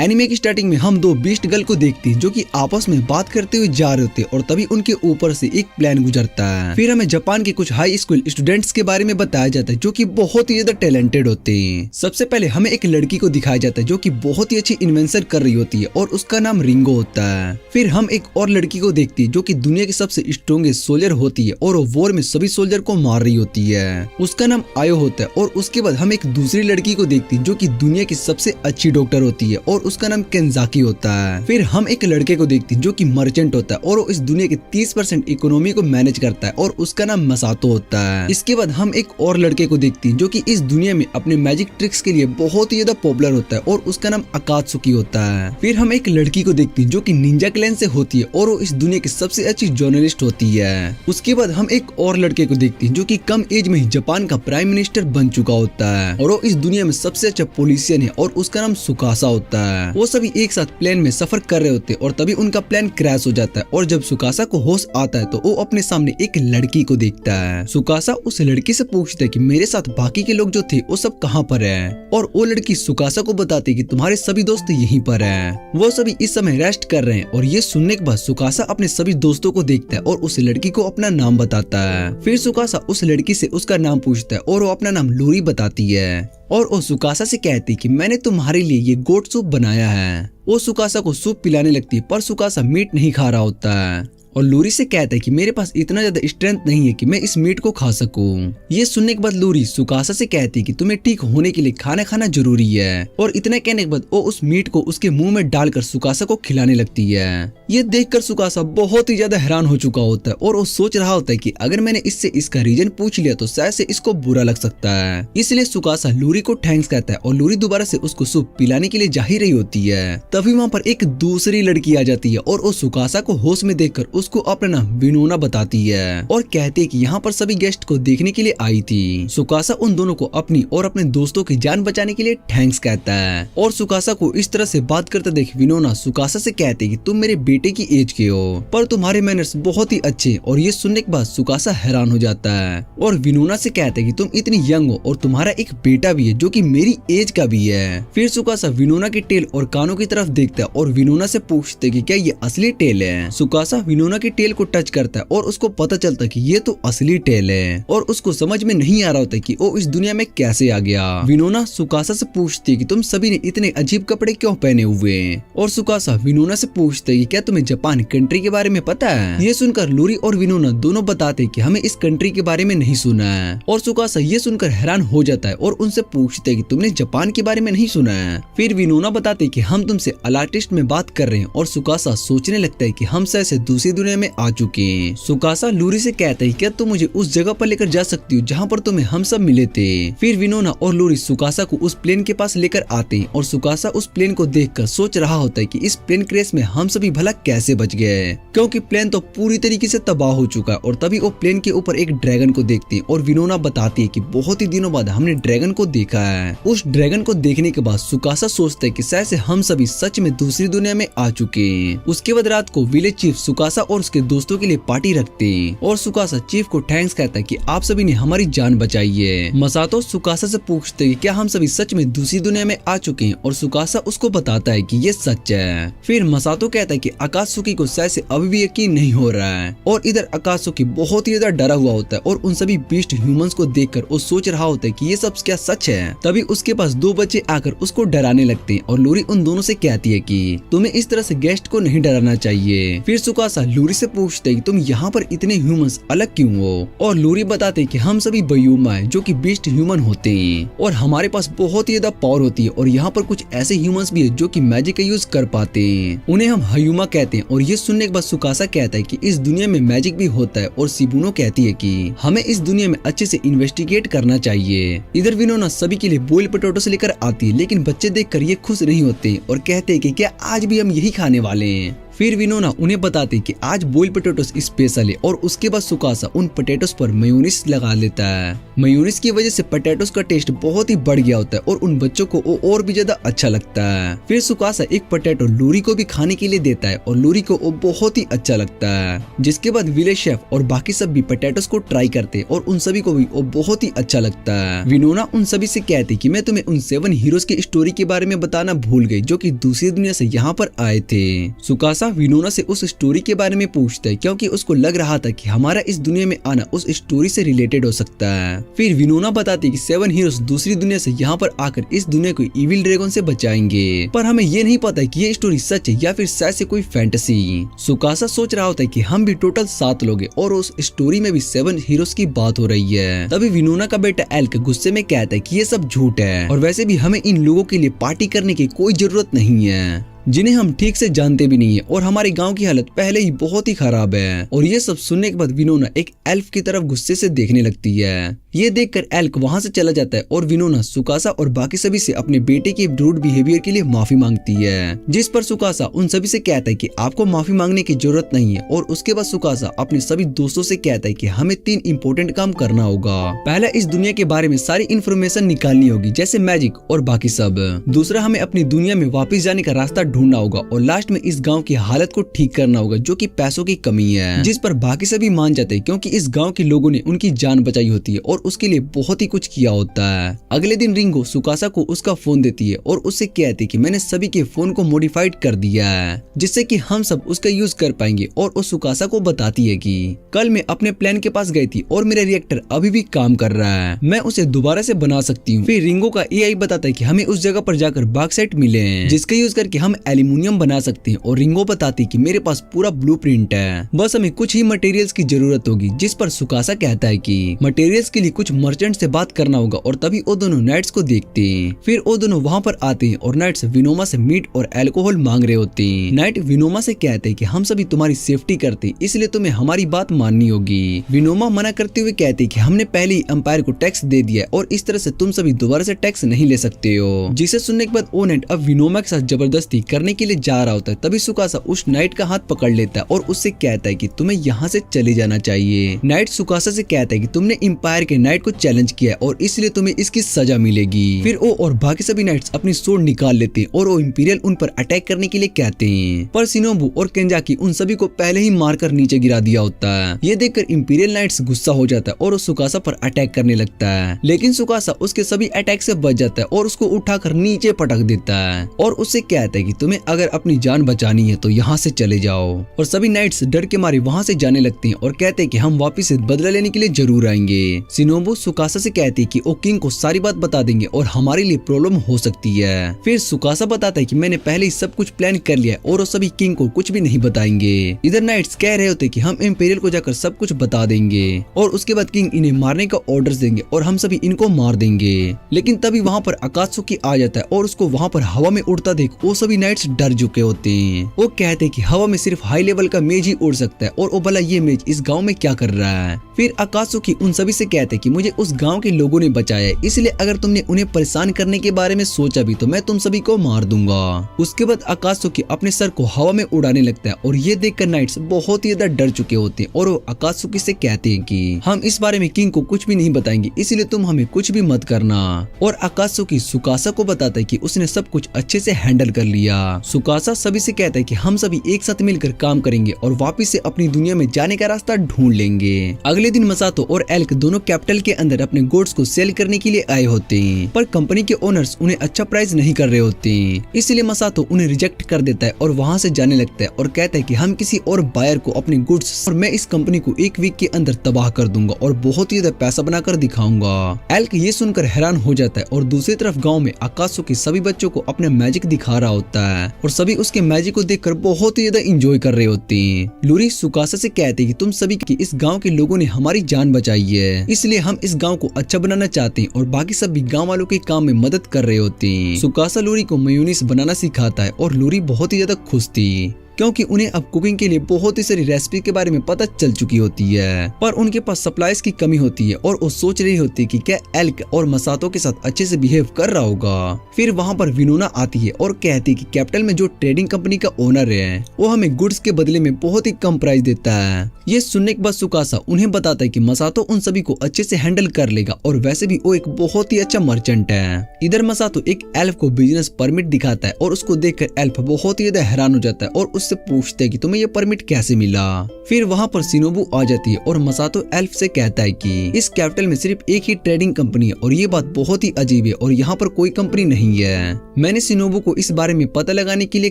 Anime की starting में हम दो बीस्ट गर्ल को देखते हैं जो कि आपस में बात करते हुए जा रहे होते और तभी उनके ऊपर से एक प्लेन गुजरता है। फिर हमें जापान के कुछ हाई स्कूल स्टूडेंट्स के बारे में बताया जाता है जो कि बहुत ही ज्यादा टैलेंटेड होते हैं। सबसे पहले हमें एक लड़की को दिखाया जाता है जो कि बहुत ही अच्छी इन्वेंशन कर रही होती है और उसका नाम रिंगो होता है। फिर हम एक और लड़की को देखते हैं जो कि दुनिया की सबसे स्ट्रॉन्गेस्ट सोल्जर होती है और वो वॉर में सभी सोल्जर को मार रही होती है। उसका नाम आयो होता है। और उसके बाद हम एक दूसरी लड़की को देखते हैं जो कि दुनिया की सबसे अच्छी डॉक्टर होती है और उसका नाम केंजाकी होता है। फिर हम एक लड़के को देखते हैं जो कि मर्चेंट होता है और वो इस दुनिया के 30% इकोनॉमी को मैनेज करता है और उसका नाम मसातो होता है। इसके बाद हम एक और लड़के को देखते हैं जो कि इस दुनिया में अपने मैजिक ट्रिक्स के लिए बहुत ही ज्यादा पॉपुलर होता है और उसका नाम अकात्सुकी होता है। फिर हम एक लड़की को देखते हैं जो कि निंजा क्लैन से होती है और वो इस दुनिया की सबसे अच्छी जर्नलिस्ट होती है। उसके बाद हम एक और लड़के को देखते हैं जो कि कम एज में ही जापान का प्राइम मिनिस्टर बन चुका होता है और वो इस दुनिया में सबसे अच्छा पॉलिटिशियन है और उसका नाम सुकासा होता है। वो सभी एक साथ प्लेन में सफर कर रहे होते और तभी उनका प्लेन क्रैश हो जाता है और जब सुकासा को होश आता है तो वो अपने सामने एक लड़की को देखता है। सुकासा उस लड़की से पूछता है कि मेरे साथ बाकी के लोग जो थे वो सब कहाँ पर है और वो लड़की सुकासा को बताती है कि तुम्हारे सभी दोस्त यहीं पर है। वो सभी इस समय रेस्ट कर रहे हैं और ये सुनने के बाद सुकासा अपने सभी दोस्तों को देखता है और उस लड़की को अपना नाम बताता है। फिर सुकासा उस लड़की से उसका नाम पूछता है और वो अपना नाम लूरी बताती है और वो सुकासा से कहती कि मैंने तुम्हारे लिए ये गोट सूप बनाया है। वो सुकासा को सूप पिलाने लगती है पर सुकासा मीट नहीं खा रहा होता है और लूरी से कहता है कि मेरे पास इतना ज्यादा स्ट्रेंथ नहीं है कि मैं इस मीट को खा सकूं। ये सुनने के बाद लूरी सुकासा से कहती है कि तुम्हें ठीक होने के लिए खाना खाना जरूरी है और इतना कहने के बाद वो उस मीट को उसके मुंह में डालकर सुकासा को खिलाने लगती है। ये देखकर सुकासा बहुत ही ज्यादा हैरान हो चुका होता है और वो सोच रहा होता है कि अगर मैंने इससे इसका रीजन पूछ लिया तो शायद से इसको बुरा लग सकता है। इसलिए सुकासा लूरी को थैंक्स कहता है और लूरी दोबारा से उसको सूप पिलाने के लिए जा ही रही होती है। तभी वहाँ पर एक दूसरी लड़की आ जाती है और वो सुकासा को होश में देखकर उसको अपना नाम विनोना बताती है और कहती है कि यहाँ पर सभी गेस्ट को देखने के लिए आई थी। सुकासा उन दोनों को अपनी और अपने दोस्तों की जान बचाने के लिए थैंक्स कहता है और सुकासा को इस तरह से बात करते देख विनोना सुकासा से कहती है कि तुम मेरे बेटे की एज के हो पर तुम्हारे मैनर्स बहुत ही अच्छे। और ये सुनने के बाद सुकासा हैरान हो जाता है और विनोना से कहता है कि तुम इतनी यंग हो और तुम्हारा एक बेटा भी है जो कि मेरी एज का भी है। फिर सुकासा विनोना के टेल और कानों की तरफ देखता है और विनोना से पूछते कि क्या ये असली टेल है। सुकासा विनोना के टेल को टच करता है और उसको पता चलता है कि ये तो असली टेल है और उसको समझ में नहीं आ रहा होता कि वो इस दुनिया में कैसे आ गया। विनोना सुकासा से पूछती है कि तुम सभी ने इतने अजीब कपड़े क्यों पहने हुए हैं और सुकासा विनोना से पूछते है कि क्या तुम्हें जापान कंट्री के बारे में पता है। ये सुनकर लूरी और विनोना दोनों बताते कि हमें इस कंट्री के बारे में नहीं सुना है और सुकासा ये सुनकर हैरान हो जाता है और उनसे पूछते है कि तुमने जापान के बारे में नहीं सुना है। फिर विनोना बताते कि हम तुमसे अलार्टिस्ट में बात कर रहे हैं और सुकासा सोचने लगता है कि हम शायद दूसरी दुनिया में आ चुके हैं। सुकासा लूरी से कहता है क्या तुम मुझे उस जगह पर लेकर जा सकती हो जहाँ पर तुम्हें हम सब मिले थे। फिर विनोना और लूरी सुकासा को उस प्लेन के पास लेकर आते हैं और सुकासा उस प्लेन को देखकर सोच रहा होता है कि इस प्लेन क्रैश में हम सभी भला कैसे बच गए क्योंकि प्लेन तो पूरी तरीके से तबाह हो चुका है। और तभी वो प्लेन के ऊपर एक ड्रैगन को देखते हैं और विनोना बताती है कि बहुत ही दिनों बाद हमने ड्रैगन को देखा है। उस ड्रैगन को देखने के बाद सुकासा सोचता है कि शायद से हम सभी सच में दूसरी दुनिया में आ चुके हैं। उसके बाद रात को विलेज चीफ सुकासा और उसके दोस्तों के लिए पार्टी रखते हैं और सुकासा चीफ को थैंक्स कहता है कि आप सभी ने हमारी जान बचाई है। मसातो सुकासा से पूछते हैं कि क्या हम सभी सच में दूसरी दुनिया में आ चुके हैं और सुकासा उसको बताता है कि ये सच है। फिर मसातो कहता है कि अकात्सुकी को शायद से अभी भी यकीन नहीं हो रहा है और इधर अकात्सुकी बहुत ही ज्यादा डरा हुआ होता है और उन सभी बीस्ट ह्यूमंस को देखकर वो सोच रहा होता है कि ये सब क्या सच है। तभी उसके पास दो बच्चे आकर उसको डराने लगते हैं और लूरी उन दोनों से कहती है कि तुम्हें इस तरह से गेस्ट को नहीं डराना चाहिए। फिर सुकासा लूरी से पूछते है कि तुम यहाँ पर इतने ह्यूमंस अलग क्यों हो और लूरी बताते कि हम सभी बयूमा है जो कि बीस्ट ह्यूमन होते हैं और हमारे पास बहुत ही ज्यादा पावर होती है और यहाँ पर कुछ ऐसे ह्यूमंस भी है जो कि मैजिक का यूज कर पाते हैं, उन्हें हम हयूमा कहते हैं। और ये सुनने के बाद सुकासा कहता है कि इस दुनिया में मैजिक भी होता है और सिबुनो कहती है कि हमें इस दुनिया में अच्छे से इन्वेस्टिगेट करना चाहिए। इधर विनोना सभी के लिए बॉइल्ड पोटैटोस लेकर आती है लेकिन बच्चे देखकर ये खुश नहीं होते और कहते हैं कि क्या आज भी हम यही खाने वाले हैं। फिर विनोना उन्हें बताती कि आज बॉइल्ड पोटैटोस स्पेशल है और उसके बाद सुकासा उन पोटैटोस पर मेयोनीज लगा लेता है। मेयोनीज की वजह से पोटैटोस का टेस्ट बहुत ही बढ़ गया होता है और उन बच्चों को वो और भी ज्यादा अच्छा लगता है। फिर सुकासा एक पोटैटो लूरी को भी खाने के लिए देता है और लूरी को वो बहुत ही अच्छा लगता है। जिसके बाद विलेज शेफ और बाकी सब भी पोटैटोस को ट्राई करते हैं और उन सभी को भी वो बहुत ही अच्छा लगता है। विनोना उन सभी से कहती कि मैं तुम्हें उन 7 हीरोज की स्टोरी के बारे में बताना भूल गई जो कि दूसरी दुनिया से यहाँ पर आए थे। सुकासा विनोना से उस स्टोरी के बारे में पूछता है क्योंकि उसको लग रहा था कि हमारा इस दुनिया में आना उस स्टोरी से रिलेटेड हो सकता है। फिर विनोना बताती कि 7 हीरोज दूसरी दुनिया से यहाँ पर आकर इस दुनिया को इविल ड्रैगन से बचाएंगे, पर हमें ये नहीं पता कि ये स्टोरी सच है या फिर शायद से कोई फैंटेसी। सुकासा सोच रहा होता है कि हम भी टोटल 7 लोग हैं और उस स्टोरी में भी 7 हीरोज की बात हो रही है। तभी विनोना का बेटा एल्क गुस्से में कहता है कि ये सब झूठ है और वैसे भी हमें इन लोगों के लिए पार्टी करने की कोई जरूरत नहीं है जिन्हें हम ठीक से जानते भी नहीं है और हमारे गांव की हालत पहले ही बहुत ही खराब है। और ये सब सुनने के बाद विनोना एक एल्फ की तरफ गुस्से से देखने लगती है। ये देखकर एल्क वहां से चला जाता है और विनोना सुकासा और बाकी सभी से अपने बेटे के रूड बिहेवियर के लिए माफी मांगती है, जिस पर सुकासा उन सभी से कहता है कि आपको माफी मांगने की जरूरत नहीं है। और उसके बाद सुकासा अपने सभी दोस्तों से कहता है कि हमें 3 इम्पोर्टेंट काम करना होगा। पहला, इस दुनिया के बारे में सारी इन्फॉर्मेशन निकालनी होगी जैसे मैजिक और बाकी सब। दूसरा, हमें अपनी दुनिया में वापस जाने का रास्ता ढूंढना होगा और लास्ट में इस गांव की हालत को ठीक करना होगा जो कि पैसों की कमी है, जिस पर बाकी सभी मान जाते हैं क्योंकि इस गांव के लोगों ने उनकी जान बचाई होती है और उसके लिए बहुत ही कुछ किया होता है। अगले दिन रिंगो सुकासा को उसका फोन देती है और उससे कहती है कि मैंने सभी के फोन को मॉडिफाइड कर दिया है जिससे कि हम सब उसका यूज कर पाएंगे। और वो सुकासा को बताती है कि कल मैं अपने प्लान के पास गई थी और मेरा रिएक्टर अभी भी काम कर रहा है, मैं उसे दोबारा से बना सकती हूँ। फिर रिंगो का एआई बताता है कि हमें उस जगह पर जाकर बॉक्साइट मिले हैं जिसका यूज करके हम एल्यूमिनियम बना सकते हैं। और रिंगो बताती कि मेरे पास पूरा ब्लूप्रिंट है, बस हमें कुछ ही मटेरियल्स की जरूरत होगी। जिस पर सुकासा कहता है कि मटेरियल्स के लिए कुछ मर्चेंट से बात करना होगा और तभी वो दोनों नाइट्स को देखते हैं। फिर वो दोनों वहाँ पर आते हैं और नाइट्स विनोमा से मीट और अल्कोहल मांग रहे होते हैं। नाइट विनोमा से कहते हैं कि हम सभी तुम्हारी सेफ्टी करते हैं इसलिए तुम्हें हमारी बात माननी होगी। विनोमा मना करते हुए कहते हैं कि हमने पहले ही एम्पायर को टैक्स दे दिया और इस तरह से तुम सभी दोबारा से टैक्स नहीं ले सकते हो। जिसे सुनने के बाद वो नाइट अब विनोमा के साथ जबरदस्ती करने के लिए जा रहा होता है। तभी सुकासा उस नाइट का हाथ पकड़ लेता है और उससे कहता है कि तुम्हें यहाँ से चले जाना चाहिए। नाइट सुकासा से कहता है कि तुमने एम्पायर के नाइट को चैलेंज किया और इसलिए तुम्हें इसकी सजा मिलेगी। फिर वो और बाकी सभी नाइट्स अपनी स्वॉर्ड निकाल लेते हैं और वो इंपीरियल उन पर अटैक करने के लिए कहते हैं, पर शिनोबु और केंजाकी उन सभी को पहले ही मारकर नीचे गिरा दिया होता है। ये देखकर इंपीरियल नाइट्स गुस्सा हो जाता है और वो सुकासा पर अटैक करने लगता है, लेकिन सुकासा उसके सभी अटैक से बच जाता है और उसको उठाकर नीचे पटक देता है और उससे कहता है कि तुम्हें अगर अपनी जान बचानी है तो यहाँ से चले जाओ। और सभी नाइट्स डर के मारे वहाँ से जाने लगते हैं और कहते हैं कि हम वापस से बदला लेने के लिए जरूर आएंगे। शिनोबु सुकासा से कहती है कि वो किंग को सारी बात बता देंगे और हमारे लिए प्रॉब्लम हो सकती है। फिर सुकासा बताता है कि मैंने पहले ही सब कुछ प्लान कर लिया और वो सभी किंग को कुछ भी नहीं बताएंगे। इधर नाइट्स कह रहे होते कि हम इंपीरियल को जाकर सब कुछ बता देंगे और उसके बाद किंग इन्हें मारने का ऑर्डर देंगे और हम सभी इनको मार देंगे। लेकिन तभी वहाँ पर आकात्सुकी आ जाता है और उसको वहाँ पर हवा में उड़ता देख वो सभी नाइट्स डर चुके होते हैं। वो कहते हैं कि हवा में सिर्फ हाई लेवल का मेज ही उड़ सकता है और वो भला ये मेज इस गांव में क्या कर रहा है। फिर आकात्सुकी उन सभी से कहते हैं कि मुझे उस गांव के लोगों ने बचाया है, इसलिए अगर तुमने उन्हें परेशान करने के बारे में सोचा भी तो मैं तुम सभी को मार दूंगा। उसके बाद आकात्सुकी अपने सर को हवा में उड़ाने लगता है और ये देखकर नाइट्स बहुत ही ज्यादा डर चुके होते हैं और वो आकात्सुकी से कहते हैं कि हम इस बारे में किंग को कुछ भी नहीं बताएंगे, इसलिए तुम हमें कुछ भी मत करना। और आकात्सुकी सुकासा को बताता है कि उसने सब कुछ अच्छे से हैंडल कर लिया। सुकासा सभी से कहता है कि हम सभी एक साथ मिलकर काम करेंगे और वापस से अपनी दुनिया में जाने का रास्ता ढूंढ लेंगे। अगले दिन मसातो और एल्क दोनों कैपिटल के अंदर अपने गुड्स को सेल करने के लिए आए होते हैं, पर कंपनी के ओनर्स उन्हें अच्छा प्राइस नहीं कर रहे होते हैं, इसलिए मसातो उन्हें रिजेक्ट कर देता है और वहाँ से जाने लगता है और कहता है कि हम किसी और बायर को अपने गुड्स और मैं इस कंपनी को 1 वीक के अंदर तबाह कर दूंगा और बहुत ही ज्यादा पैसा बनाकर दिखाऊंगा। एल्क ये सुनकर हैरान हो जाता है और दूसरी तरफ गाँव में आकात्सुकी सभी बच्चों को अपना मैजिक दिखा रहा होता है और सभी उसके मैजिक को देखकर बहुत ही ज्यादा इंजॉय कर रहे होते हैं। लूरी सुकासा से कहते हैं कि तुम सभी की इस गांव के लोगों ने हमारी जान बचाई है, इसलिए हम इस गांव को अच्छा बनाना चाहते हैं और बाकी सभी गांव वालों के काम में मदद कर रहे होते हैं। सुकासा लूरी को मेयोनीज बनाना सिखाता है और लूरी बहुत ही ज्यादा खुश थी क्योंकि उन्हें अब कुकिंग के लिए बहुत ही सारी रेसिपी के बारे में पता चल चुकी होती है, पर उनके पास सप्लाईज की कमी होती है और वो सोच रही होती है कि क्या एल्क और मसातो के साथ अच्छे से बिहेव कर रहा होगा। फिर वहाँ पर विनोना आती है और कहती है कि कैपिटल में जो ट्रेडिंग कंपनी का ओनर है वो हमें गुड्स के बदले में बहुत ही कम प्राइस देता है। ये सुनने के बाद सुकासा उन्हें बताता है कि मसातो उन सभी को अच्छे से हैंडल कर लेगा और वैसे भी वो एक बहुत ही अच्छा मर्चेंट है। इधर मसातो एक एल्फ को बिजनेस परमिट दिखाता है और उसको देखकर एल्फ बहुत ही ज्यादा हैरान हो जाता है और उससे पूछता है कि तुम्हें ये परमिट कैसे मिला। फिर वहाँ पर शिनोबू आ जाती है और मसातो एल्फ से कहता है कि इस कैपिटल में सिर्फ एक ही ट्रेडिंग कंपनी है और ये बात बहुत ही अजीब है और यहाँ पर कोई कंपनी नहीं है। मैंने शिनोबू को इस बारे में पता लगाने के लिए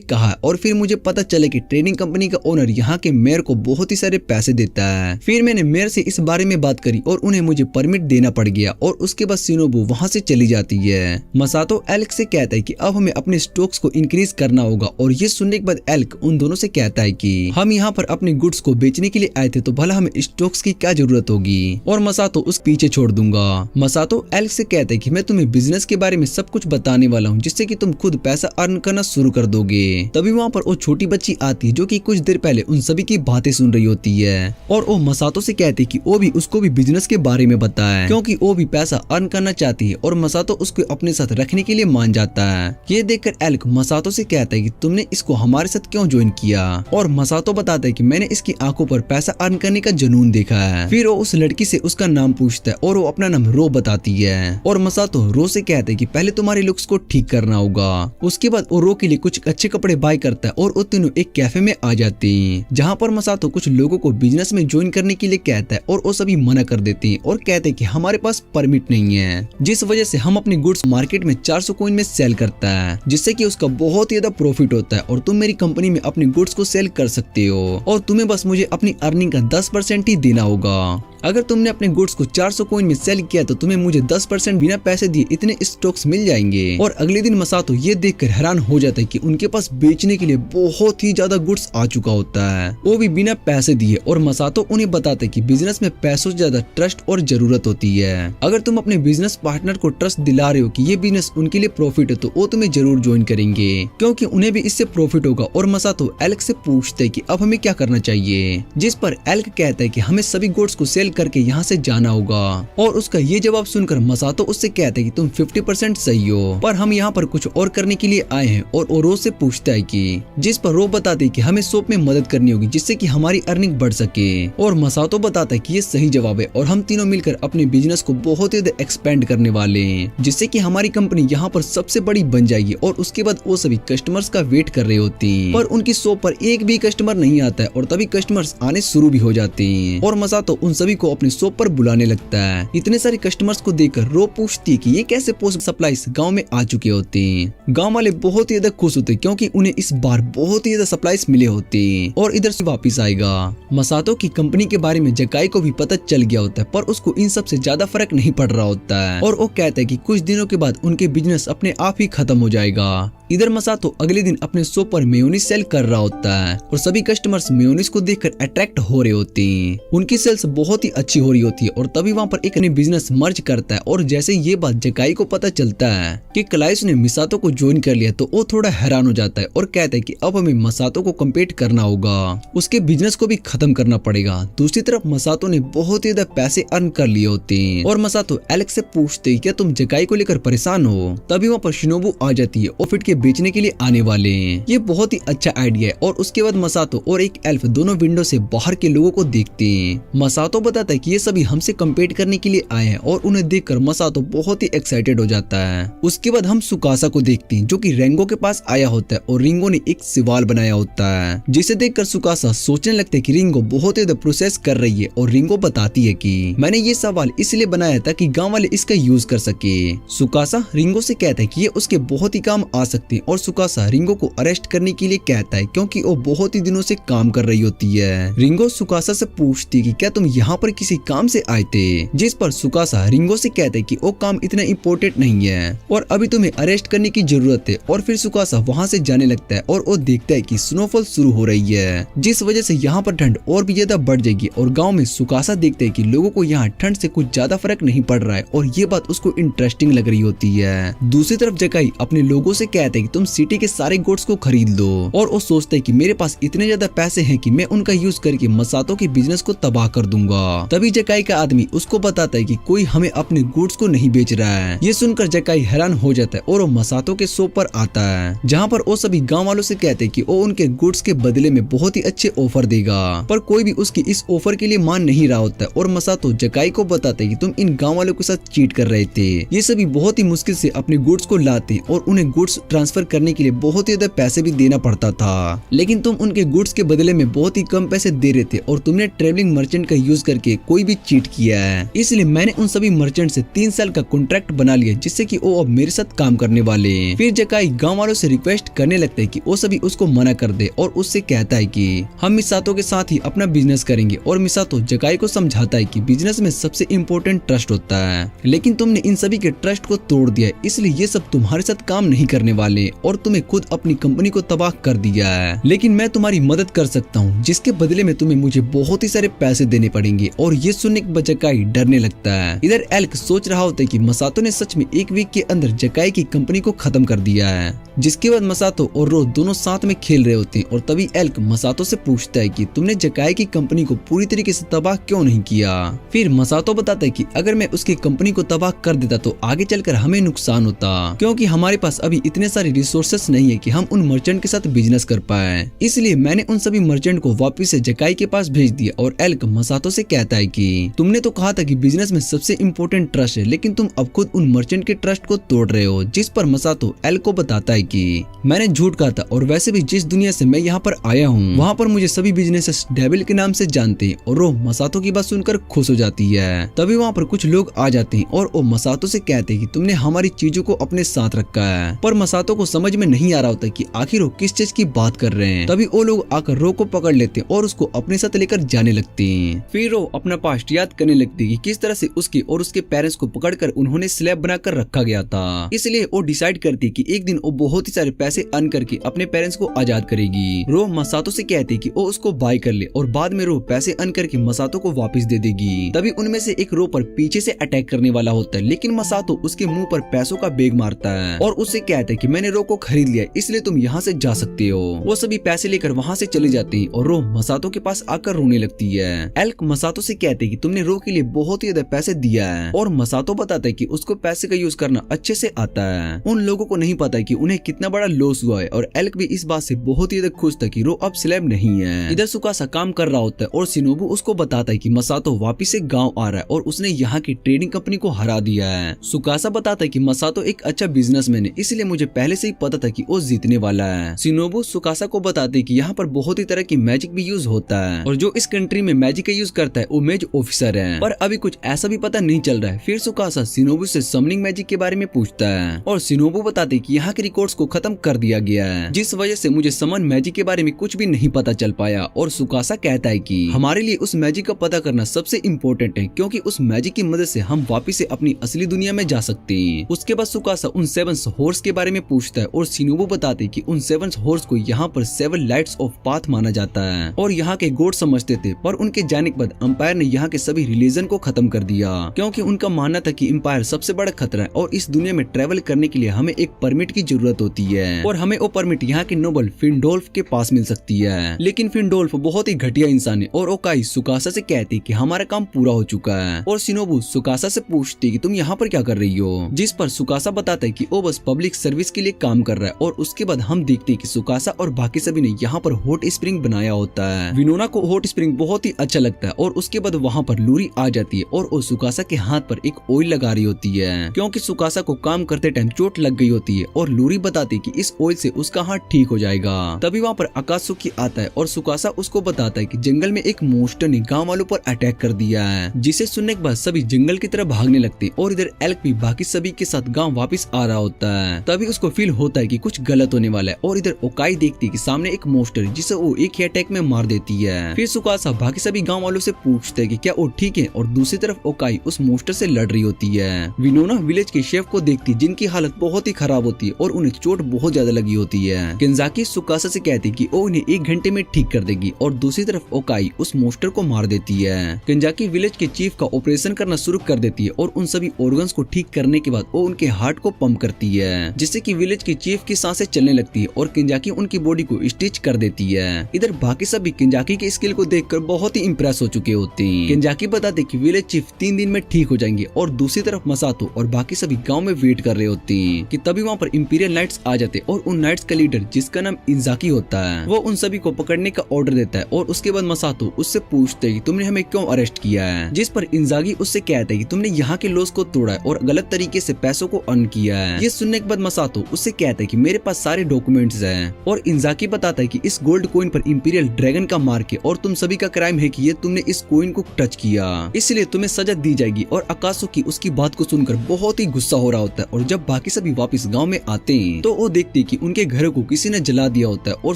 कहा और फिर मुझे पता चला कि ट्रेडिंग कंपनी का ओनर यहाँ के मेयर को बहुत ही सारे पैसे देता है। फिर मैंने मेयर से इस बारे में बात करी और उन्हें मुझे परमिट देना पड़ गया और उसके बाद शिनोबू वहाँ से चली जाती है। मसातो एल्क से कहता है कि अब हमें अपने स्टॉक्स को इंक्रीज करना होगा और ये सुनने के बाद एल्क उन दोनों से कहता है कि हम यहाँ पर अपने गुड्स को बेचने के लिए आए थे तो भला हमें स्टॉक्स की क्या जरूरत होगी और मसातो उस पीछे छोड़ दूंगा। मसातो एल्क से कहता है कि मैं तुम्हें बिजनेस के बारे में सब कुछ बताने वाला हूँ जिससे कि तुम खुद पैसा अर्न करना शुरू कर दोगे। तभी वहाँ पर वो छोटी बच्ची आती है जो कि कुछ देर पहले उन सभी की बातें सुन रही होती है और वो मसातो से कहती है कि वो भी उसको भी बिजनेस के बारे में बताए क्योंकि वो भी पैसा अर्न करना चाहती है और मसातो उसको अपने साथ रखने के लिए मान जाता है। ये देखकर एल्क मसातो से कहता है कि तुमने इसको हमारे साथ क्यों ज्वाइन किया और मसातो बताता है कि मैंने इसकी आंखों पर पैसा अर्न करने का जुनून देखा है। फिर वो उस लड़की से उसका नाम पूछता है और वो अपना नाम रो बताती है और मसातो रो से कहता है कि पहले तुम्हारे लुक्स को ठीक करना होगा। उसके बाद वो रो के लिए कुछ अच्छे कपड़े बाय करता है और वो तीनों एक कैफे में आ जाते हैं जहाँ पर मसातो कुछ लोगों को बिजनेस में ज्वाइन करने के लिए कहता है और वो सभी मना कर देते हैं और कहते हैं कि हमारे पास परमिट नहीं है, जिस वजह से हम अपने गुड्स मार्केट में 400 कॉइन में सेल करता है जिससे कि उसका बहुत ही ज्यादा प्रॉफिट होता है और तुम मेरी कंपनी में अपने गुड्स को सेल कर सकते हो और तुम्हें बस मुझे अपनी अर्निंग का 10% ही देना होगा। अगर तुमने अपने गुड्स को 400 कॉइन में सेल किया तो तुम्हें मुझे 10% बिना पैसे दिए इतने स्टॉक्स मिल जाएंगे। और अगले दिन मसातो ये देखकर हैरान हो जाता है कि उनके पास बेचने के लिए बहुत ही ज्यादा गुड्स आ चुका होता है, वो भी बिना पैसे दिए। और मसातो उन्हें बताता है कि बिजनेस में पैसों से ज्यादा ट्रस्ट और जरूरत होती है। अगर तुम अपने बिजनेस पार्टनर को ट्रस्ट दिला रहे हो कि ये बिजनेस उनके लिए प्रॉफिट है तो वो तुम्हें जरूर ज्वाइन करेंगे क्योंकि उन्हें भी इससे प्रॉफिट होगा। और मसातो एल्क से पूछते है कि अब हमें क्या करना चाहिए, जिस पर एल्क कहता है कि हमें सभी गुड्स को सेल करके यहाँ से जाना होगा। और उसका ये जवाब सुनकर मसातो उससे कहता है कि तुम 50% सही हो पर हम यहाँ पर कुछ और करने के लिए आए हैं। और रो से पूछता है कि जिस पर रो बताते है कि हमें शॉप में मदद करनी होगी जिससे कि हमारी अर्निंग बढ़ सके। और मसातो बताता है कि ये सही जवाब है और हम तीनों मिलकर अपने बिजनेस को बहुत ही एक्सपेंड करने वाले हैं जिससे कि हमारी कंपनी यहाँ पर सबसे बड़ी बन जाएगी। और उसके बाद वो सभी कस्टमर्स का वेट कर रहे होते हैं पर उनकी शॉप पर एक भी कस्टमर नहीं आता है और तभी कस्टमर्स आने शुरू भी हो जाते हैं। और मसातो उन सभी को अपने शॉप पर बुलाने लगता है। इतने सारे कस्टमर्स को देखकर रो पूछती है कि ये कैसे पोस्ट सप्लाईज गांव में आ चुके होते हैं। गांव वाले बहुत ही ज्यादा खुश होते हैं क्योंकि उन्हें इस बार बहुत ही ज्यादा सप्लाईज मिले होते हैं और इधर से वापस आएगा। मसातो की कंपनी के बारे में जकाई को भी पता चल गया होता है पर उसको इन सब से ज्यादा फर्क नहीं पड़ रहा होता है और वो कहता है कि कुछ दिनों के बाद उनके बिजनेस अपने आप ही खत्म हो जाएगा। इधर मसातो अगले दिन अपने शॉप पर मेयोनीज सेल कर रहा होता है और सभी कस्टमर्स मेयोनीज को देखकर अट्रैक्ट हो रहे होते हैं। उनकी सेल्स बहुत ही अच्छी हो रही होती है और तभी वहाँ पर एक नई बिजनेस मर्ज करता है। और जैसे ये बात जकाई को पता चलता है कि क्लाइस ने मिसातो को ज्वाइन कर लिया तो वो थोड़ा हैरान हो जाता है और कहता है कि अब हमें मसातो को कम्पीट करना होगा, उसके बिजनेस को भी खत्म करना पड़ेगा। दूसरी तरफ मसातो ने बहुत ही ज्यादा पैसे अर्न कर लिए होते हैं और मसातो एलेक्स से पूछते क्या तुम जकाई को लेकर परेशान हो। तभी वहाँ पर शिनोबू आ जाती है और फिट के बेचने के लिए आने वाले हैं। ये बहुत ही अच्छा आइडिया है। और उसके बाद मसातो और एक एल्फ दोनों विंडो से बाहर के लोगों को देखते हैं। मसातो बताता है कि ये सभी हमसे कम्पीट करने के लिए आए हैं और उन्हें देखकर मसातो बहुत ही एक्साइटेड हो जाता है। उसके बाद हम सुकासा को देखते हैं जो कि रेंगो के पास आया होता है और रिंगो ने एक सवाल बनाया होता है जिसे देखकर सुकासा सोचने लगता है कि रिंगो बहुत ही प्रोसेस कर रही है। और रिंगो बताती है कि मैंने ये सवाल इसलिए बनाया था कि गांव वाले इसका यूज कर सके। सुकासा रिंगो से कहता है कि ये उसके बहुत ही काम आ सकते हैं और सुकासा रिंगो को अरेस्ट करने के लिए कहता है क्योंकि वो बहुत ही दिनों से काम कर रही होती है। रिंगो सुकासा से पूछती है कि क्या तुम यहाँ पर किसी काम से आए थे, जिस पर सुकासा रिंगो से कहते हैं कि वो काम इतना इम्पोर्टेंट नहीं है और अभी तुम्हें अरेस्ट करने की जरूरत है। और फिर सुकासा वहाँ से जाने लगता है और वो देखता है कि स्नोफॉल शुरू हो रही है जिस वजह से यहाँ पर ठंड और भी ज्यादा बढ़ जाएगी। और गाँव में सुकासा देखते है कि लोगों को यहाँ ठंड से कुछ ज्यादा फर्क नहीं पड़ रहा है और ये बात उसको इंटरेस्टिंग लग रही होती है। दूसरी तरफ जकाई अपने लोगों से कहते कि तुम सिटी के सारे गोड्स को खरीद लो, और वो सोचता है कि मेरे पास इतने ज्यादा पैसे हैं कि मैं उनका यूज करके मसातो के बिजनेस को तबाह कर दूंगा। तभी जकाई का आदमी उसको बताता है कि कोई हमें अपने गुड्स को नहीं बेच रहा है। ये सुनकर जकाई हैरान हो जाता है और वो मसातो के शॉप पर आता है, जहाँ पर वो सभी गाँव वालों से कहते हैं कि वो उनके गुड्स के बदले में बहुत ही अच्छे ऑफर देगा, पर कोई भी उसकी इस ऑफर के लिए मान नहीं रहा होता है। और मसातो जकाई को बताते हैं कि तुम इन गाँव वालों के साथ चीट कर रहे थे। ये सभी बहुत ही मुश्किल से अपने गुड्स को लाते और उन्हें गुड्स ट्रांसफर करने के लिए बहुत ही ज्यादा पैसे भी देना पड़ता था, लेकिन तुम उनके गुड्स के बदले में बहुत ही कम पैसे दे रहे थे और तुमने ट्रेवलिंग मर्चेंट का यूज करके कोई भी चीट किया है। इसलिए मैंने उन सभी मर्चेंट से 3 साल का कॉन्ट्रैक्ट बना लिया, जिससे कि वो अब मेरे साथ काम करने वाले। फिर जकाई गाँव वालों से रिक्वेस्ट करने लगता है कि वो सभी उसको मना कर दे और उससे कहता है कि हम मिसातो के साथ ही अपना बिजनेस करेंगे। और मिसातो जकाई को समझाता है कि बिजनेस में सबसे इम्पोर्टेंट ट्रस्ट होता है, लेकिन तुमने इन सभी के ट्रस्ट को तोड़ दिया है, इसलिए ये सब तुम्हारे साथ काम नहीं करने वाले और तुम्हें खुद अपनी कंपनी को तबाह कर दिया है। लेकिन मैं तुम्हारी मदद कर सकता हूँ, जिसके बदले में तुम्हें मुझे बहुत ही सारे पैसे देने पड़ेंगे। और ये सुनने के बाद जकाई डरने लगता है। इधर एल्क सोच रहा होता है कि मसातो ने सच में एक वीक के अंदर जकाई की कंपनी को खत्म कर दिया है। जिसके बाद मसातो और रो दोनों साथ में खेल रहे होते हैं और तभी एल्क मसातो से पूछता है कि तुमने जकाई की कंपनी को पूरी तरीके से तबाह क्यों नहीं किया। फिर मसातो बताता है कि अगर मैं उसकी कंपनी को तबाह कर देता तो आगे चलकर हमें नुकसान होता, क्योंकि हमारे पास अभी इतने सारे रिसोर्सेस नहीं है कि हम उन मर्चेंट के साथ बिजनेस कर पाए। इसलिए मैंने उन सभी मर्चेंट को वापस से जकाई के पास भेज दिया। और एल्क मसातो से कहता है कि तुमने तो कहा था कि बिजनेस में सबसे इम्पोर्टेंट ट्रस्ट है, लेकिन तुम अब खुद उन मर्चेंट के ट्रस्ट को तोड़ रहे हो। जिस पर मसातो एल्क को बताता है कि मैंने झूठ कहा था और वैसे भी जिस दुनिया से मैं यहाँ पर आया हूँ वहाँ पर मुझे सभी बिजनेसेस डेविल के नाम से जानते हैं। और वो मसातो की बात सुनकर खुश हो जाती है। तभी वहाँ पर कुछ लोग आ जाते हैं और वो मसातो से कहते हैं कि तुमने हमारी चीजों को अपने साथ रखा है। पर मसातो को समझ में नहीं आ रहा होता कि आखिर वो किस चीज की बात कर रहे हैं। तभी वो लोग आकर रो को पकड़ लेते हैं और उसको अपने साथ लेकर जाने लगते हैं। फिर वो अपना पास्ट याद करने लगती है कि किस तरह से उसके और उसके पेरेंट्स को पकड़कर उन्होंने स्लैब बनाकर रखा गया था। इसलिए वो डिसाइड करती है कि एक दिन वो बहुत ही सारे पैसे अर्न करके अपने पेरेंट्स को आजाद करेगी। रो मसातो से कहती है कि वो उसको बाय कर ले और बाद में रो पैसे अर्न करके मसातो को वापस दे देगी। तभी उनमें से एक रो पर पीछे से अटैक करने वाला होता है, लेकिन मसातो उसके मुंह पर पैसों का बैग मारता है और उससे कहता है कि मैंने रो को खरीद लिया, इसलिए तुम यहाँ से जा सकते हो। वो सभी पैसे लेकर वहाँ से चले जाते हैं और रो मसातो के पास आकर रोने लगती है। एल्क मसातो से कहते हैं कि तुमने रो के लिए बहुत ही ज्यादा पैसे दिया है। और मसातो बताता है कि उसको पैसे का यूज करना अच्छे से आता है। उन लोगों को नहीं पता कि उन्हें कितना बड़ा लॉस हुआ है। और एल्क भी इस बात से बहुत ही ज्यादा खुश था कि रो अब स्लैब नहीं है। इधर सुकासा काम कर रहा होता है और शिनोबु उसको बताता है कि मसातो वापिस से गाँव आ रहा है और उसने यहाँ की ट्रेडिंग कंपनी को हरा दिया है। सुकासा बताता है कि मसातो एक अच्छा बिजनेसमैन है, इसलिए मुझे पहले से ही पता था कि वो जीतने वाला है। शिनोबु सुकासा को बताते हैं कि यहाँ पर बहुत ही तरह की मैजिक भी यूज होता है और जो इस कंट्री में मैजिक का यूज करता है वो मेज ऑफिसर है, पर अभी कुछ ऐसा भी पता नहीं चल रहा है। फिर सुकासा शिनोबु से समनिंग मैजिक के बारे में पूछता है और शिनोबु बताते हैं कि यहाँ के रिकॉर्ड्स को खत्म कर दिया गया है, जिस वजह से मुझे समन मैजिक के बारे में कुछ भी नहीं पता चल पाया। और सुकासा कहता है कि हमारे लिए उस मैजिक का पता करना सबसे इम्पोर्टेंट है, क्योंकि उस मैजिक की मदद से हम वापिस से अपनी असली दुनिया में जा सकते हैं। उसके बाद सुकासा उन 7 हॉर्स के बारे में पूछता है और शिनोबु बताते हैं कि उन 7 हॉर्स को यहाँ पर 7 लाइट्स ऑफ पाथ माना जाता है और यहाँ के गॉड समझते थे, पर उनके जाने के बाद अंपायर ने यहाँ के सभी रिलीजन को खत्म कर दिया, क्योंकि उनका मानना था कि अंपायर सबसे बड़ा खतरा है और इस दुनिया में ट्रेवल करने के लिए हमें एक परमिट की जरूरत होती है और हमें वो परमिट यहाँ के नोबल फिंडोल्फ के पास मिल सकती है। लेकिन फिंडोल्फ बहुत ही घटिया इंसान है और ओकाई सुकासा से कहती कि हमारा काम पूरा हो चुका है। और शिनोबु सुकासा से पूछती कि तुम यहाँ पर क्या कर रही हो, जिस पर सुकासा बताता है कि वो बस पब्लिक सर्विस के लिए काम कर रहा है। और उसके बाद हम देखते हैं कि सुकासा और बाकी सभी ने यहाँ पर हॉट स्प्रिंग बनाया होता है। विनोना को हॉट स्प्रिंग बहुत ही अच्छा लगता है और उसके बाद वहाँ पर लूरी आ जाती है और वो सुकासा के हाथ पर एक ऑयल लगा रही होती है, क्योंकि सुकासा को काम करते टाइम चोट लग गई होती है और लूरी बताती है कि इस ऑयल से उसका हाथ ठीक हो जाएगा। तभी वहाँ पर आकाशुकी आता है और सुकासा उसको बताता है कि जंगल में एक मोस्टर ने गाँव वालों पर अटैक कर दिया है, जिसे सुनने के बाद सभी जंगल की तरफ भागने लगते हैं और इधर एल्क भी बाकी सभी के साथ गाँव वापिस आ रहा होता है। तभी उसको फील होता है कि कुछ गलत होने वाला है और इधर ओकाई देखती है कि सामने एक मोस्टर जिसे वो एक ही अटैक में मार देती है। फिर सुकासा बाकी सभी गाँव वालों से पूछते है कि क्या वो ठीक है और दूसरी तरफ ओकाई उस मोस्टर से लड़ रही होती है। विनोना विलेज के शेफ को देखती जिनकी हालत बहुत ही खराब होती है और उन्हें चोट बहुत ज्यादा लगी होती है। केंजाकी सुकासा से कहती कि वो उन्हें 1 घंटे में ठीक कर देगी और दूसरी तरफ ओकाई उस मोस्टर को मार देती है। केंजाकी विलेज के चीफ का ऑपरेशन करना शुरू कर देती है और उन सभी ऑर्गन्स को ठीक करने के बाद वो उनके हार्ट को पंप करती है, जिससे कि विलेज की चीफ की सांसें चलने लगती है और किंजाकी उनकी बॉडी को स्टिच कर देती है। इधर बाकी सभी किंजाकी के स्किल को देखकर बहुत ही इंप्रेस हो चुके होते हैं। किंजाकी बताते कि विलेज चीफ 3 दिन में ठीक हो जाएंगे और दूसरी तरफ मसातो और बाकी सभी गांव में वेट कर रहे होते हैं कि तभी वहाँ पर इंपीरियल नाइट्स आ जाते और उन नाइट्स का लीडर जिसका नाम इंजाकी होता है वो उन सभी को पकड़ने का ऑर्डर देता है और उसके बाद मसातो उससे पूछते है कि तुमने हमें क्यों अरेस्ट किया है, जिस पर इंजागी उससे कहता है कि तुमने यहाँ के लॉस को तोड़ा है और गलत तरीके से पैसों को अर्न किया है। ये सुनने के बाद मसातो उससे कहता है कि मेरे पास सारे डॉक्यूमेंट्स हैं और इंजाकी बताता है कि इस गोल्ड कॉइन पर इंपीरियल ड्रैगन का मार्क है और तुम सभी का क्राइम है कि ये तुमने इस कॉइन को टच किया, इसलिए तुम्हें सजा दी जाएगी। और अकात्सुकी उसकी बात को सुनकर बहुत ही गुस्सा हो रहा होता है और जब बाकी सभी वापस गाँव में आते हैं तो वो देखते हैं कि उनके घर को किसी ने जला दिया होता है और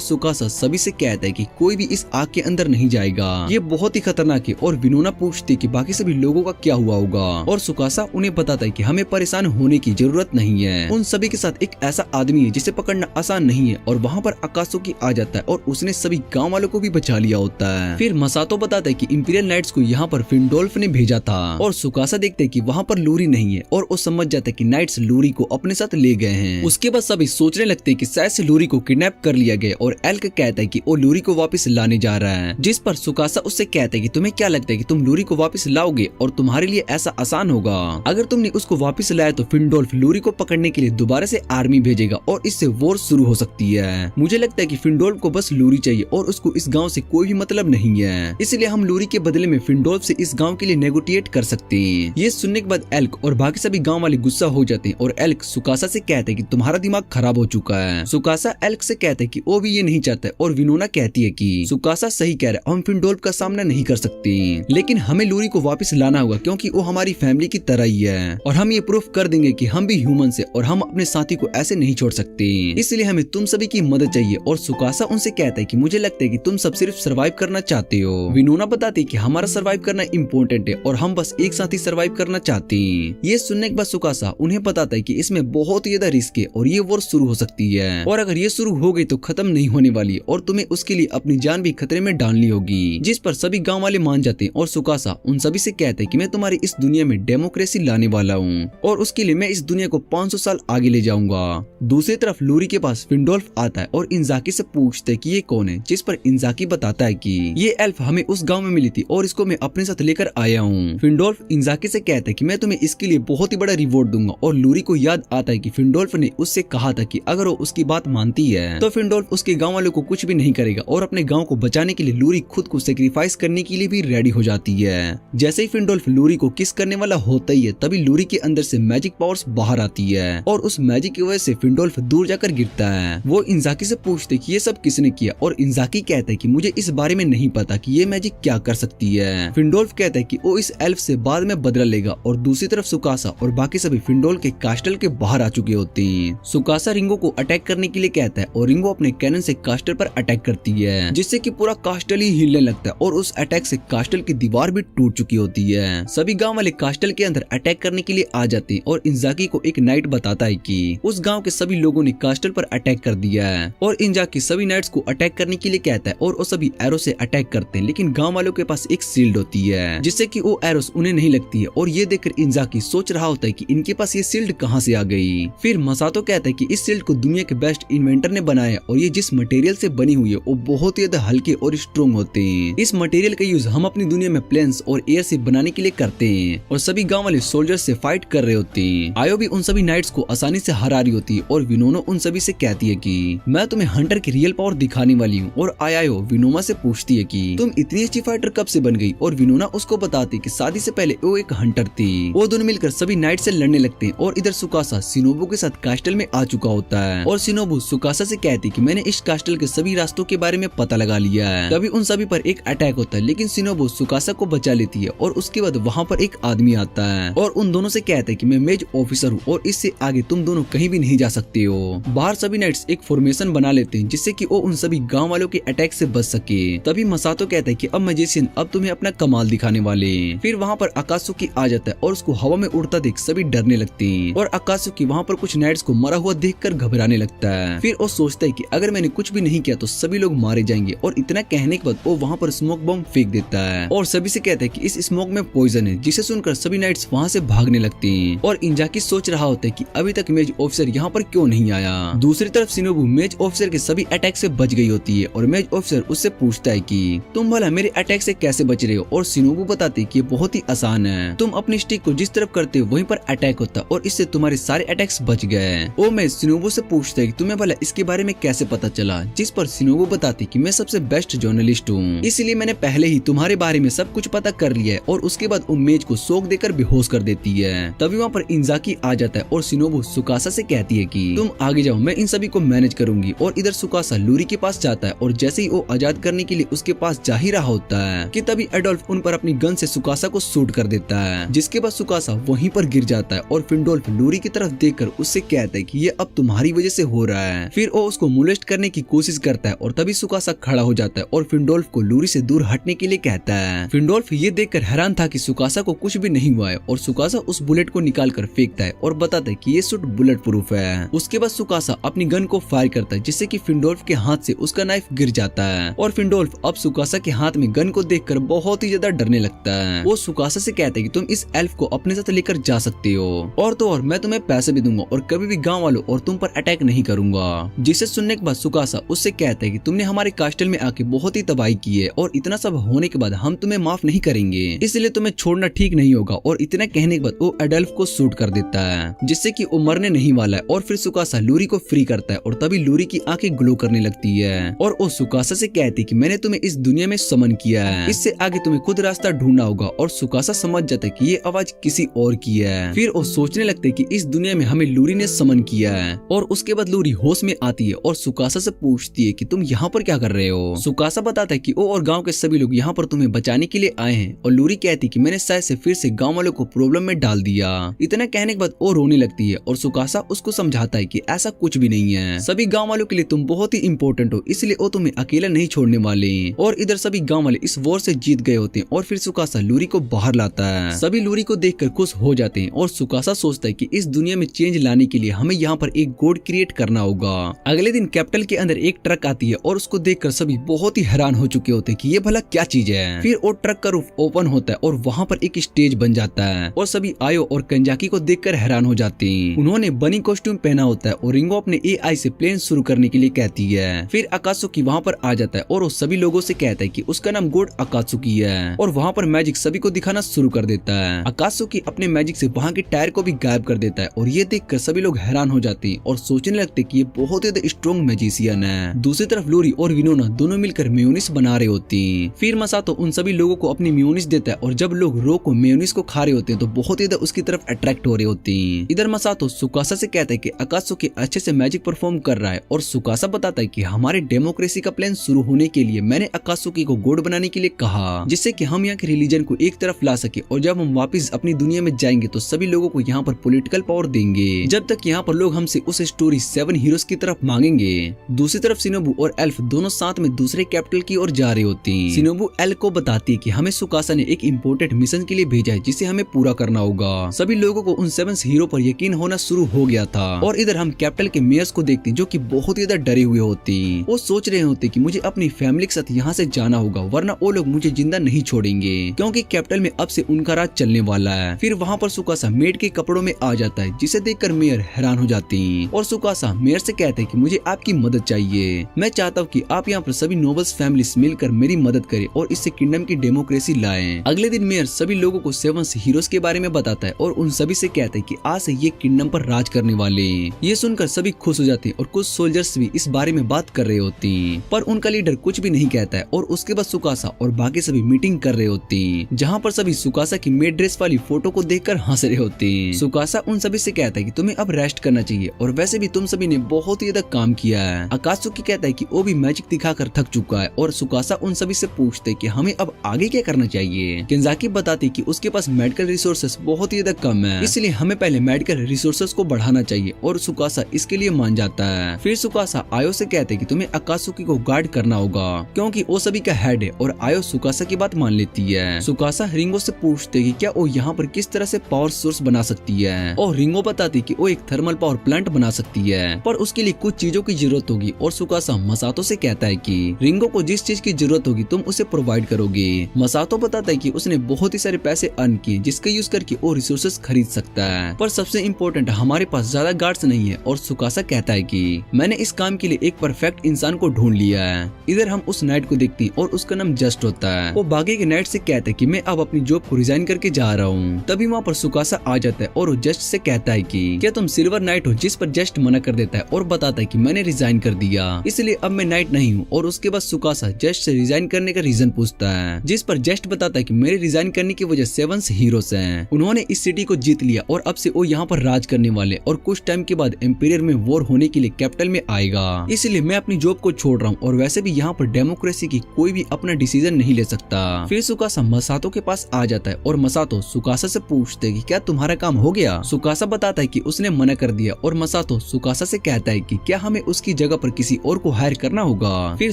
सुकासा सभी से कहता है कि कोई भी इस आग के अंदर नहीं जाएगा, ये बहुत ही खतरनाक है। और विनोना पूछती है कि बाकी सभी लोगों का क्या हुआ होगा और सुकासा उन्हें बताता है कि हमें परेशान होने की जरूरत नहीं है, उन सभी के साथ एक ऐसा आदमी है जिसे पकड़ना आसान नहीं है। और वहाँ पर अकात्सुकी आ जाता है और उसने सभी गाँव वालों को भी बचा लिया होता है। फिर मसातो बताता है कि इंपीरियल नाइट्स को यहाँ पर फिंडोल्फ ने भेजा था और सुकासा देखते है कि वहाँ पर लूरी नहीं है और वो समझ जाता है कि नाइट्स लूरी को अपने साथ ले गए हैं। उसके बाद सभी सोचने लगते हैं कि शायद से लूरी को किडनैप कर लिया गया और एल्क कहता है कि वो लूरी को वापस लाने जा रहा है, जिस पर सुकासा उससे कहता है कि तुम्हें क्या लगता है कि तुम लूरी को वापस लाओगे और तुम्हारे लिए ऐसा आसान होगा। अगर तुमने उसको वापस लाया तो फिंडोल्फ लूरी को पकड़ने के लिए दोबारा से आर्मी भेजेगा और इससे वॉर शुरू हो सकती है। मुझे लगता है कि फिंडोल्फ को बस लूरी चाहिए और उसको इस गाँव से कोई भी मतलब नहीं है, इसलिए हम लूरी के बदले में फिंडोल्फ से इस गाँव के लिए नेगोशिएट कर सकते हैं। ये सुनने के बाद एल्क और बाकी सभी गाँव वाले गुस्सा हो जाते हैं और एल्क सुकासा से कहते हैं कि तुम्हारा दिमाग खराब हो चुका है। सुकासा एल्क से कहते हैं कि वो भी ये नहीं चाहता और विनोना कहती है कि सुकासा सही कह रहा है, हम फिंडोल्फ का सामना नहीं कर सकते, लेकिन हमें लूरी को वापस लाना होगा क्योंकि वो हमारी फैमिली की तरह ही है और हम ये प्रूफ कर देंगे कि हम भी ह्यूमंस हैं और हम अपने साथी को ऐसे नहीं छोड़ सकते, इसलिए हमें तुम सभी की मदद चाहिए। और सुकासा उनसे कहता है कि मुझे लगता है कि तुम सब सिर्फ सर्वाइव करना चाहते हो। विनोना बताती है कि हमारा सर्वाइव करना इम्पोर्टेंट है और हम बस एक साथ ही सर्वाइव करना चाहते हैं। ये सुनने के बाद सुकासा उन्हें बताता है कि इसमें बहुत ज्यादा रिस्क है और ये वॉर शुरू हो सकती है और अगर ये शुरू हो गई तो खत्म नहीं होने वाली और तुम्हें उसके लिए अपनी जान भी खतरे में डालनी होगी, जिस पर सभी गांव वाले मान जाते हैं। और सुकासा उन सभी से कहते हैं कि मैं तुम्हारी इस दुनिया में डेमोक्रेसी लाने वाला हूँ और उसके लिए मैं इस दुनिया को 500 साल आगे ले जाऊंगा। दूसरी तरफ लूरी के पास फिंडोल्फ आता है और इंजाकी से पूछते है कि ये कौन है, जिस पर इंजाकी बताता है कि ये एल्फ हमें उस गाँव में मिली थी और इसको मैं अपने साथ लेकर आया हूँ। फिंडोल्फ इंजाकी से कहता है कि मैं तुम्हें इसके लिए बहुत ही बड़ा रिवॉर्ड दूंगा। और लूरी को याद आता है कि फिंडोल्फ ने उससे कहा था कि अगर वो उसकी बात मानती है तो फिंडोल्फ उसके गाँव वालों को कुछ भी नहीं करेगा और अपने गाँव को बचाने के लिए लूरी खुद को सेक्रीफाइस करने के लिए भी रेडी हो जाती है। जैसे ही फिंडोल्फ लूरी को किस करने वाला होता ही है तभी लूरी के अंदर से मैजिक पावर्स बाहर आती है और उस मैजिक की वजह से फिंडोल्फ दूर जाकर गिरता है। वो इंजाकी से पूछते कि ये सब किसने किया और इंजाकी कहता है कि मुझे इस बारे में नहीं पता कि ये मैजिक क्या कर सकती है। फिंडोल्फ कहता है कि वो इस एल्फ से बाद में बदला लेगा। और दूसरी तरफ सुकासा और बाकी सभी फिंडोल्फ के कास्टल के बाहर आ चुके होते हैं। सुकासा रिंगो को अटैक करने के लिए कहता है और रिंगो अपने कैनन से कास्टल पर अटैक करती है, जिससे कि पूरा कास्टल ही हिलने लगता है और उस अटैक से कास्टल की दीवार भी टूट चुकी होती है। सभी गांव वाले कास्टल के अंदर अटैक करने के लिए आ जाते हैं और इंजाकी को एक नाइट बताता है कि उस गांव के सभी लोगों ने कास्टल पर अटैक कर दिया है। और इंजाकी सभी नाइट्स को अटैक करने के लिए कहता है और वो सभी एरो से अटैक करते हैं, लेकिन गांव वालों के पास एक शील्ड होती है जिससे कि वो एरोस उन्हें नहीं लगती है। और ये देखकर इंजाकी सोच रहा होता है कि इनके पास ये शील्ड कहाँ से आ गई। फिर मसातो कहता है कि इस शील्ड को दुनिया के बेस्ट इन्वेंटर ने बनाया और ये जिस मटेरियल से बनी हुई है वो बहुत ही ज्यादा हल्के और स्ट्रॉन्ग होते हैं। इस मटेरियल का यूज हम अपनी दुनिया में प्लेन्स और एयर शिप बनाने के लिए करते हैं। और सभी गांव वाले सोल्जर्स से फाइट कर रहे होते हैं। आयो भी उन सभी नाइट्स को आसानी से हरा रही होती है और विनोनो उन सभी से कहती है कि मैं तुम्हें हंटर की रियल पावर दिखाने वाली हूँ। और आयो विनोमा से पूछती है कि तुम इतनी अच्छी फाइटर कब से बन गई। और विनोना उसको बताती कि शादी से पहले वो एक हंटर थी। वो दोनों मिलकर सभी नाइट से लड़ने लगते हैं। और इधर सुकासा शिनोबु के साथ कास्टल में आ चुका होता है और शिनोबु सुकासा से कहती कि मैंने इस कास्टल के सभी रास्तों के बारे में पता लगा लिया है। तभी उन सभी पर एक अटैक होता है, लेकिन शिनोबु सुकासा को बचा लेती है। और उसके बाद वहाँ पर एक आदमी आता है और उन दोनों से कहता है कि मैं मेज ऑफिसर हूँ और इससे आगे तुम दोनों कहीं भी नहीं जा सकते हो। बाहर सभी नाइट्स एक फॉर्मेशन बना लेते हैं जिससे कि वो उन सभी गांव वालों के अटैक से बच सके। तभी मसातो कहता है कि अब मैजिशियन अब तुम्हें अपना कमाल दिखाने वाले। फिर वहाँ पर अकात्सुकी आ जाता है और उसको हवा में उड़ता देख सभी डरने लगते हैं और अकात्सुकी वहाँ पर कुछ नाइट्स को मरा हुआ देखकर घबराने लगता है। फिर वो सोचता है कि अगर मैंने कुछ भी नहीं किया तो सभी लोग मारे जाएंगे। और इतना कहने के बाद वो वहाँ पर स्मोक बम फेंक देता है और सभी से कहता है कि इस स्मोक में पॉइजन है, जिसे सुनकर सभी नाइट्स वहाँ से भागने लगते हैं। और इंजाकी सोच रहा होता है कि अभी तक मेज ऑफिसर यहाँ पर क्यों नहीं आया। दूसरी तरफ शिनोबू मेज ऑफिसर के सभी अटैक से बच गई होती है और मेज ऑफिसर उससे पूछता है कि तुम भला मेरे अटैक से कैसे बच रहे हो, और शिनोबू बताती है कि बहुत ही आसान है, तुम अपनी स्टिक को जिस तरफ करते हो वहीं पर अटैक होता है और इससे तुम्हारे सारे अटैक्स बच गए। ओ मैं शिनोबू से पूछता है कि तुम्हें भला इसके बारे में कैसे पता चला, जिस पर शिनोबू बताती कि मैं सबसे बेस्ट जर्नलिस्ट हूँ, इसलिए मैंने पहले ही तुम्हारे बारे में सब कुछ पता कर लिया है। और उसके बाद वो मेज को शॉक देकर बेहोश कर देती है। तभी वहाँ पर इंजाकी आ जाता है और शिनोबू सुकासा से कहती है कि तुम आगे जाओ, मैं इन सभी को मैनेज करूंगी। और इधर सुकासा लूरी के पास जाता है और जैसे ही वो आजाद करने के लिए उसके पास जा ही रहा होता है कि तभी एडोल्फ उन पर अपनी गन से सुकासा को शूट कर देता है, जिसके बाद सुकासा वहीं पर गिर जाता है। और फिंडोल्फ लूरी की तरफ देखकर उससे कहता है कि ये अब तुम्हारी वजह से हो रहा है। फिर वो उसको मोलेस्ट करने की कोशिश करता है और तभी सुकासा खड़ा हो जाता है और फिंडोल्फ को लूरी से दूर हटने के लिए कहता है। फिंडोल्फ ये देखकर हैरान था कि सुकासा को कुछ भी नहीं हुआ है और सुकासा उस बुलेट को निकाल कर फेंकता है और बताता है कि ये सूट बुलेट प्रूफ है। उसके बाद सुकासा अपनी गन को फायर करता है, जिससे कि फिंडोल्फ के हाथ से उसका नाइफ गिर जाता है। और फिंडोल्फ अब सुकासा के हाथ में गन को देखकर बहुत ही ज्यादा डरने लगता है। वो सुकासा से कहता है कि तुम इस एल्फ को अपने साथ लेकर जा सकते हो, और तो और मैं तुम्हें पैसे भी दूंगा और कभी भी गांव वालों और तुम पर अटैक नहीं करूंगा। जिसे सुनने के बाद सुकासा उससे कहता है कि तुमने हमारे कास्टल में आके बहुत ही तबाही की है और इतना सब होने के बाद हम तुम्हें माफ नहीं करेंगे, इसलिए तुम्हें छोड़ना ठीक नहीं होगा। और इतना कहने के बाद वो एडल्फ को शूट कर देता है, जिससे कि वो मरने नहीं वाला है। और फिर सुकासा लूरी को फ्री करता है और तभी लूरी की आंखें ग्लो करने लगती है और वो सुकासा से कहती कि मैंने तुम्हें इस दुनिया में समन किया है, इससे आगे तुम्हें खुद रास्ता ढूंढना होगा। और सुकासा समझ जाता है कि ये आवाज किसी और की है। फिर वो सोचने लगते कि इस दुनिया में हमें लूरी ने समन किया है। और उसके बाद लूरी होश में आती है और सुकासा से पूछती है कि तुम यहाँ पर क्या कर रहे हो। सुकासा बताता है कि वो और गांव के सभी लोग यहाँ पर तुम्हें बचाने के लिए आए हैं। और लूरी कहती कि मैंने शायद से फिर से गांव वालों को प्रॉब्लम में डाल दिया। इतना कहने के बाद वो रोने लगती है और सुकासा उसको समझाता है कि ऐसा कुछ भी नहीं है, सभी गांव वालों के लिए तुम बहुत ही इम्पोर्टेंट हो, इसलिए वो तुम्हें अकेला नहीं छोड़ने वाले। और इधर सभी गांव वाले इस वॉर से जीत गए होते हैं। और फिर सुकासा लूरी को बाहर लाता है। सभी लूरी को देखकर खुश हो जाते हैं और सुकासा सोचता है कि इस दुनिया में चेंज लाने के लिए हमें यहाँ पर एक गॉड क्रिएट करना होगा। अगले दिन कैपिटल के अंदर एक ट्रक आती है और उसको देखकर सभी बहुत ही हैरान हो चुके होते हैं कि ये भला क्या चीज है। फिर वो ट्रक का रूफ ओपन होता है और वहाँ पर एक स्टेज बन जाता है और सभी आयो और कंजाकी को देखकर हैरान हो जाते हैं। उन्होंने बनी कॉस्ट्यूम पहना होता है और रिंगो अपने एआई से प्लेन शुरू करने के लिए कहती है। फिर अकात्सुकी वहाँ पर आ जाता है और वो सभी लोगों से कहता है कि उसका नाम गॉड अकात्सुकी है और वहाँ पर मैजिक सभी को दिखाना शुरू कर देता है। अकात्सुकी अपने मैजिक से वहाँ के टायर को भी गायब कर देता है और ये देखकर सभी लोग हैरान हो जाते हैं और सोचने लगते कि ये बहुत ही स्ट्रॉन्ग मैजिशियन है। दूसरी तरफ लूरी और विनोना दोनों मिलकर मेयोनीज बना रहे होती हैं। फिर मसातो उन सभी लोगों को अपनी मेयोनीज देता है और जब लोग रो को मेयोनीज को खा रहे होते हैं तो बहुत ही उसकी तरफ अट्रैक्ट हो रहे होते हैं। इधर मसातो सुकासा से कहता है कि अकात्सुकी अच्छे से मैजिक परफॉर्म कर रहा है और सुकासा बताता है कि हमारे डेमोक्रेसी का प्लान शुरू होने के लिए मैंने अकात्सुकी को गॉड बनाने के लिए कहा, जिससे कि हम यहाँ के रिलीजन को एक तरफ ला सके और जब हम वापस अपनी दुनिया में जाएंगे तो सभी लोगों को यहाँ पर पॉलिटिकल पावर देंगे, जब तक यहाँ पर लोग हमसे उस स्टोरी 7 हीरोज की तरफ मांगेंगे। दूसरी तरफ शिनोबू और एल्फ दोनों साथ में दूसरे कैपिटल की ओर जा रहे होते हैं। शिनोबू एल्फ को बताती है कि हमें सुकासा ने एक इम्पोर्टेंट मिशन के लिए भेजा है जिसे हमें पूरा करना होगा। सभी लोगों को उन 7 हीरो पर यकीन होना शुरू हो गया था। और इधर हम कैपिटल के मेयर्स को देखते हैं जो कि बहुत ही ज्यादा डरे हुए होते हैं। वो सोच रहे होते कि मुझे अपनी फैमिली के साथ यहाँ से जाना होगा वरना वो लोग मुझे जिंदा नहीं छोड़ेंगे, क्योंकि कैपिटल में अब से उनका राज चलने वाला है। फिर वहाँ पर सुकासा मेड के कपड़ों में आ जाता है, जिसे देखकर मेयर हैरान हो जाती हैं और सुकासा मेयर से कहते हैं कि मुझे आपकी मदद चाहिए। मैं चाहता हूँ कि आप यहाँ पर सभी नोबल्स फैमिलीज मिलकर मेरी मदद करें और इससे किंगडम की डेमोक्रेसी लाएं। अगले दिन मेयर सभी लोगों को 7 हीरोज के बारे में बताता है और उन सभी से कहता है कि आज से ये किंगडम पर राज करने वाले हैं। ये सुनकर सभी खुश हो जाते हैं और कुछ सोल्जर्स भी इस बारे में बात कर रहे होते हैं, पर उनका लीडर कुछ भी नहीं कहता है। और उसके बाद सुकासा और बाकी सभी मीटिंग कर रहे होते हैं, जहाँ पर सभी सुकासा की मेड ड्रेस वाली फोटो को देखकर हंस रहे होते हैं। सुकासा उन सभी से कहता है कि तुम्हें अब रेस्ट करना चाहिए और वैसे भी तुम सभी ने बहुत ही ज्यादा काम किया है। अकात्सुकी कहता है कि वो भी मैजिक दिखाकर थक चुका है और सुकासा उन सभी से पूछते कि हमें अब आगे क्या करना चाहिए। केंजाकी बताती कि उसके पास मेडिकल रिसोर्सेस बहुत ही ज्यादा कम है, इसलिए हमें पहले मेडिकल रिसोर्सेस को बढ़ाना चाहिए और सुकासा इसके लिए मान जाता है। फिर सुकासा आयो से कहते हैं कि तुम्हें अकात्सुकी को गार्ड करना होगा क्योंकि वो सभी का हेड है और आयो सुकासा की बात मान लेती है। सुकासा रिंगो से पूछते कि क्या वो यहाँ पर किस तरह से पावर सोर्स बना सकती है और रिंगो बताती कि वो एक थर्मल पावर प्लांट बना सकती है, पर उसके लिए कुछ चीजों की जरूरत होगी। और सुकासा मसातो से कहता है कि रिंगो को जिस चीज की जरूरत होगी तुम उसे प्रोवाइड करोगे। मसातो बताता है कि उसने बहुत ही सारे पैसे अर्न किए जिसके यूज करके वो रिसोर्सेस खरीद सकता है, पर सबसे इम्पोर्टेंट हमारे पास ज्यादा ज्यादा गार्ड्स नहीं है और सुकासा कहता है कि मैंने इस काम के लिए एक परफेक्ट इंसान को ढूंढ लिया है। इधर हम उस नाइट को देखते हैं और उसका नाम जस्ट होता है। वो बाकी के नाइट से कहता है कि मैं अब अपनी जॉब को रिजाइन करके जा रहा हूँ। तभी वहाँ पर सुकासा आ जाता है और वो जस्ट से कहता है कि क्या तुम सिल्वर नाइट हो, जिस पर जस्ट मना कर देता है और बताता है कि मैंने रिजाइन कर दिया, इसलिए अब मैं नाइट नहीं हूँ। और उसके बाद सुकासा जस्ट से रिजाइन करने का रीजन पूछता है, जिस पर जस्ट बताता है कि मेरे रिजाइन करने की वजह 7 हीरोज हैं। उन्होंने इस सिटी को जीत लिया और अब से वो यहाँ पर राज करने वाले और कुछ टाइम के बाद एम्पायर में वॉर होने के लिए कैपिटल में आएगा, इसलिए मैं अपनी जॉब को छोड़ रहा हूँ। और वैसे भी यहाँ पर डेमोक्रेसी की कोई भी अपना डिसीजन नहीं ले सकता। फिर सुकासा मसातो के पास आ जाता है और मसातो सुकासा से पूछते कि क्या तुम्हारा काम हो गया। सुकासा बताता है कि उसने मना कर दिया और मसातो सुकासा से कहता है कि क्या हमें उसकी जगह पर किसी और को हायर करना होगा। फिर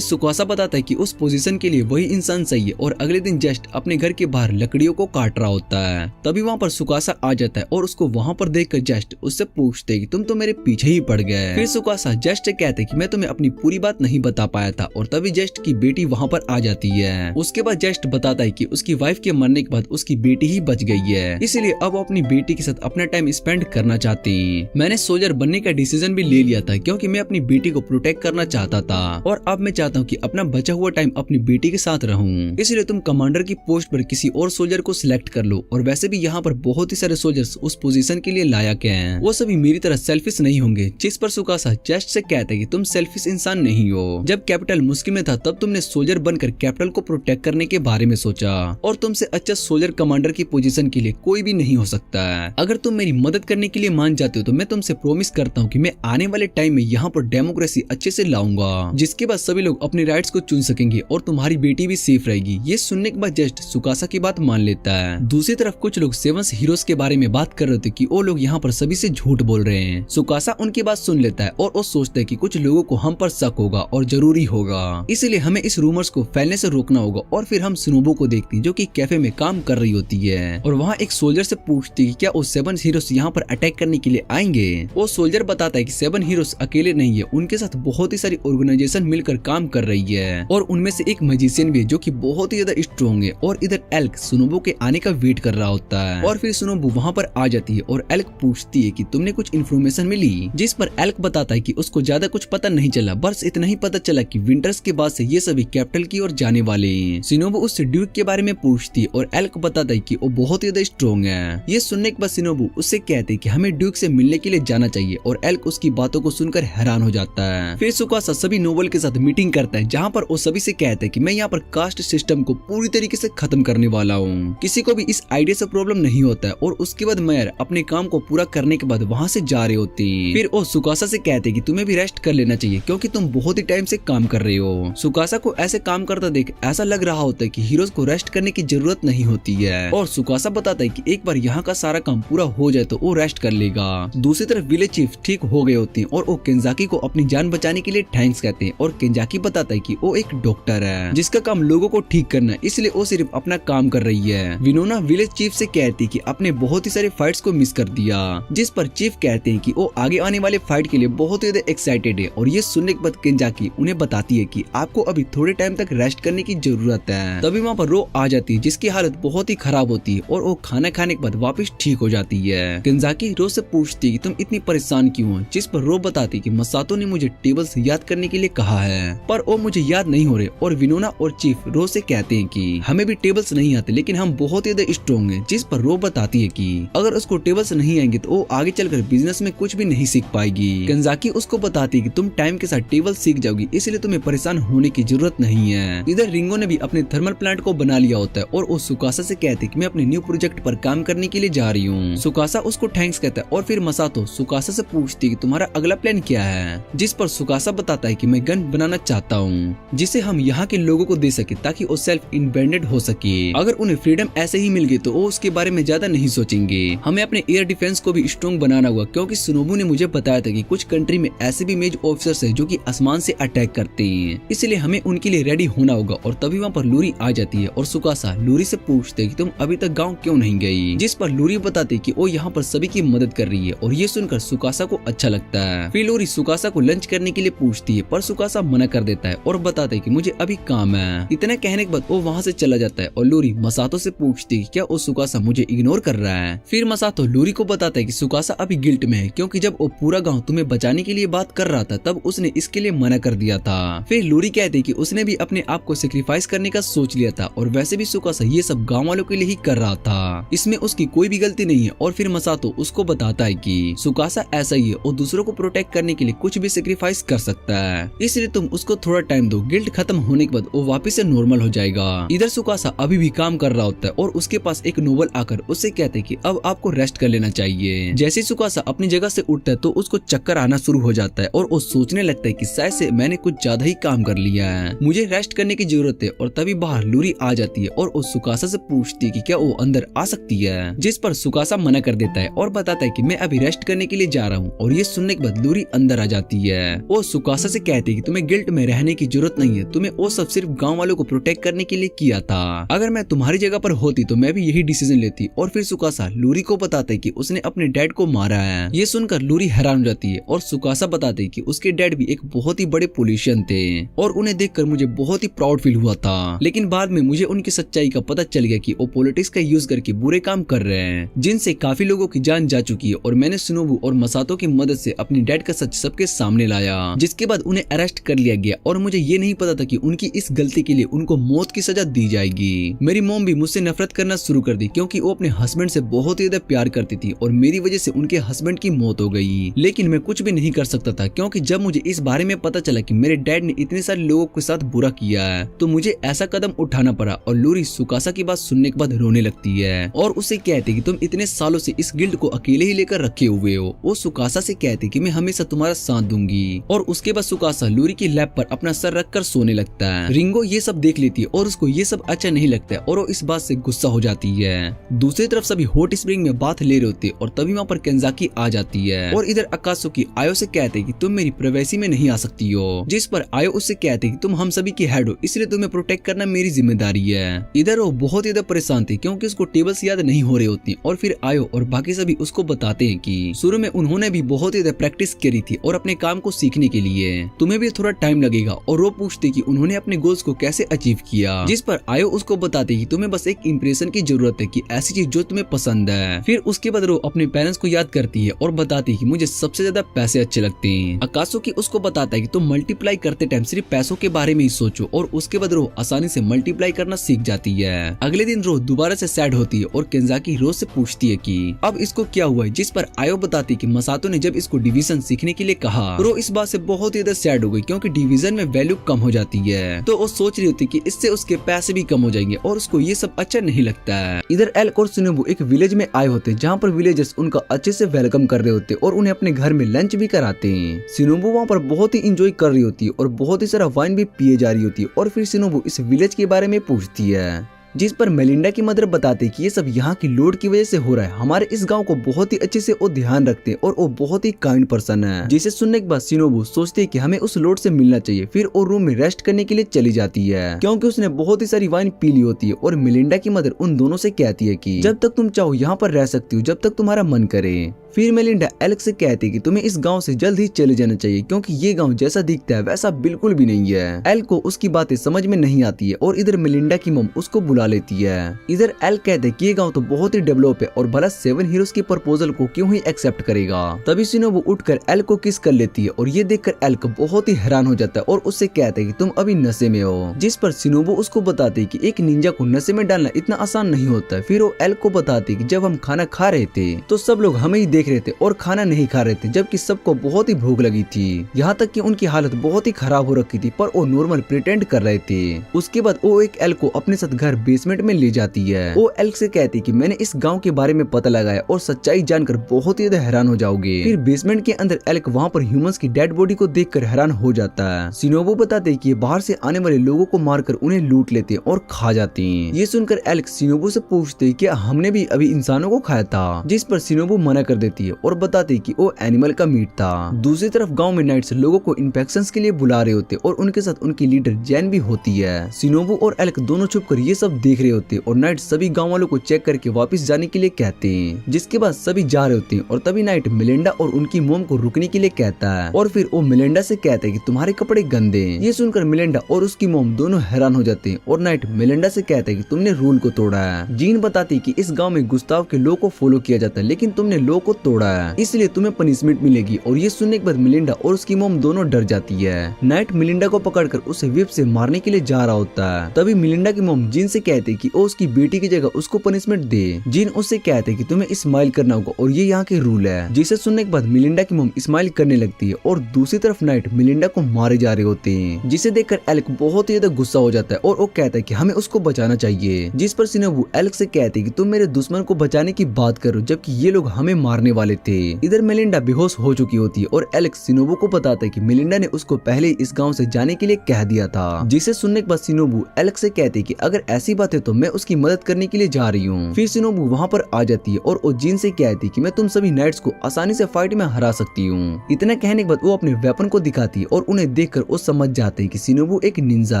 सुकासा बताता है कि उस पोजीशन के लिए वही इंसान सही है। और अगले दिन जस्ट अपने घर के बाहर लकड़ियों को काट रहा होता है। तभी वहाँ पर सुकासा आ जाता है और उसको वहाँ पर देखकर जस्ट उससे पूछते कि तुम तो मेरे पीछे ही पड़ गए। फिर सुकासा जस्ट कहते कि मैं तुम्हें अपनी पूरी बात नहीं बता पाया था। और तभी जस्ट की बेटी वहाँ पर आ जाती है। उसके बाद जस्ट बताता है कि उसकी वाइफ के मरने के बाद उसकी बेटी ही बच गई है, इसलिए अब वो अपनी बेटी के साथ अपना टाइम स्पेंड करना चाहती। मैंने सोल्जर बनने का डिसीजन भी ले लिया था क्योंकि मैं अपनी बेटी को प्रोटेक्ट करना चाहता था और अब मैं चाहता हूँ कि अपना बचा हुआ टाइम अपनी बेटी के साथ रहूं। इसलिए तुम कमांडर की पोस्ट पर किसी और सोल्जर को सिलेक्ट कर लो। और वैसे भी यहाँ पर बहुत ही सारे सोल्जर्स उस पोजीशन के लिए लायक हैं। वो सभी मेरी तरह सेल्फिश नहीं होंगे। जिस पर सुकासा जस्ट से कहता है कि तुम सेल्फिश इंसान नहीं हो। जब कैपिटल मुश्किल में था तब तुमने सोल्जर बनकर कैपिटल को प्रोटेक्ट करने के बारे में सोचा और तुमसे अच्छा सोल्जर कमांडर की पोजीशन के लिए कोई भी नहीं हो सकता है। अगर तुम मेरी मदद करने के लिए मान जाते हो तो मैं तुमसे प्रॉमिस करता हूँ कि मैं आने वाले टाइम में यहाँ पर डेमोक्रेसी अच्छे से लाऊंगा, जिसके बाद सभी लोग अपने राइट्स को चुन सकेंगे और तुम्हारी बेटी भी सेफ रहेगी। ये सुनने के बाद जस्ट सुकासा की बात मान लेता है। दूसरी तरफ कुछ लोग 7 हीरोज के बारे में बात कर रहे थे कि वो लोग यहाँ पर सभी से झूठ बोल रहे हैं। सुकासा उनकी बात सुन लेता है और वो सोचता है कि कुछ लोगों को हम पर शक होगा और जरूरी होगा, इसलिए हमें इस रूमर्स को फैलने से रोकना होगा। और फिर हम सुनोबो को देखते हैं जो कि कैफे में काम कर रही होती है और वहाँ एक सोल्जर से पूछती है कि क्या वो 7 हीरोज यहाँ पर अटैक करने के लिए आएंगे। वो सोल्जर बताता है कि 7 हीरोज अकेले नहीं है, उनके साथ बहुत ही सारी ऑर्गेनाइजेशन मिलकर काम कर रही है और उनमें से एक मैजिशियन भी है जो कि बहुत ही ज्यादा स्ट्रॉन्ग है। और इधर एल्क सुनोबो के आने का वेट कर रहा होता है और फिर सुनोबो वहाँ पर आ जाती है और एल्क पूछती है कि तुमने कुछ इन्फॉर्मेशन मिली, जिस पर एल्क बताता है कि उसको ज्यादा कुछ पता नहीं चला, बस इतना ही पता चला कि विंटर्स के बाद से ये सभी कैपिटल की ओर जाने वाले हैं। सिनोबु उससे ड्यूक के बारे में पूछती है और एल्क बताता है कि वो बहुत ही ज्यादा स्ट्रॉन्ग है। ये सुनने के बाद सिनोबु उससे कहते हैं कि हमें ड्यूक से मिलने के लिए जाना चाहिए और एल्क उसकी बातों को सुनकर हैरान हो जाता है। फिर सुकासा सभी नोबल के साथ मीटिंग करता है जहाँ पर वो सभी से कहते हैं कि मैं यहाँ पर कास्ट सिस्टम को पूरी तरीके से खत्म करने वाला हूँ, किसी को भी इस आइडिया से प्रॉब्लम नहीं होता है। और उसके बाद मेयर अपने काम को पूरा करने के बाद वहाँ से जा रहे होती। फिर वो सुकासा से कहते हैं कि तुम्हें भी रेस्ट कर लेना चाहिए क्योंकि तुम बहुत ही टाइम से काम कर रहे हो। सुकासा को ऐसे काम करता देख ऐसा लग रहा होता है कि हीरोज को रेस्ट करने की जरूरत नहीं होती है और सुकासा बताता है कि एक बार यहाँ का सारा काम पूरा हो जाए तो वो रेस्ट कर लेगा। दूसरी तरफ विलेज चीफ ठीक हो गए होते हैं और वो केंजाकी को अपनी जान बचाने के लिए थैंक्स कहते हैं और केंजाकी बताता है कि वो एक डॉक्टर है जिसका काम लोगों को ठीक करना है, इसलिए वो सिर्फ अपना काम कर रही है। विनोना विलेज चीफ से कहती कि आपने बहुत ही सारे फाइट्स को मिस कर दिया, जिस पर चीफ कहते हैं कि वो आगे आने वाले फाइट के लिए बहुत ही ज्यादा एक्साइटेड है। और ये सुनने के बाद केंजाकी उन्हें बताती है कि आपको अभी थोड़े टाइम तक रेस्ट करने की जरूरत है। तभी वहाँ पर रो आ जाती है जिसकी हालत बहुत ही खराब होती है और वो खाना खाने के बाद वापस ठीक हो जाती है। केंजाकी रो से पूछती है कि तुम इतनी परेशान क्यों हो, जिस पर रो बताती कि मसातो ने मुझे टेबल्स याद करने के लिए कहा है पर वो मुझे याद नहीं हो रहे। और विनोना और चीफ रो से कहते हैं कि हमें भी टेबल्स नहीं आते लेकिन हम बहुत ही ज्यादा स्ट्रॉन्ग हैं, जिस पर रो बताती है कि अगर उसको टेबल्स नहीं आएंगे तो वो आगे चलकर बिजनेस में कुछ भी नहीं सीख पाएगी। केंजाकी उसको बताती है कि तुम टाइम के साथ टेबल सीख जाओगी, इसलिए तुम्हें परेशान होने की जरूरत नहीं है। इधर रिंगो ने भी अपने थर्मल प्लांट को बना लिया होता है और वो सुकासा से कहते हैं कि मैं अपने न्यू प्रोजेक्ट पर काम करने के लिए जा रही हूँ। सुकासा उसको थैंक्स कहता है और फिर मसातो सुकासा से पूछती है कि तुम्हारा अगला प्लान क्या है, जिस पर सुकासा बताता है कि मैं गन बनाना चाहता हूँ जिसे हम यहाँ के लोगों को दे सके ताकि वो सेल्फ इंडिपेंडेंट हो सके। अगर उन्हें फ्रीडम ऐसे ही मिल गई तो वो उसके बारे में ज्यादा नहीं सोचेंगे। हमें अपने एयर डिफेंस को भी स्ट्रॉन्ग बनाना होगा क्योंकि सुनोबू ने मुझे बताया था कि कुछ कंट्री में ऐसे भी मेज ऑफिसर्स हैं जो कि आसमान से अटैक करते हैं, इसलिए हमें उनके लिए रेडी होना होगा। और तभी वहाँ पर लूरी आ जाती है और सुकासा लूरी से पूछते है कि तुम अभी तक गाँव क्यों नहीं गई, जिस पर लूरी बताती है कि वो यहाँ पर सभी की मदद कर रही है। और ये सुनकर सुकासा को अच्छा लगता है। फिर लूरी सुकासा को लंच करने के लिए पूछती है पर सुकासा मना कर देता है और बताता है कि मुझे अभी काम है। इतना कहने के बाद वो वहाँ से चला जाता है और लूरी मसातो से पूछती है क्या वो सुकासा मुझे इग्नोर कर रहा है। फिर मसातो लूरी को बताता है कि सुकासा अभी गिल्ट गिल्ट में है क्योंकि जब वो पूरा गांव तुम्हें बचाने के लिए बात कर रहा था तब उसने इसके लिए मना कर दिया था। फिर लूरी कहते कि उसने भी अपने आप को सेक्रीफाइस करने का सोच लिया था और वैसे भी सुकासा ये सब गांव वालों के लिए ही कर रहा था, इसमें उसकी कोई भी गलती नहीं है। और फिर मसातो उसको बताता है कि सुकासा ऐसा ही है और दूसरों को प्रोटेक्ट करने के लिए कुछ भी सेक्रीफाइस कर सकता है, इसलिए तुम उसको थोड़ा टाइम दो, गिल्ट खत्म होने के बाद वो वापस से नॉर्मल हो जाएगा। इधर सुकासा अभी भी काम कर रहा होता है और उसके पास एक नोबल आकर उससे कहते हैं कि अब आपको रेस्ट कर लेना चाहिए। जैसे सुकासा अपनी जगह से उठता है तो उसको चक्कर आना शुरू हो जाता है और वो सोचने लगता है कि शायद से मैंने कुछ ज्यादा ही काम कर लिया है, मुझे रेस्ट करने की जरूरत है। और तभी बाहर लूरी आ जाती है और वो सुकासा से पूछती है कि क्या वो अंदर आ सकती है, जिस पर सुकासा मना कर देता है और बताता है कि मैं अभी रेस्ट करने के लिए जा रहा हूँ। और ये सुनने के बाद लूरी अंदर आ जाती है। वो सुकासा से कहती है कि तुम्हें गिल्ट में रहने की जरूरत नहीं है, तुम्हें वो सब सिर्फ गाँव वालों को प्रोटेक्ट करने के लिए किया था, अगर मैं तुम्हारी जगह पर होती तो मैं भी यही डिसीजन लेती। और फिर सुकासा लूरी को बताता है कि उसने अपने डैड को मारा है। ये सुनकर लूरी हैरान हो जाती है और सुकासा बताते हैं कि उसके डैड भी एक बहुत ही बड़े पॉलिटिशियन थे और उन्हें देखकर मुझे बहुत ही प्राउड फील हुआ था, लेकिन बाद में मुझे उनकी सच्चाई का पता चल गया कि वो पॉलिटिक्स का यूज करके बुरे काम कर रहे हैं जिनसे काफी लोगों की जान जा चुकी है। और मैंने शिनोबु और मसातो की मदद से अपने डैड का सच सबके सामने लाया, जिसके बाद उन्हें अरेस्ट कर लिया गया। और मुझे ये नहीं पता था कि उनकी इस गलती के लिए उनको मौत की सजा दी जाएगी। मेरी मॉम भी मुझसे नफरत करना शुरू कर दी क्योंकि वो अपने हस्बैंड से बहुत ही ज्यादा प्यार करती थी और मेरी वजह से उनके हस्बैंड की मौत हो गई। लेकिन मैं कुछ भी नहीं कर सकता था क्योंकि जब मुझे इस बारे में पता चला कि मेरे डैड ने इतने सारे लोगों के साथ बुरा किया है तो मुझे ऐसा कदम उठाना पड़ा। और लूरी सुकासा की बात सुनने के बाद रोने लगती है और उसे कहती कि तुम इतने सालों से इस गिल्ड को अकेले ही लेकर रखे हुए हो। वो सुकासा से कहती कि मैं हमेशा तुम्हारा साथ दूंगी। और उसके बाद सुकासा लूरी की लैब पर अपना सर रखकर सोने लगता है। रिंगो ये सब देख लेती है और उसको ये सब अच्छा नहीं लगता है और वो इस बात से गुस्सा हो जाती है। दूसरी तरफ सभी हॉट स्प्रिंग में बात ले रहे होते और तभी वहाँ पर केंजाकी आ जाती है और इधर अकात्सुकी आयो से कहते कि तुम मेरी प्राइवेसी में नहीं आ सकती हो, जिस पर आयो उससे कहते कि तुम हम सभी की हेड हो इसलिए तुम्हें प्रोटेक्ट करना मेरी जिम्मेदारी है। इधर वो बहुत ज्यादा परेशान थी क्योंकि उसको टेबल्स याद नहीं हो रही होती। और फिर आयो और बाकी सभी उसको बताते हैं कि शुरू में उन्होंने भी बहुत ज्यादा प्रैक्टिस करी थी और अपने काम को सीखने के लिए तुम्हें भी थोड़ा टाइम लगेगा। और वो पूछते कि उन्होंने अपने गोल्स को कैसे अचीव किया, जिस पर आयो उसको बताते कि तुम्हें बस एक इंप्रेशन की जरूरत है कि ऐसी चीज जो तुम्हें पसंद है। फिर उसके बाद वो अपने पेरेंट्स को याद करती है और बताती है कि मुझे सबसे ज्यादा पैसे अच्छे लगते हैं। अकात्सुकी उसको बताता है कि तुम मल्टीप्लाई करते टाइम सिर्फ पैसों के बारे में ही सोचो। और उसके बाद रो आसानी से मल्टीप्लाई करना सीख जाती है। अगले दिन रो दोबारा से सैड होती है और केंजाकी रो से पूछती है कि अब इसको क्या हुआ है, जिस पर आयो बताती कि मसातो ने जब इसको डिवीजन सीखने के लिए कहा। रो इस बात से बहुत ज्यादा सैड हो गई क्योंकि डिवीजन में वैल्यू कम हो जाती है तो वो सोच रही होती कि इससे उसके पैसे भी कम हो जाएंगे और उसको ये सब अच्छा नहीं लगता है। इधर एल्क और शिनोबु एक विलेज में आए होते जहाँ पर विलेजर्स उनका अच्छे से वेलकम कर रहे होते और उन्हें अपने घर में लंच भी कराते हैं। शिनोबु वहाँ पर बहुत ही इंजॉय कर रही होती है और बहुत ही सारा वाइन भी पिए जा रही होती है। और फिर शिनोबु इस विलेज के बारे में पूछती है, जिस पर मेलिंडा की मदर बताते कि ये सब यहाँ की लॉर्ड की वजह से हो रहा है, हमारे इस गांव को बहुत ही अच्छे से वो ध्यान रखते हैं और वो बहुत ही काइंड पर्सन है। जिसे सुनने के बाद शिनोबु सोचते है कि हमें उस लॉर्ड से मिलना चाहिए। फिर वो रूम में रेस्ट करने के लिए चली जाती है क्योंकि उसने बहुत ही सारी वाइन पी ली होती है। और मेलिंडा की मदर उन दोनों से कहती है कि जब तक तुम चाहो यहाँ पर रह सकती हो जब तक तुम्हारा मन करे। फिर मेलिंडा एलेक्स से कहती है कि तुम्हें इस गांव से जल्द ही चले जाना चाहिए क्योंकि ये गांव जैसा दिखता है वैसा बिल्कुल भी नहीं है। एल को उसकी बातें समझ में नहीं आती है और इधर मेलिंडा की मम उसको बुला लेती है। इधर एल कहते हैं कि ये गांव तो बहुत ही डेवलप है और भला 7 हीरोज के प्रपोजल को क्यों ही एक्सेप्ट करेगा। तभी शिनोबु उठकर एल को किस कर लेती है और ये देखकर एल बहुत ही हैरान हो जाता है और उससे कहता है कि तुम अभी नशे में हो। जिस पर शिनोबु उसको बताते है कि एक निंजा को नशे में डालना इतना आसान नहीं होता है। फिर वो एल को बताते है कि जब हम खाना खा रहे थे तो सब लोग हमें ही देख रहे थे और खाना नहीं खा रहे थे जबकि सबको बहुत ही भूख लगी थी। यहाँ तक कि उनकी हालत बहुत ही खराब हो रखी थी पर वो नॉर्मल प्रिटेंड कर रहे थे। उसके बाद वो एक एल को अपने साथ घर बेसमेंट में ले जाती है। वो एल से कहती कि मैंने इस गांव के बारे में पता लगाया और सच्चाई जानकर बहुत ही ज्यादा हैरान हो जाओगे। फिर बेसमेंट के अंदर एल्क वहाँ पर ह्यूमंस की डेड बॉडी को देखकर हैरान हो जाता है। शिनोबु बताते कि बाहर से आने वाले लोगों को मारकर उन्हें लूट लेते और खा जाते हैं। ये सुनकर एल्क शिनोबु से पूछते कि हमने भी अभी इंसानों को खाया था, जिस पर शिनोबु मना कर देती है और बताती कि वो एनिमल का मीट था। दूसरी तरफ गांव में नाइट्स लोगों को इन्फेक्शंस के लिए बुला रहे होते और उनके साथ उनकी लीडर जैन भी होती है। शिनोबु और एल्क दोनों छुपकर ये सब देख रहे होते और नाइट सभी गांव वालों को चेक करके वापस जाने के लिए कहते हैं, जिसके बाद सभी जा रहे होते हैं। और तभी नाइट मेलिंडा और उनकी मोम को रुकने के लिए कहता है और फिर वो मेलिंडा से कहता है कि तुम्हारे कपड़े गंदे हैं। ये सुनकर मेलिंडा और उसकी मोम दोनों हैरान हो जाते हैं और नाइट मेलिंडा से कहता है कि तुमने रूल को तोड़ा है। जीन बताती कि इस गाँव में गुस्ताव के लॉ को फॉलो किया जाता है लेकिन तुमने लॉ को तोड़ा है, इसलिए तुम्हें पनिशमेंट मिलेगी। और ये सुनने के बाद मिलिंडा और उसकी मॉम दोनों डर जाती है। नाइट मिलिंडा को पकड़कर उसे व्हिप से मारने के लिए जा रहा होता है। तभी मिलिंडा की मॉम जिन से कहते हैं कि वो उसकी बेटी की जगह उसको पनिशमेंट दे। जिन उससे कहते हैं कि तुम्हें स्माइल करना होगा और ये यहाँ के रूल है। जिसे सुनने के बाद मिलिंडा की मॉम स्माइल करने लगती है और दूसरी तरफ नाइट मिलिंडा को मारे जा रहे होते हैं, जिसे देखकर एलेक बहुत ही ज्यादा गुस्सा हो जाता है और वो कहता है कि हमें उसको बचाना चाहिए। जिस पर शिनोबू एलेक से कहते हैं कि तुम मेरे दुश्मन को बचाने की बात करो जबकि ये लोग हमें मारने वाले थे। इधर मिलिंडा बेहोश हो चुकी होती है और एलेक शिनोबू को बताता है कि मिलिंडा ने उसको पहले इस गांव से जाने के लिए कह दिया था। जिसे सुनने के बाद शिनोबू एलेक से कहते हैं कि अगर ऐसी बात है तो मैं उसकी मदद करने के लिए जा रही हूँ। फिर शिनोबू वहाँ पर आ जाती है और वो जिन से कहती है कि मैं तुम सभी नाइट्स को आसानी से फाइट में हरा सकती हूँ। इतना कहने के बाद वो अपने वेपन को दिखाती है और उन्हें देखकर वो समझ जाते हैं कि शिनोबू एक निंजा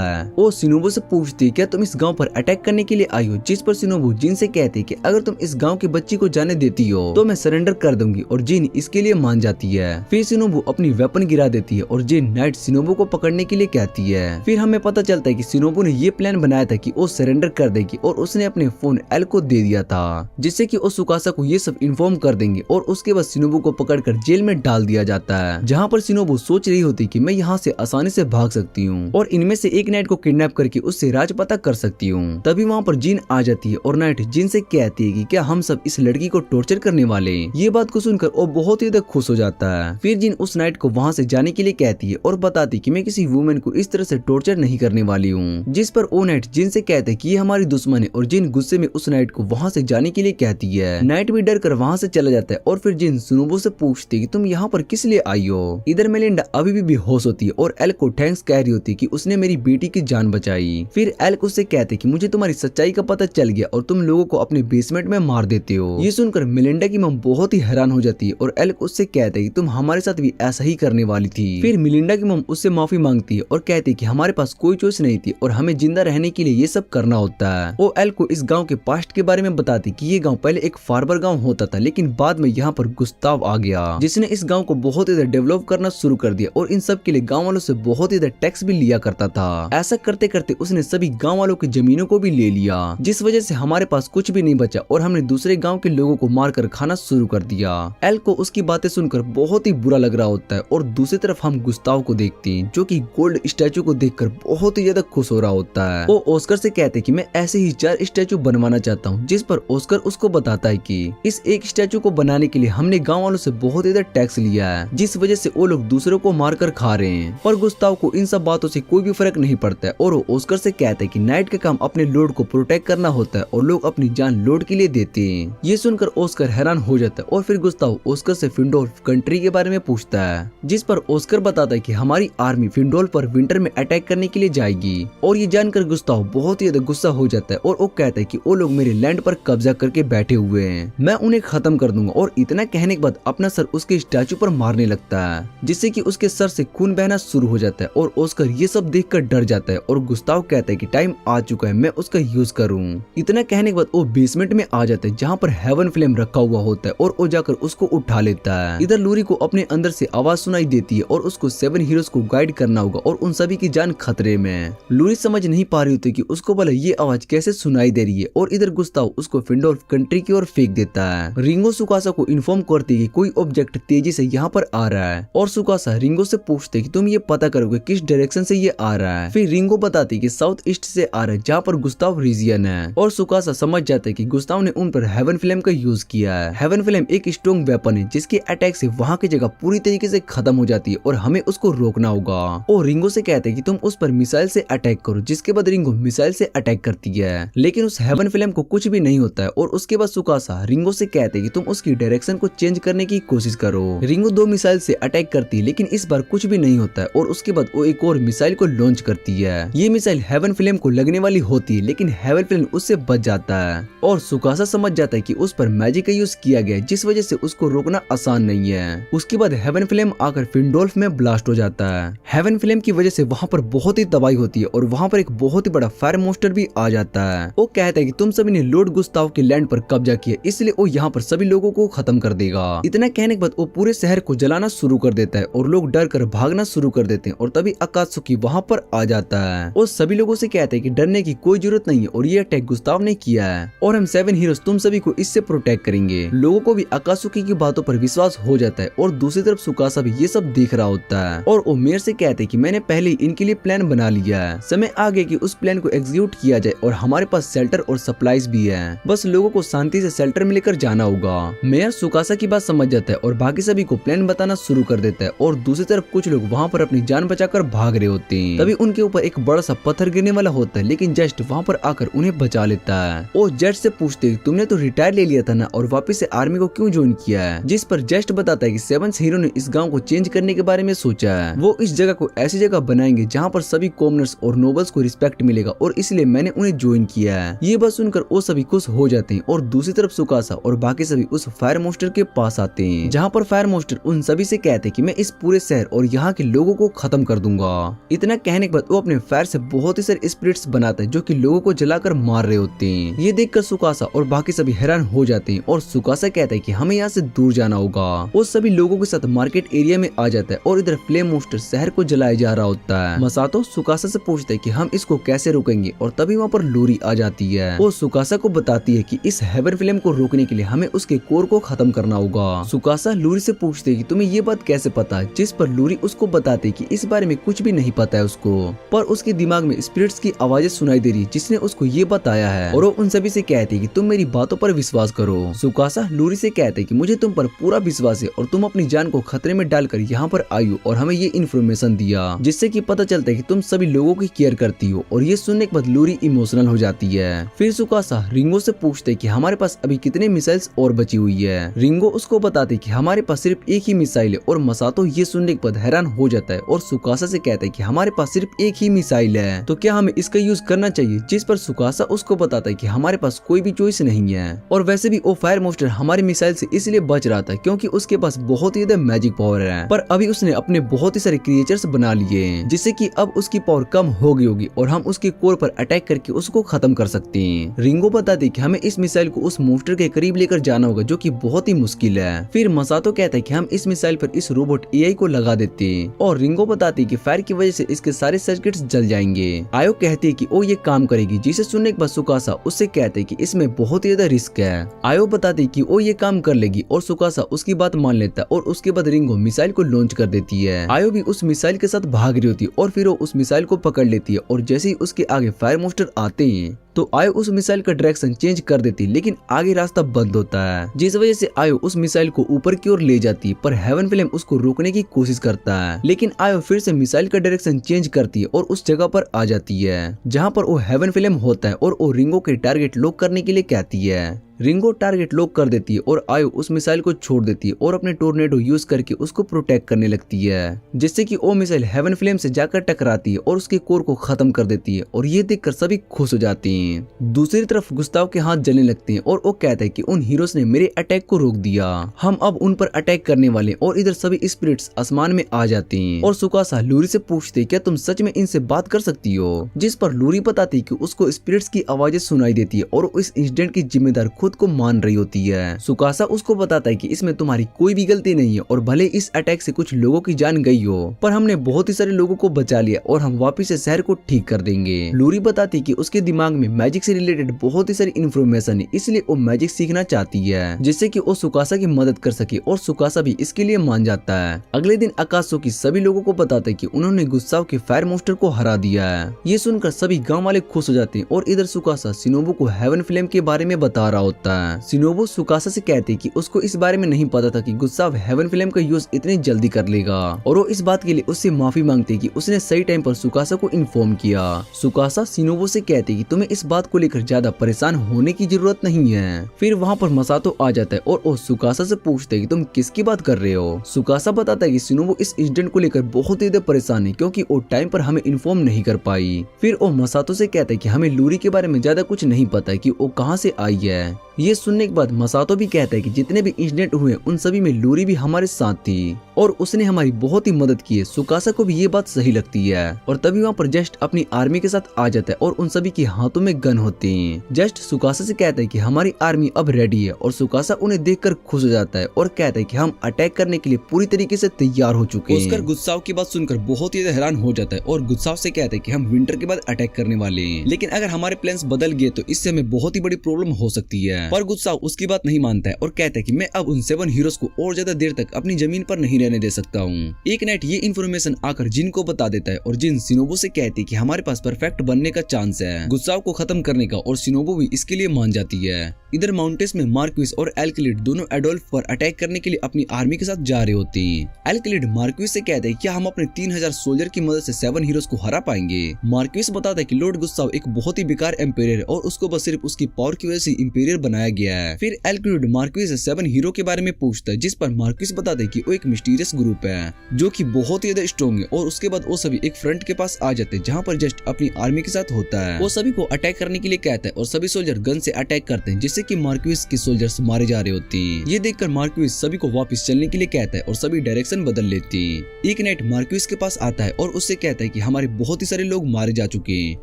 है। वो शिनोबू से पूछती है क्या तुम इस गांव पर अटैक करने के लिए आई हो। जिस पर शिनोबू जिन से कहती है कि अगर तुम इस गांव के बच्ची को जाने देती हो तो मैं सरेंडर कर दूंगी और जिन इसके लिए मान जाती है। फिर शिनोबू अपनी वेपन गिरा देती है और जिन नाइट शिनोबू को पकड़ने के लिए कहती है। फिर हमें पता चलता है कि शिनोबू ने ये प्लान बनाया था कि वो सरेंडर कर देगी और उसने अपने फोन एल को दे दिया था जिससे कि वो सुकासा को ये सब इन्फॉर्म कर देंगे और उसके बाद शिनोबू को पकड़कर जेल में डाल दिया जाता है, जहाँ पर शिनोबू सोच रही होती कि मैं यहाँ से आसानी से भाग सकती हूँ और इनमें से एक नाइट को किडनैप करके उससे राज पता कर सकती हूँ। तभी वहाँ पर जिन आ जाती है और नाइट जिन से कहती है कि क्या हम सब इस लड़की को टॉर्चर करने वाले। ये बात को सुनकर वो बहुत ही ज्यादा खुश हो जाता है। फिर जिन उस नाइट को वहाँ से जाने के लिए कहती है और बताती कि मैं किसी वुमेन को इस तरह से टॉर्चर नहीं करने वाली हूँ। जिस पर वो नाइट जिन से कहते हैं कि ये हमारी दुश्मन है और जिन गुस्से में उस नाइट को वहाँ से जाने के लिए कहती है। नाइट भी डर कर वहाँ से चला जाता है और फिर जिन शिनोबू से पूछती है कि तुम यहाँ पर किस लिए आई हो। इधर मेलिंडा अभी भी बेहोश होती है और एलेक को थैंक्स कह रही होती है कि उसने मेरी बेटी की जान बचाई। फिर एलेक उससे कहते कि मुझे तुम्हारी सच्चाई का पता चल गया और तुम लोगों को अपने बेसमेंट में मार देते हो। ये सुनकर मेलिंडा की मॉम बहुत ही हैरान हो जाती है और एलेक उससे कहते हैं कि तुम हमारे साथ भी ऐसा ही करने वाली थी। फिर मेलिंडा की मॉम उससे माफी मांगती है और कहती है कि हमारे पास कोई चॉइस नहीं थी और हमें जिंदा रहने के लिए ये सब करना होता है। वो एलेक को इस गाँव के पास्ट के बारे में बताती कि ये गाँव पहले एक फार्मर गाँव होता था लेकिन बाद में यहाँ पर गुस्ताव आ गया जिसने इस गाँव को बहुत ही डेवलप करना शुरू कर दिया और इन सब के लिए गाँव वालों से बहुत ही टैक्स भी लिया करता था। ऐसा करते करते उसने सभी गाँव वालों की जमीनों को भी ले लिया जिस वजह से हमारे पास कुछ भी नहीं बचा और हमने दूसरे गाँव के लोगों को मारकर खाना शुरू कर दिया। एल को उसकी बातें सुनकर बहुत ही बुरा लग रहा होता है और दूसरी तरफ हम गुस्ताव को देखते हैं जो कि गोल्ड स्टैचू को देखकर बहुत ही ज्यादा खुश हो रहा होता है। वो ऑस्कर से कहते हैं कि मैं ऐसे ही 4 स्टैचू बनवाना चाहता हूँ। जिस पर ऑस्कर उसको बताता है कि इस एक स्टैचू को बनाने के लिए हमने गाँव वालों से बहुत ज्यादा टैक्स लिया है जिस वजह से वो लोग दूसरों को मारकर खा रहे हैं। पर गुस्ताव को इन सब बातों से कोई भी फर्क नहीं पड़ता है और वो ऑस्कर से कहते हैं कि नाइट का काम अपने लोड को प्रोटेक्ट करना होता है और लोग अपनी जान लोड के लिए देते हैं। ये सुनकर ऑस्कर हैरान हो जाता है और फिर गुस्ताव ऑस्कर से फिंडोल्फ कंट्री के बारे में पूछता है जिस पर ऑस्कर बताता है कि हमारी आर्मी फिंडोल्फ पर विंटर में अटैक करने के लिए जाएगी। और ये जानकर गुस्ताव बहुत ही ज्यादा गुस्सा हो जाता है और वो कहता है कि वो लोग मेरे लैंड पर कब्जा करके बैठे हुए हैं, मैं उन्हें खत्म कर दूंगा। और इतना कहने के बाद अपना सर उसके स्टैचू पर मारने लगता है जिससे कि उसके सर से खून बहना शुरू हो जाता है और ऑस्कर ये सब देखकर डर जाता है और गुस्ताव कहता है कि टाइम आ चुका है मैं उसका यूज करूं। इतना कहने के बाद वो बेसमेंट में आ जाता है जहाँ पर हेवन फ्लेम रखा हुआ होता है और वो जाकर उसको उठा लेता है। इधर लूरी को अपने अंदर से आवाज सुनाई देती है और उसको 7 हीरोज को गाइड करना होगा और उन सभी की जान खतरे में। लूरी समझ नहीं पा रही होती कि उसको भला ये आवाज कैसे सुनाई दे रही है और इधर गुस्ताव उसको फिंडोल्फ कंट्री की ओर फेंक देता है। रिंगो सुकासा को इन्फॉर्म करती है कि कोई ऑब्जेक्ट तेजी से यहाँ पर आ रहा है और सुकासा रिंगो से पूछते कि तुम ये पता करोगे किस डायरेक्शन से ये आ रहा है। फिर रिंगो बताती कि साउथ ईस्ट से आ रहा है जहाँ पर गुस्ताव रीजियन है और सुकासा समझ जाता है कि गुस्ताव ने उन पर हेवन फ्लेम का यूज किया है। हेवन फ्लेम एक स्ट्रॉन्ग वेपन है जिसके अटैक से वहाँ की जगह पूरी तरीके से खत्म हो जाती है और हमें उसको रोकना होगा। और रिंगो से कहते हैं कि तुम उस पर मिसाइल से अटैक करो जिसके बाद रिंगो मिसाइल से अटैक करती है लेकिन उस हेवन फ्लेम को कुछ भी नहीं होता है। और उसके बाद सुकासा रिंगो से कहते हैं कि तुम उसकी डायरेक्शन को चेंज करने की कोशिश करो। रिंगो 2 मिसाइल से अटैक करती है लेकिन इस बार कुछ भी नहीं होता है और उसके बाद वो एक और मिसाइल को लॉन्च करती है। ये मिसाइल हेवन फ्लेम को लगने वाली होती है लेकिन हेवन फ्लेम उससे बच जाता है और सुकासा समझ जाता है कि उस पर मैजिक का यूज किया गया जिस वजह से उसको रोकना आसान नहीं है। उसके बाद हेवन फ्लेम आकर फिंडोल्फ में ब्लास्ट हो जाता है। हेवन फ्लेम की वजह से वहाँ पर बहुत ही तबाही होती है और वहाँ पर एक बहुत ही बड़ा फायर मोस्टर भी आ जाता है। वो कहता है कि तुम सभी ने लॉर्ड गुस्ताव के लैंड पर कब्जा किया इसलिए वो यहाँ पर सभी लोगों को खत्म कर देगा। इतना कहने के बाद वो पूरे शहर को जलाना शुरू कर देता है और लोग डर कर भागना शुरू कर देते हैं और तभी अकात्सुकी वहाँ पर आ जाता है और सभी लोगों से कहते हैं कि डरने की कोई जरूरत नहीं है और ये अटैक गुस्ताव ने किया है और हम 7 हीरोज तुम सभी को इससे प्रोटेक्ट करेंगे। लोगों को भी भी अकात्सुकी की बातों पर विश्वास हो जाता है और दूसरी तरफ सुकासा भी ये सब देख रहा होता है और वो मेयर से कहते हैं कि मैंने पहले ही इनके लिए प्लान बना लिया है, समय आ गया कि उस प्लान को एग्जीक्यूट किया जाए और हमारे पास शेल्टर और सप्लाईज भी है, बस लोगों को शांति से शेल्टर में लेकर जाना होगा। मेयर सुकासा की बात समझ जाता है और बाकी सभी को प्लान बताना शुरू कर देता है और दूसरी तरफ कुछ लोग वहाँ पर अपनी जान बचाकर भाग रहे होते हैं। तभी उनके ऊपर एक बड़ा सा पत्थर गिरने वाला होता है, लेकिन जस्ट वहाँ पर आकर उन्हें बचा लेता है। वो जस्ट से पूछते हैं तुमने तो रिटायर ले लिया था ना और वापस से आर्मी को क्यों ज्वाइन किया है, जिस पर जस्ट बताता है कि सेवंथ हीरो ने इस गांव को चेंज करने के बारे में सोचा है। वो इस जगह को ऐसी जगह बनाएंगे जहाँ पर सभी कॉमनर्स और नोबल्स को रिस्पेक्ट मिलेगा और इसलिए मैंने उन्हें ज्वाइन किया है। ये बात सुनकर वो सभी खुश हो जाते हैं और दूसरी तरफ सुकासा और बाकी सभी उस फायर मोस्टर के पास आते हैं, जहाँ पर फायर मोस्टर उन सभी से कहते हैं कि मैं इस पूरे शहर और यहाँ के लोगों को खत्म कर दूंगा। इतना कहने के बाद वो अपने फायर से बहुत ही सारे स्पिरिट्स बनाता है जो कि लोगों को जलाकर मार रहे होते हैं। ये देखकर सुकासा और बाकी सभी हैरान हो जाते हैं और सुकासा कहता है कि हमें यहाँ से दूर जाना होगा। वो सभी लोगों के साथ मार्केट एरिया में आ जाता है और इधर फ्लेम मोस्टर शहर को जलाया जा रहा होता है। मसातो सुकासा से पूछता है कि हम इसको कैसे रोकेंगे और तभी वहाँ पर लोरी आ जाती है। वो सुकासा को बताती है कि इस हेवन फ्लेम को रोकने के लिए हमें उसके कोर को खत्म करना होगा। सुकासा लूरी से पूछते है कि तुम्हें ये बात कैसे पता है, जिस पर लूरी उसको बताते कि इस बारे में कुछ भी नहीं पता है उसको, पर उसके दिमाग में स्पिरिट्स की आवाजें सुनाई दे रही जिसने उसको ये बताया है और वो उन सभी से कहते कि तुम मेरी बातों पर विश्वास करो। सुकासा लूरी से कहते कि मुझे तुम पर पूरा विश्वास है और तुम अपनी जान को खतरे में डालकर यहाँ पर आई हो और हमें ये इन्फॉर्मेशन दिया, जिससे कि पता चलता है कि तुम सभी लोगों की केयर करती हो। और ये सुनने के बाद लूरी इमोशनल हो जाती है। फिर सुकासा रिंगो से पूछते कि हमारे पास अभी कितने मिसाइल्स और बची हुई है। रिंगो उसको बताते कि हमारे पास सिर्फ एक ही मिसाइल है और मसातो ये सुनने के बाद हैरान हो जाता है और सुकासा से कहता है कि हमारे पास सिर्फ एक ही मिसाइल है, तो क्या हमें इसका यूज करना चाहिए, जिस पर सुकासा उसको बताता है कि हमारे पास कोई भी चॉइस नहीं है और वैसे भी वो फायर मोस्टर हमारे मिसाइल से इसलिए बच रहा था क्योंकि उसके पास बहुत ही ज्यादा मैजिक पावर है, पर अभी उसने अपने बहुत ही सारे क्रिएचर्स बना लिए जिससे कि अब उसकी पावर कम हो गई होगी और हम उसके कोर पर अटैक करके उसको खत्म कर सकते हैं। रिंगो बताती कि हमें इस मिसाइल को उस मोस्टर के करीब लेकर जाना होगा जो कि बहुत ही मुश्किल है। फिर मसातो कहता है कि हम इस मिसाइल पर इस रोबोट एआई को लगा देते हैं और रिंगो बताती है कि फायर की वजह से इसके सारे सर्किट्स जल जाएंगे। आयो कहती है कि वो ये काम करेगी, जिसे सुनने के बाद सुकासा उससे कहते हैं कि इसमें बहुत ही ज्यादा रिस्क है। आयो बताती है कि वो ये काम कर लेगी और सुकासा उसकी बात मान लेता है और उसके बाद रिंगो मिसाइल को लॉन्च कर देती है। आयो भी उस मिसाइल के साथ भाग रही होती है और फिर वो उस मिसाइल को पकड़ लेती है और जैसे ही उसके आगे फायर मोस्टर आते हैं तो आयो उस मिसाइल का डायरेक्शन चेंज कर देती, लेकिन आगे रास्ता बंद होता है, जिस वजह से आयो उस मिसाइल को ऊपर की ओर ले जाती है, पर हेवन फ्लेम उसको रोकने की कोशिश करता है। लेकिन आयो फिर से मिसाइल का डायरेक्शन चेंज करती है और उस जगह पर आ जाती है जहाँ पर वो हेवन फ्लेम होता है और वो रिंगो के टारगेट लॉक करने के लिए कहती है। रिंगो टारगेट लॉक कर देती है और आयो उस मिसाइल को छोड़ देती है और अपने टोर्नेडो यूज करके उसको प्रोटेक्ट करने लगती है, जिससे कि वो मिसाइल हेवन फ्लेम से जाकर टकराती है और उसके कोर को खत्म कर देती है और ये देखकर सभी खुश हो जाते हैं। दूसरी तरफ गुस्ताव के हाथ जलने लगते हैं और वो कहता है कि उन हीरोज ने मेरे अटैक को रोक दिया, हम अब उन पर अटैक करने वाले और इधर सभी स्पिरिट्स आसमान में आ जाते हैं। और सुकासा लूरी से पूछते क्या तुम सच में इनसे बात कर सकती हो, जिस पर लूरी बताती कि उसको स्पिरिट्स की आवाजें सुनाई देती है और इस इंसिडेंट की जिम्मेदार खुद को मान रही होती है। सुकासा उसको बताता है कि इसमें तुम्हारी कोई भी गलती नहीं है और भले इस अटैक से कुछ लोगों की जान गई हो, पर हमने बहुत ही सारे लोगों को बचा लिया और हम वापस से शहर को ठीक कर देंगे। लूरी बताती कि उसके दिमाग में मैजिक से रिलेटेड बहुत ही सारी इन्फॉर्मेशन है, इसलिए वो मैजिक सीखना चाहती है जिससे कि वो सुकासा की मदद कर सके और सुकासा भी इसके लिए मान जाता है। अगले दिन अकात्सुकी सभी लोगों को बताता है कि उन्होंने गुस्साव के फायर मोस्टर को हरा दिया है। ये सुनकर सभी गांव वाले खुश हो जाते हैं और इधर सुकासा शिनोबु को हेवन फ्लेम के बारे में बता रहा होता है। शिनोबु सुकासा से कहती है कि उसको इस बारे में नहीं पता था कि गुस्साव हेवन फ्लेम का यूज इतनी जल्दी कर लेगा और वो इस बात के लिए उससे माफी मांगती है कि उसने सही टाइम पर सुकासा को इन्फॉर्म किया। सुकासा शिनोबु से कहती है कि तुम्हें इस बात को लेकर ज्यादा परेशान होने की जरूरत नहीं है। फिर वहाँ पर मसातो आ जाता है और वो सुकासा से पूछते है कि तुम किसकी बात कर रहे हो। सुकासा बताता है कि शिनोबु इस इंसिडेंट को लेकर बहुत ही ज्यादा परेशान है क्योंकि वो टाइम पर हमें इन्फॉर्म नहीं कर पाई। फिर वो मसातो से कहता है कि हमें लूरी के बारे में ज्यादा कुछ नहीं पता है कि वो कहाँ से आई है। ये सुनने के बाद मसातो भी कहता है कि जितने भी इंसिडेंट हुए उन सभी में लूरी भी हमारे साथ थी और उसने हमारी बहुत ही मदद की है। सुकासा को भी ये बात सही लगती है और तभी वहाँ पर जस्ट अपनी आर्मी के साथ आ जाता है और उन सभी के हाथों में गन होते हैं। जस्ट सुकासा से कहता है कि हमारी आर्मी अब रेडी है और सुकासा उन्हें देखकर खुश हो जाता है और कहता है कि हम अटैक करने के लिए पूरी तरीके से तैयार हो चुके हैं। गुस्साव की बात सुनकर बहुत ही हैरान हो जाता है और गुस्साव से कहता है कि हम विंटर के बाद अटैक करने वाले हैं, लेकिन अगर हमारे प्लान्स बदल गए तो इससे हमें बहुत ही बड़ी प्रॉब्लम हो सकती है। है, पर गुस्साओ उसकी बात नहीं मानता है और कहता है कि मैं अब उन 7 हीरोज को और ज्यादा देर तक अपनी जमीन पर नहीं रहने दे सकता हूँ। एक नाइट ये इन्फॉर्मेशन आकर जिन को बता देता है और जिन शिनोबू से कहती है कि हमारे पास परफेक्ट बनने का चांस है गुस्साओ को खत्म करने का, और शिनोबू भी इसके लिए मान जाती है। इधर माउंटेन्स में मार्क्विस और एल्किलिड दोनों एडोल्फ पर अटैक करने के लिए अपनी आर्मी के साथ जा रहे होते हैं। एल्किलिड मार्क्विस से कहते हैं क्या हम अपने 3000 सोल्जर की मदद से 7 हीरोज को हरा पाएंगे। मार्क्विस बताता है कि लॉर्ड गुस्साओ एक बहुत ही बेकार एम्पेरियर है और उसको बस सिर्फ उसकी पावर की वजह से इंपीरियर बनाया गया है। फिर एल्किलिड मार्क्विस से 7 हीरो के बारे में पूछता है, जिस पर मार्क्विस बताता है कि वो एक मिस्टीरियस ग्रुप है जो कि बहुत ही ज्यादा स्ट्रॉन्ग है, और उसके बाद वो सभी एक फ्रंट के पास आ जाते हैं जहाँ पर जस्ट अपनी आर्मी के साथ होता है। वो सभी को अटैक करने के लिए कहता है और सभी सोल्जर गन से अटैक करते हैं, जिससे कि मार्क्विस के सोल्जर्स मारे जा रहे होते हैं। ये देखकर मार्क्विस सभी को वापस चलने के लिए कहता है और सभी डायरेक्शन बदल लेते हैं। एक नाइट मार्क्विस के पास आता है और उससे कहता है कि हमारे बहुत ही सारे लोग मारे जा चुके हैं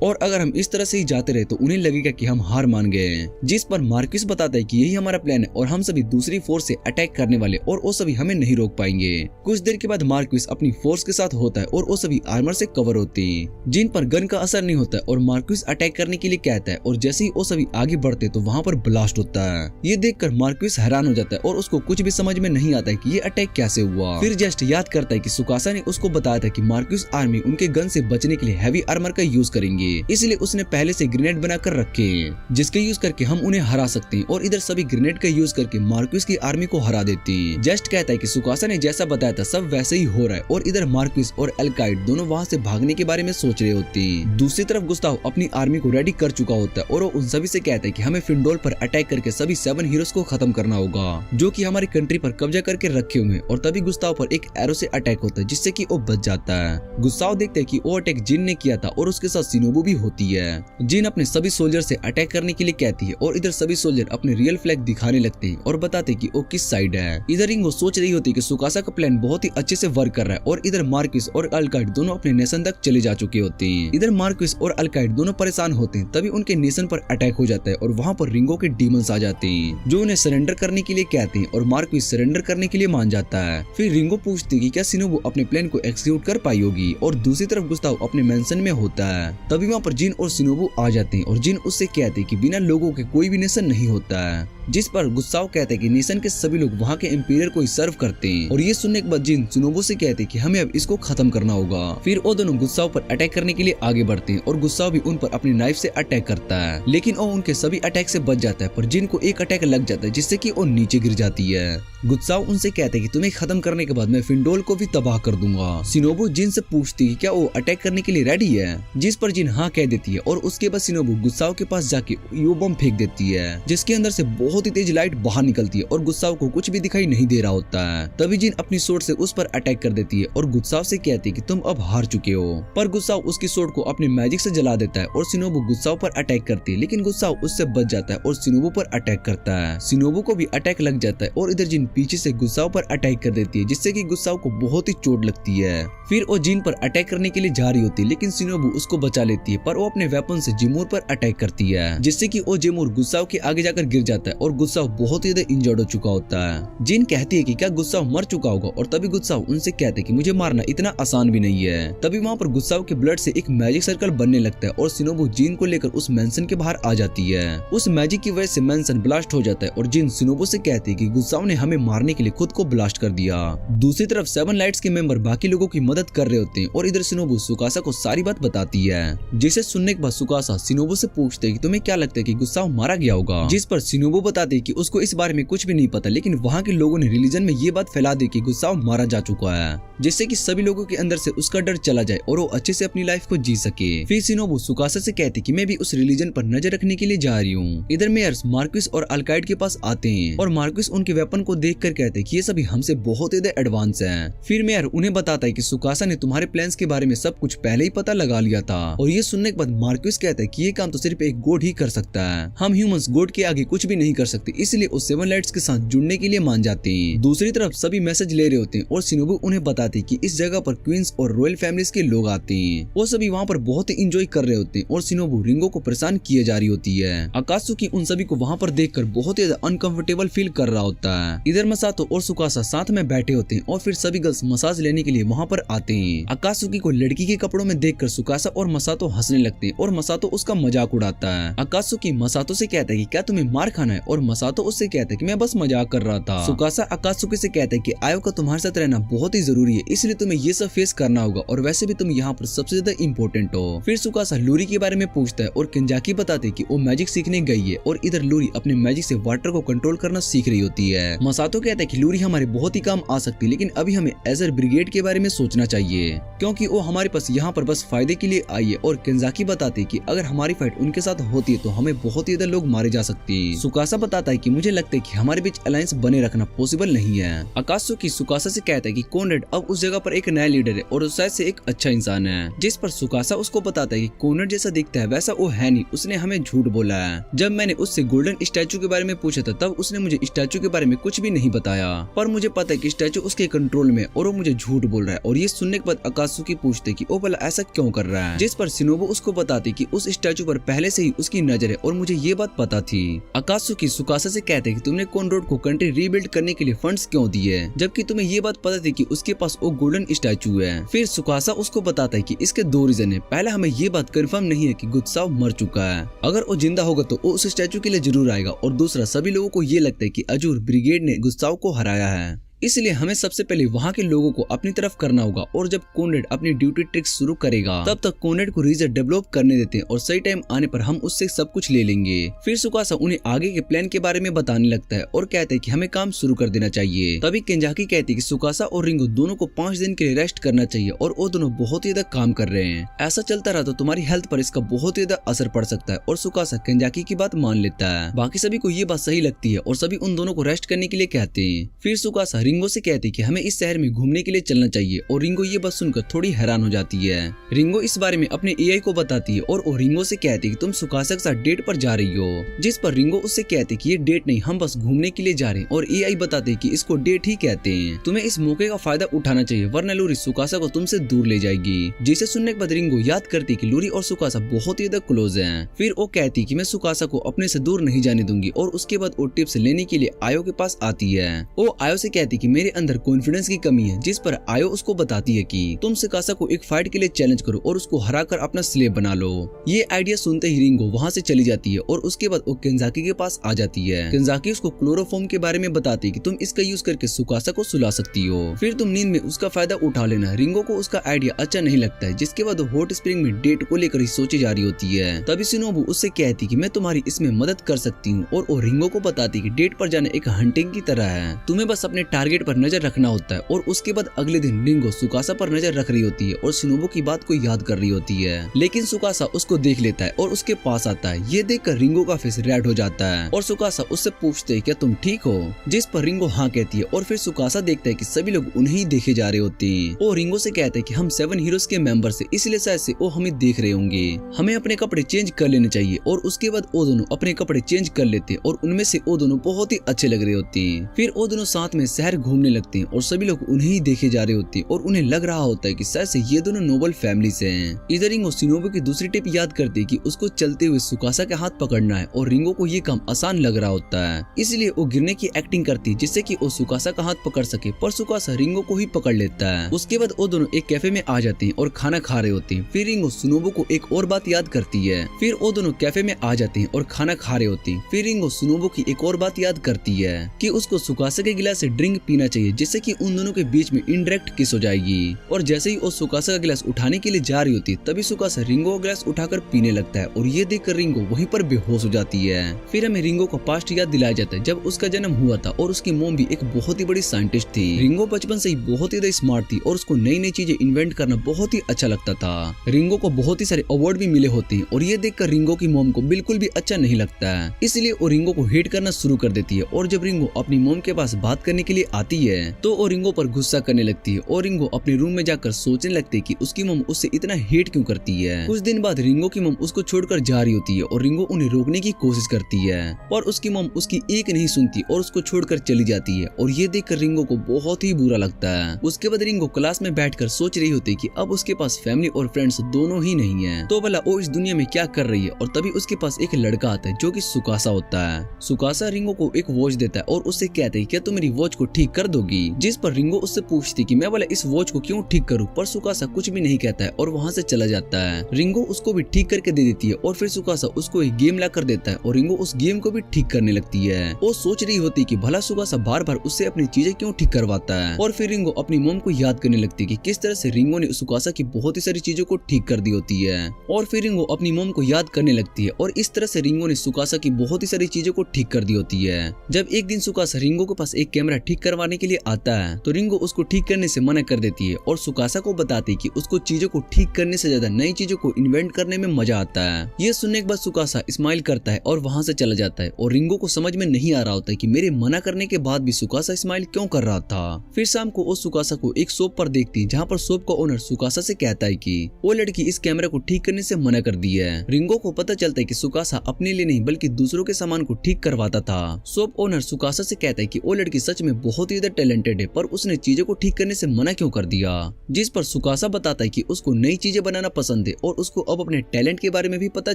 और अगर हम इस तरह से ही जाते रहे तो उन्हें लगेगा कि हम हार मान गए हैं। जिस पर मार्क्विस बताता है कि यही हमारा प्लान है और हम सभी दूसरी फोर्स से अटैक करने वाले और वो सभी हमें नहीं रोक पाएंगे। कुछ देर के बाद मार्क्विस अपनी फोर्स के साथ होता है और वो सभी आर्मर से कवर होते हैं, जिन पर गन का असर नहीं होता है, और मार्क्विस अटैक करने के लिए कहता है और जैसे ही वो सभी आगे बढ़ते तो वहाँ पर ब्लास्ट होता है। ये देखकर मार्क्विस हैरान हो जाता है और उसको कुछ भी समझ में नहीं आता है कि ये अटैक कैसे हुआ। फिर जस्ट याद करता है कि सुकासा ने उसको बताया था कि मार्क्विस आर्मी उनके गन से बचने के लिए हैवी आर्मर का यूज करेंगे, इसलिए उसने पहले से ग्रेनेड बनाकर रखे हैं जिसके यूज करके हम उन्हें हरा सकते हैं। और इधर सभी ग्रेनेड का यूज करके मार्क्विस की आर्मी को हरा देते हैं। जस्ट कहता है कि सुकासा ने जैसा बताया था सब वैसे ही हो रहा है, और इधर मार्क्विस और एल्काइड दोनों वहाँ से भागने के बारे में सोच रहे होते हैं। दूसरी तरफ गुस्ताव अपनी आर्मी को रेडी कर चुका होता है और वो उन सभी से कहता है कि हमें फिंडोल पर अटैक करके सभी 7 हीरोज को खत्म करना होगा जो कि हमारी कंट्री पर कब्जा करके रखे हुए हैं। और तभी गुस्ताव पर एक एरो से अटैक होता है जिससे कि वो बच जाता है। गुस्ताव देखते है कि वो अटैक जिन ने किया था और उसके साथ शिनोबू भी होती है। जिन अपने सभी सोल्जर से अटैक करने के लिए कहती है और इधर सभी सोल्जर अपने रियल फ्लैग दिखाने लगते हैं और बताते हैं कि वो किस साइड है। इधर रिंगो सोच रही होती है कि सुकासा का प्लान बहुत ही अच्छे से वर्क कर रहा है, और इधर मार्क्विस और अल्काइड दोनों अपने नेशन तक चले जा चुके होते हैं। इधर मार्क्विस और अल्काइड दोनों परेशान होते हैं, तभी उनके नेशन पर अटैक हो जाता है और वहाँ पर रिंगो के डीमंस आ जाते हैं जो उन्हें सरेंडर करने के लिए कहते हैं, और मार्क्विस सरेंडर करने के लिए मान जाता है। फिर रिंगो पूछती है कि क्या शिनोबू अपने प्लान को एक्सिक्यूट कर पाई होगी, और दूसरी तरफ गुस्ताव अपने मेंशन में होता है। तभी वहाँ पर जिन और शिनोबू आ जाते हैं और जिन उससे कहते हैं कि बिना लोगों के कोई भी नेशन नहीं होता है, जिस पर गुस्साव कहते हैं कि नेशन के सभी लोग वहाँ के एम्पायर को ही सर्व करते हैं। और ये सुनने के बाद जिन शिनोबू से कहते हैं कि हमें अब इसको खत्म करना होगा। फिर वो दोनों गुस्साव पर अटैक करने के लिए आगे बढ़ते हैं और गुस्साव भी उन पर अपनी नाइफ से अटैक करता है, लेकिन वो उनके सभी अटैक से बच जाता है, पर जिन को एक अटैक लग जाता है जिससे कि वो नीचे गिर जाती है। गुस्साव उनसे कहते हैं कि तुम्हें खत्म करने के बाद मैं फिंडोल को भी तबाह कर दूंगा। शिनोबू जिन से पूछती है क्या वो अटैक करने के लिए रेडी है, जिस पर जिन हाँ कह देती है, और उसके बाद शिनोबू गुस्साव के पास जाके यो बम फेंक देती है जिसके अंदर से बहुत ही तेज लाइट बाहर निकलती है और गुस्साव को कुछ भी दिखाई नहीं दे रहा होता है। तभी जिन अपनी सोर्ड से उस पर अटैक कर देती है और गुस्साव से कहती है कि तुम अब हार चुके हो, पर गुस्साव उसकी सोर्ड को अपने मैजिक से जला देता है और शिनोबू गुस्साव पर अटैक करती है, लेकिन गुस्साव उससे बच जाता है और शिनोबू पर अटैक करता है। शिनोबू को भी अटैक लग जाता है और इधर जिन पीछे से गुस्साव पर अटैक कर देती है जिससे कि गुस्साव को बहुत ही चोट लगती है। फिर वो जिन पर अटैक करने के लिए जा रही होती है, लेकिन शिनोबू उसको बचा लेती है, पर वो अपने वेपन से जिमोर पर अटैक करती है जिससे कि वो जिमोर गुस्साव के आगे जाकर गिर जाता है और गुस्साव बहुत ही ज्यादा इंजर्ड हो चुका होता है। जिन कहती है कि क्या गुस्साव मर चुका होगा, और तभी गुस्साव उनसे कहते हैं कि मुझे मारना इतना आसान भी नहीं है। तभी वहाँ पर गुस्साव के ब्लड से एक मैजिक सर्कल बनने लगता है और शिनोबू जिन को लेकर उस मेंशन के बाहर आ जाती है। उस मैजिक की वजह से मेंशन ब्लास्ट हो जाता है और जिन शिनोबू से कहती है कि गुस्साव ने हमें मारने के लिए खुद को ब्लास्ट कर दिया। दूसरी तरफ 7 लाइट्स के मेंबर बाकी लोगों की मदद कर रहे होते हैं और इधर शिनोबू सुकासा को सारी बात बताती है, जिसे सुनने के बाद सुकासा शिनोबू से पूछते हैं कि तुम्हें क्या लगता है कि गुस्साव मारा गया होगा, जिस पर शिनोबू बताती है कि उसको इस बारे में कुछ भी नहीं पता, लेकिन वहाँ के लोगों ने रिलीजन में ये बात फैला दी कि गुस्साव मारा जा चुका है, जिससे कि सभी लोगों के अंदर से उसका डर चला जाए और वो अच्छे से अपनी लाइफ को जी सके। फिर शिनोबू सुकासा से कहती कि मैं भी उस रिलीजन पर नजर रखने के लिए जा रही हूँ। इधर मेयर्स मार्क्विस और अल्काइड के पास आते हैं और मार्क्विस उनके वेपन को देखकर कहते हैं कि ये सभी हमसे बहुत ज्यादा एडवांस हैं। फिर मेयर उन्हें बताता है कि सुकासा ने तुम्हारे प्लान्स के बारे में सब कुछ पहले ही पता लगा लिया था, और ये सुनने के बाद मार्क्विस कहता है कि ये काम तो सिर्फ एक गॉड ही कर सकता है, हम ह्यूमंस गॉड के आगे कुछ भी नहीं कर सकते, इसलिए उस 7 लाइट्स के साथ जुड़ने के लिए मान जाते हैं। दूसरी तरफ सभी मैसेज ले रहे होते हैं और शिनोबू उन्हें बताती है कि इस जगह पर क्वींस और रॉयल फैमिलीज के लोग आते हैं। वो सभी वहाँ पर बहुत ही एंजॉय कर रहे होते हैं और शिनोबू रिंगो को परेशान किए जा रही होती है। अकात्सुकी उन सभी को वहाँ पर देखकर बहुत ही अनकंफर्टेबल फील कर रहा होता है। इधर मसातो और सुकासा साथ में बैठे होते हैं और फिर सभी गर्ल्स मसाज लेने के लिए वहाँ पर आते हैं। अकात्सुकी को लड़की के कपड़ों में देखकर सुकासा और मसातो हंसने लगते हैं और मसातो उसका मजाक उड़ाता है। अकात्सुकी मसातो से कहता है कि क्या तुम्हें मार खाना है, और मसातो उससे कहता है कि मैं बस मजाक कर रहा था। सुकासा अकात्सुकी से कहता है कि आयो का तुम्हारे साथ रहना बहुत ही जरूरी है, इसलिए तुम्हें ये सब फेस करना होगा और वैसे भी तुम यहाँ पर सबसे ज्यादा इम्पोर्टेंट हो। फिर सुकासा लूरी के बारे में पूछता है और केंजाकी बताते कि वो मैजिक सीखने गई है और इधर लूरी अपने मैजिक से वाटर को कंट्रोल करना सीख रही होती है। मसातो कहता है कि लूरी हमारे बहुत ही काम आ सकती है, लेकिन अभी हमें एजर ब्रिगेड के बारे में सोचना चाहिए क्योंकि वो हमारे पास यहाँ पर बस फायदे के लिए आई है। और केंजाकी बताते कि अगर हमारी फाइट उनके साथ होती है तो हमें बहुत ही ज्यादा लोग मारे जा सकते हैं। सुकासा बताता है कि मुझे लगता है कि हमारे बीच अलायंस बने रखना पॉसिबल नहीं है। अकात्सुकी सुकासा से कहता है कि कोनरेड अब उस जगह पर एक नया लीडर है और शायद से एक अच्छा इंसान है, जिस पर सुकासा उसको बताता है कि कोनरेड जैसा दिखता है वैसा वो है नहीं, उसने हमें झूठ बोला है। जब मैंने उससे गोल्डन स्टैचू के बारे में पूछा था तब उसने मुझे स्टैचू के बारे में कुछ भी नहीं बताया, पर मुझे पता है कि स्टैचू उसके कंट्रोल में और वो मुझे झूठ बोल रहा है। और ये सुनने के बाद अकात्सुकी पूछते कि वो भला ऐसा क्यों कर रहा है, जिस पर शिनोबु उसको बताती कि उस स्टैचू पर पहले से ही उसकी नजर है और मुझे ये बात पता थी। अकात्सुकी सुकासा से कहते कि तुमने कोनरोड को कंट्री रीबिल्ड करने के लिए फंड्स क्यों दिए, जबकि तुम्हें ये बात पता थी कि उसके पास वो गोल्डन स्टैचू है। फिर सुकासा उसको बताता है कि इसके दो रीजन है। पहला, हमें ये बात कंफर्म नहीं है कि गुत्साव मर चुका है, अगर वो जिंदा होगा तो वो उस स्टैचू के लिए जरूर आएगा। और दूसरा, सभी लोगों को ये लगता है कि अजूर ब्रिगेड ने गुत्साव को हराया है, इसलिए हमें सबसे पहले वहाँ के लोगों को अपनी तरफ करना होगा। और जब कोनरेड अपनी ड्यूटी ट्रिक्स शुरू करेगा तब तक कोनरेड को रीजन डेवलप करने देते हैं और सही टाइम आने पर हम उससे सब कुछ ले लेंगे। फिर सुकासा उन्हें आगे के प्लान के बारे में बताने लगता है और कहते हैं कि हमें काम शुरू कर देना चाहिए। तभी केंजाकी कहती है कि सुकासा और रिंगो दोनों को 5 दिन के लिए रेस्ट करना चाहिए और वो दोनों बहुत ही ज्यादा काम कर रहे हैं। ऐसा चलता रहा तो तुम्हारी हेल्थ पर इसका बहुत ही ज्यादा असर पड़ सकता है। और सुकासा केंजाकी की बात मान लेता है। बाकी सभी को ये बात सही लगती है और सभी उन दोनों को रेस्ट करने के लिए कहते हैं। फिर सुकासा रिंगो से कहती है कि हमें इस शहर में घूमने के लिए चलना चाहिए और रिंगो ये बात सुनकर थोड़ी हैरान हो जाती है। रिंगो इस बारे में अपने एआई को बताती है और वो रिंगो से कहती है कि तुम सुकासा के साथ डेट पर जा रही हो, जिस पर रिंगो उससे कहती है कि ये डेट नहीं, हम बस घूमने के लिए जा रहे हैं। और एआई बताते हैं कि इसको डेट ही कहते हैं, तुम्हें इस मौके का फायदा उठाना चाहिए वरना लूरी सुकासा को तुमसे दूर ले जाएगी। जिसे सुनने के बाद रिंगो याद करती है कि लूरी और सुकासा बहुत ही ज्यादा क्लोज हैं। फिर वो कहती है कि मैं सुकासा को अपने से दूर नहीं जाने दूंगी और उसके बाद वो टिप्स लेने के लिए आयो के पास आती है। वो आयो से कहती है कि मेरे अंदर कॉन्फिडेंस की कमी है, जिस पर आयो उसको बताती है कि तुम सुकासा को एक फाइट के लिए चैलेंज करो और उसको हराकर अपना स्लेव बना लो। ये आइडिया सुनते ही रिंगो वहाँ से चली जाती है और उसके बाद वो केंजाकी के पास आ जाती है। केंजाकी उसको क्लोरोफॉर्म के बारे में बताती है कि तुम इसका यूज करके सुकासा को सुला सकती हो, फिर तुम नींद में उसका फायदा उठा लेना। रिंगो को उसका आइडिया अच्छा नहीं लगता है, जिसके बाद वो हॉट स्प्रिंग में डेट को लेकर ही सोची जा रही होती है। तभी शिनोबु उससे कहती कि मैं तुम्हारी इसमें मदद कर सकती हूँ और वो रिंगो को बताती कि डेट पर जाना एक हंटिंग की तरह है, तुम्हें बस अपने टारगेट पर नजर रखना होता है। और उसके बाद अगले दिन रिंगो सुकासा पर नजर रख रही होती है और शिनोबु की बात को याद कर रही होती है, लेकिन सुकासा उसको देख लेता है और उसके पास आता है। ये देखकर रिंगो का फेस रेड हो जाता है और सुकासा उससे पूछते है क्या तुम ठीक हो, जिस पर रिंगो हाँ कहती है। और फिर सुकासा देखता है कि सभी लोग उन्हें ही देखे जा रहे होते हैं। और रिंगो से कहते हैं कि हम 7 हीरोज के मेंबर से, इसलिए शायद से वो हमें देख रहे होंगे, हमें अपने कपड़े चेंज कर लेने चाहिए। और उसके बाद वो दोनों अपने कपड़े चेंज कर लेते हैं और उनमें से वो दोनों बहुत ही अच्छे लग रहे होते हैं। फिर वो दोनों साथ में शहर घूमने लगते हैं और सभी लोग उन्हें ही देखे जा रहे होते हैं और उन्हें लग रहा होता है कि शायद से ये दोनों नोबल फैमिली से हैं। इधर रिंगो शिनोबु की दूसरी टिप याद करती है कि उसको चलते हुए सुकासा के हाथ पकड़ना है और रिंगो को ये काम आसान लग रहा होता है, इसलिए वो गिरने की एक्टिंग करती है जिससे कि वो सुकासा का हाथ पकड़ सके, पर सुकासा रिंगो को ही पकड़ लेता है। उसके बाद वो दोनों एक कैफे में आ जाते हैं और खाना खा रहे होते हैं। फिर रिंगो शिनोबु को एक और बात याद करती है। फिर वो दोनों कैफे में आ जाते हैं और खाना खा रहे होते हैं। फिर रिंगो शिनोबु की एक और बात याद करती है कि उसको सुकासा के गिलास से ड्रिंक पीना चाहिए, जिससे कि उन दोनों के बीच में इनडायरेक्ट किस हो जाएगी। और जैसे ही वो सुकासा का गिलास उठाने के लिए जा रही होती है तभी सुकासा रिंगो का गिलास उठाकर पीने लगता है और ये देखकर रिंगो वहीं पर बेहोश हो जाती है। फिर हमें रिंगो का पास्ट याद दिलाया जाता है जब उसका जन्म हुआ था और उसकी मॉम भी एक बहुत ही बड़ी साइंटिस्ट थी। रिंगो बचपन से ही बहुत ही स्मार्ट थी और उसको नई नई चीजें इन्वेंट करना बहुत ही अच्छा लगता था। रिंगो को बहुत ही सारे अवार्ड भी मिले होते हैं और ये देखकर रिंगो की मॉम को बिल्कुल भी अच्छा नहीं लगता है, इसलिए वो रिंगो को हेट करना शुरू कर देती है। और जब रिंगो अपनी मॉम के पास बात करने के लिए आती है तो वो रिंगो पर गुस्सा करने लगती है और रिंगो अपने रूम में जाकर सोचने लगती है कि उसकी मॉम उससे इतना हेट क्यों करती है। कुछ दिन बाद रिंगो की मॉम उसको छोड़कर जा रही होती है और रिंगो उन्हें रोकने की कोशिश करती है, पर उसकी मॉम उसकी एक नहीं सुनती और उसको छोड़कर चली जाती है। और ये देखकर रिंगो को बहुत ही बुरा लगता है। उसके बाद रिंगो क्लास में बैठकर सोच रही होती है कि अब उसके पास फैमिली और फ्रेंड्स दोनों ही नहीं है, तो भला वो इस दुनिया में क्या कर रही है। और तभी उसके पास एक लड़का आता है जो कि सुकासा होता है। सुकासा रिंगो को एक वॉच देता है और उससे कहता है क्या तुम मेरी वॉच को ठीक ठीक कर दोगी। जिस पर रिंगो उससे पूछती कि मैं वाला इस वॉच को क्यों ठीक करूं, पर सुकासा कुछ भी नहीं कहता है और वहाँ से चला जाता है। रिंगो उसको भी ठीक करके दे देती है और फिर सुकासा उसको एक गेम ला कर देता है और रिंगो उस गेम को भी ठीक करने लगती है। वो सोच रही होती कि भला सुकासा बार बार उससे अपनी चीजें क्यों ठीक करवाता है। और फिर रिंगो अपनी मॉम को याद करने लगती है कि किस तरह से रिंगो ने सुकासा की बहुत ही सारी चीजों को ठीक कर दी होती है। और फिर रिंगो अपनी मॉम को याद करने लगती है और इस तरह से रिंगो ने सुकासा की बहुत ही सारी चीजों को ठीक कर दी होती है। जब एक दिन सुकासा रिंगो के पास एक कैमरा ठीक करवाने के लिए आता है तो रिंगो उसको ठीक करने से मना कर देती है और सुकासा को बताती है कि उसको चीजों को ठीक करने से ज्यादा नई चीजों को इन्वेंट करने में मजा आता है। ये सुनने के बाद सुकासा स्माइल करता है और वहाँ से चला जाता है और रिंगो को समझ में नहीं आ रहा होता है कि मेरे मना करने के बाद भी सुकासा स्माइल क्यों कर रहा था। फिर शाम को वो सुकासा को एक शॉप पर देखती है जहाँ पर शॉप का ओनर सुकासा से कहता है कि वो लड़की इस कैमरा को ठीक करने से मना कर दी है। रिंगो को पता चलता है कि सुकासा अपने लिए नहीं बल्कि दूसरों के सामान को ठीक करवाता था। शॉप ओनर सुकासा से कहता है कि वो लड़की सच में बहुत ही ज्यादा टैलेंटेड है, पर उसने चीजों को ठीक करने से मना क्यों कर दिया। जिस पर सुकासा बताता है कि उसको नई चीजें बनाना पसंद है और उसको अब अपने टैलेंट के बारे में भी पता